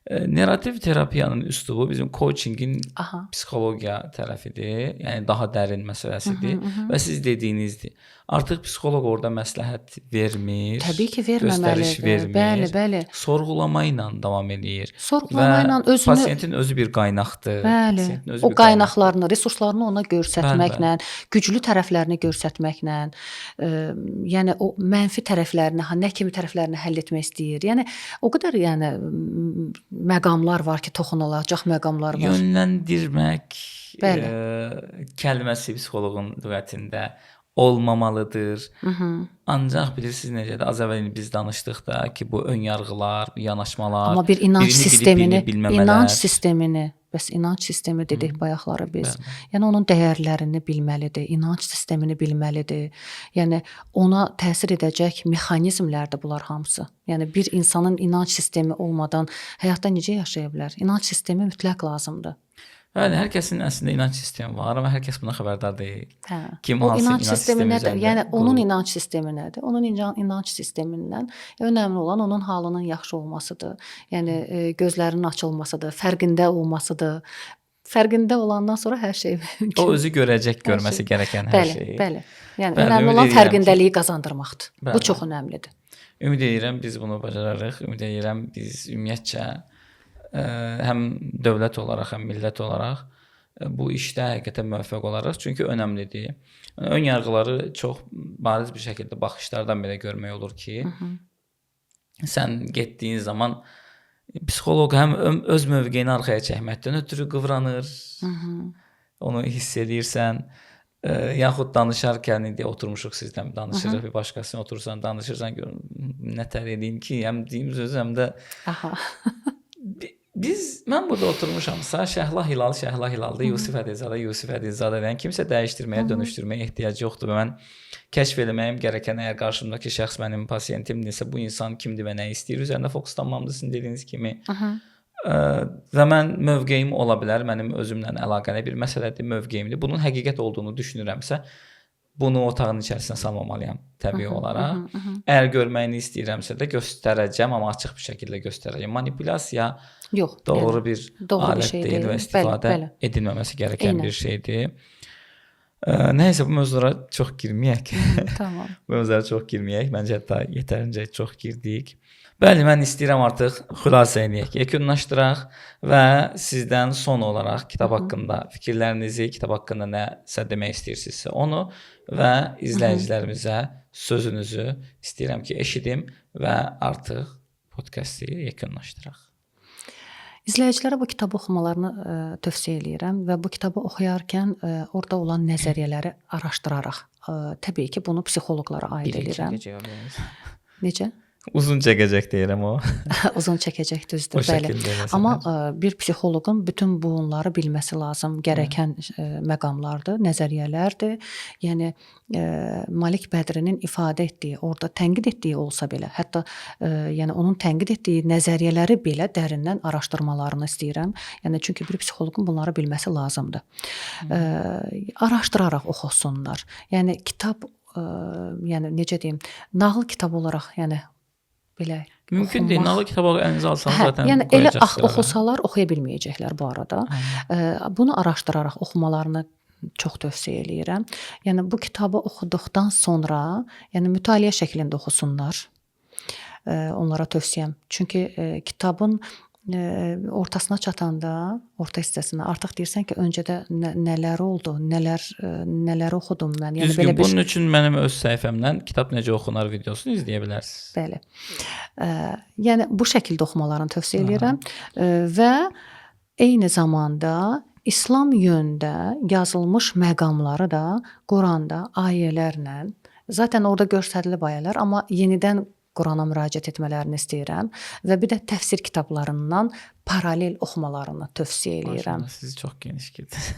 Narrativ terapiyanın üslubu bizim coachingin Aha. psixologiya tərəfidir. Yəni daha dərin məsələsidir və siz dediyinizdir. Artıq psixoloq orada məsləhət vermir. Təbii ki, göstəriş verməməlidir. vermir. Bəli, bəli. Sorğulama ilə davam eləyir. Sorğulama ilə Və özünü pasientin özü bir qaynaqdır. Bəli. Pasientin özü O bir qaynaqdır. qaynaqlarını, resurslarını ona göstərməklə, güclü tərəflərini göstərməklə, yəni o mənfi tərəflərini, nə kimi tərəflərini həll etmək istəyir. Yəni o qədər yəni məqamlar var ki, toxunulacaq məqamlar var. Yönləndirmək Bəli. Kəlməsi psixoloqun lüğətində olmamalıdır. Ancaq bilirsiniz necədir? Az əvvəl biz danışdıq da ki, bu ön yarğılar, yanaşmalar, Amma bir inanc birini bilib, sistemini, birini bilməmələr. inanc sistemini, bəs inanc sistemi dedik bayaqları biz. Yəni onun dəyərlərini bilməlidir, inanc sistemini bilməlidir. Yəni ona təsir edəcək mexanizmlərdir bunlar hamısı. Yəni bir insanın inanc sistemi olmadan həyatda necə yaşaya bilər? İnanc sistemi mütləq lazımdır. Bəli, hər kəsin əslində inanc sistemi var, amma hər kəs buna xəbərdar deyil. Hə. Kim O hansı inanc sistemi nədir? üzərində Yəni onun qurulub? inanc sistemi nədir? Onun inanc sistemindən önəmli olan onun halının yaxşı olmasıdır. Yəni gözlərinin açılmasıdır, fərqində olmasıdır. Fərqində olandan sonra hər şey mümkün. O özü görəcək, Hər görməsi şey. gərəkən hər Bəli, şeyi. bəli. Yəni Bəli, önəmli ümid olan edirəm fərqindəliyi qazandırmaqdır. Bu Bəli. çox önəmlidir. Ümid edirəm biz bunu bacararıq. Ümid edirəm biz ümumiyyətcə həm dövlət olaraq, həm millət olaraq bu işdə həqiqətən müvəffəq olarıq. Çünki önəmlidir. Ön yarğıları çox bariz bir şəkildə baxışlardan belə görmək olur ki, sən getdiyin zaman psixoloq həm öz mövqeyini arxaya çəkməkdən ötürü qıvranır. Onu hiss edirsən. Yaxud danışarkən indi oturmuşuq sizlə danışırıq, bir başqasına oturursan, danışırsan, nətər edeyim ki, həm deyim sözü, həm də Aha. mən burada oturmuşamsa Şəhla Hilaldır, Yusif Ədizadə kimsə dəyişdirməyə, dönüşdürməyə ehtiyac yoxdur və mən kəşf etməyim gərəkən əgər qarşımdakı şəxs mənim pasiyentimdirsə, bu insan kimdir və nə istəyir üzərində fokuslanmamdır sizin dediyiniz kimi. Və mən mövqeyim ola bilər, mənim özümlə əlaqəli bir məsələdir, mövqeyimdir. Bunun həqiqət olduğunu düşünürəmsə, bunu otağın içərisinə salmamalıyam təbii olaraq. Əgər görməyini istəyirəmsə də göstərəcəm, amma açıq bir şəkildə göstərəcəm. Manipulyasiya Yox, doğru yəni, bir doğru bir alət şey deyil deyil. və istifadə Bəli, bəli. edilməməsi gərəkən Eynən. bir şeydir. Nəysə bu mövzulara çox girməyək. Tamam. Bu mövzulara çox girməyək. Məncə hətta yetərincə çox girdik. Bəli, mən istəyirəm artıq xülasə edək, yekunlaşdıraq və sizdən son olaraq kitab haqqında fikirlərinizi, kitab haqqında nəsə demək istəyirsinizsə onu və izləyicilərimizə sözünüzü istəyirəm ki, eşidim və artıq podkastı yekunlaşdıraq. İzləyicilərə bu kitabı oxumalarını tövsiyə eləyirəm və bu kitabı oxuyarkən orada olan nəzəriyyələri araşdıraraq, təbii ki, bunu psixoloqlara aid edirəm. Necə? Uzun çəkəcək deyirəm o. Uzun çəkəcək düzdür, O bəli. şəkildə eləsələr. Amma bir psixoloqun bütün bunları bilməsi lazım, gərəkən məqamlardır, nəzəriyyələrdir. Yəni Malik Bədrinin ifadə etdiyi, orada tənqid etdiyi olsa belə, hətta yəni onun tənqid etdiyi nəzəriyyələri belə dərindən araşdırmalarını istəyirəm. Yəni çünki bir psixoloqun bunları bilməsi lazımdır. Araşdıraraq oxusunlar. Yəni kitab yəni necə deyim, nağıl kitab olaraq, yəni belə Mümkün deyil. oxunmaq- Nalı kitabı əlinizə alsanız Hə, zaten yəni elə qoyacaqsınız qırağa. oxusalar oxuya bilməyəcəklər bu arada. Bunu araşdıraraq oxumalarını çox tövsiyə eləyirəm. Yəni bu kitabı oxuduqdan sonra, yəni mütaliə şəklində oxusunlar. Onlara tövsiyəm. Çünki kitabın ortasına çatanda, orta hissəsinə artıq deyirsən ki, öncədə nələr oldu, nələr oxudum mən. Yəni Düzgün. belə bir Bunun üçün mənim öz səhifəmdən kitab necə oxunar videosunu izləyə bilərsiniz. Bəli. Yəni bu şəkildə oxumalarını tövsiyə edirəm və eyni zamanda İslam yönündə yazılmış məqamları da Quranda ayələrlə, zaten orada göstərilib ayələr, amma yenidən Qurana müraciət etmələrini istəyirəm və bir də təfsir kitablarından paralel oxumalarını tövsiyə edirəm. Maşallah, siz çox geniş girdiniz.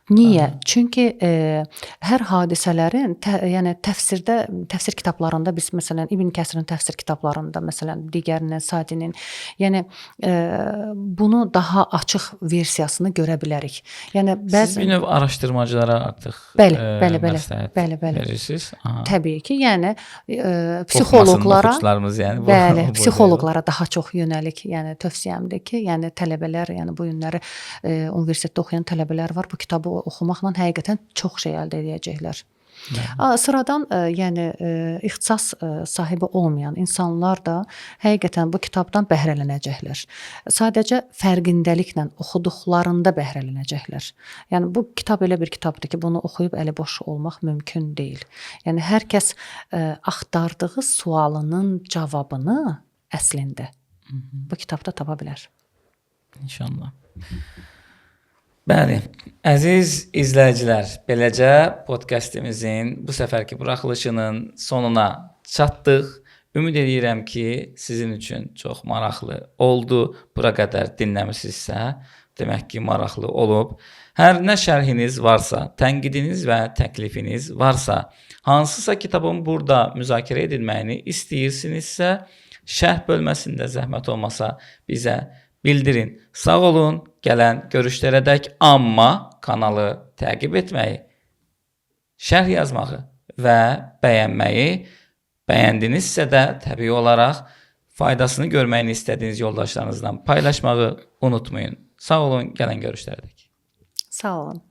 Niyə? Çünki hər hadisələrin yəni təfsir kitablarında biz məsələn İbn Kəsirin təfsir kitablarında, məsələn digərinin Sadinin, yəni bunu daha açıq versiyasını görə bilərik. Yəni Siz bəzi bir növ araşdırmacılara artıq Bəli. məsləhət verirsiniz. Aha. Təbii ki, yəni Oxumasın psixoloqlara oxucularımız yəni Bəli, bu psixoloqlara daha çox yönəlik, yəni tövsiyəmdir ki, yəni tələbələr, yəni bu günləri universitetdə oxuyan tələbələr var. Bu kitabı oxumaqla həqiqətən çox şey əldə edəcəklər. Sıradan yəni ixtisas sahibi olmayan insanlar da həqiqətən bu kitabdan bəhrələnəcəklər. Sadəcə fərqindəliklə oxuduqlarında bəhrələnəcəklər. Yəni bu kitab elə bir kitabdır ki, bunu oxuyub əliboş olmaq mümkün deyil. Yəni hər kəs axtardığı sualının cavabını əslində bu kitabda tapa bilər. İnşallah. Bəli, əziz izləyicilər, beləcə podkastimizin bu səfərki buraxılışının sonuna çatdıq. Ümid edirəm ki, sizin üçün çox maraqlı oldu. Bura qədər dinləmisinizsə, demək ki, maraqlı olub. Hər nə şərhiniz varsa, tənqidiniz və təklifiniz varsa, hansısa kitabın burada müzakirə edilməyini istəyirsinizsə, şərh bölməsində zəhmət olmasa bizə bildirin. Sağ olun, gələn görüşlərədək, amma kanalı təqib etməyi, şərh yazmağı və bəyənməyi, bəyəndinizsə də təbii olaraq faydasını görməyini istədiyiniz yoldaşlarınızla paylaşmağı unutmayın. Sağ olun, gələn görüşlərədək. Sağ olun.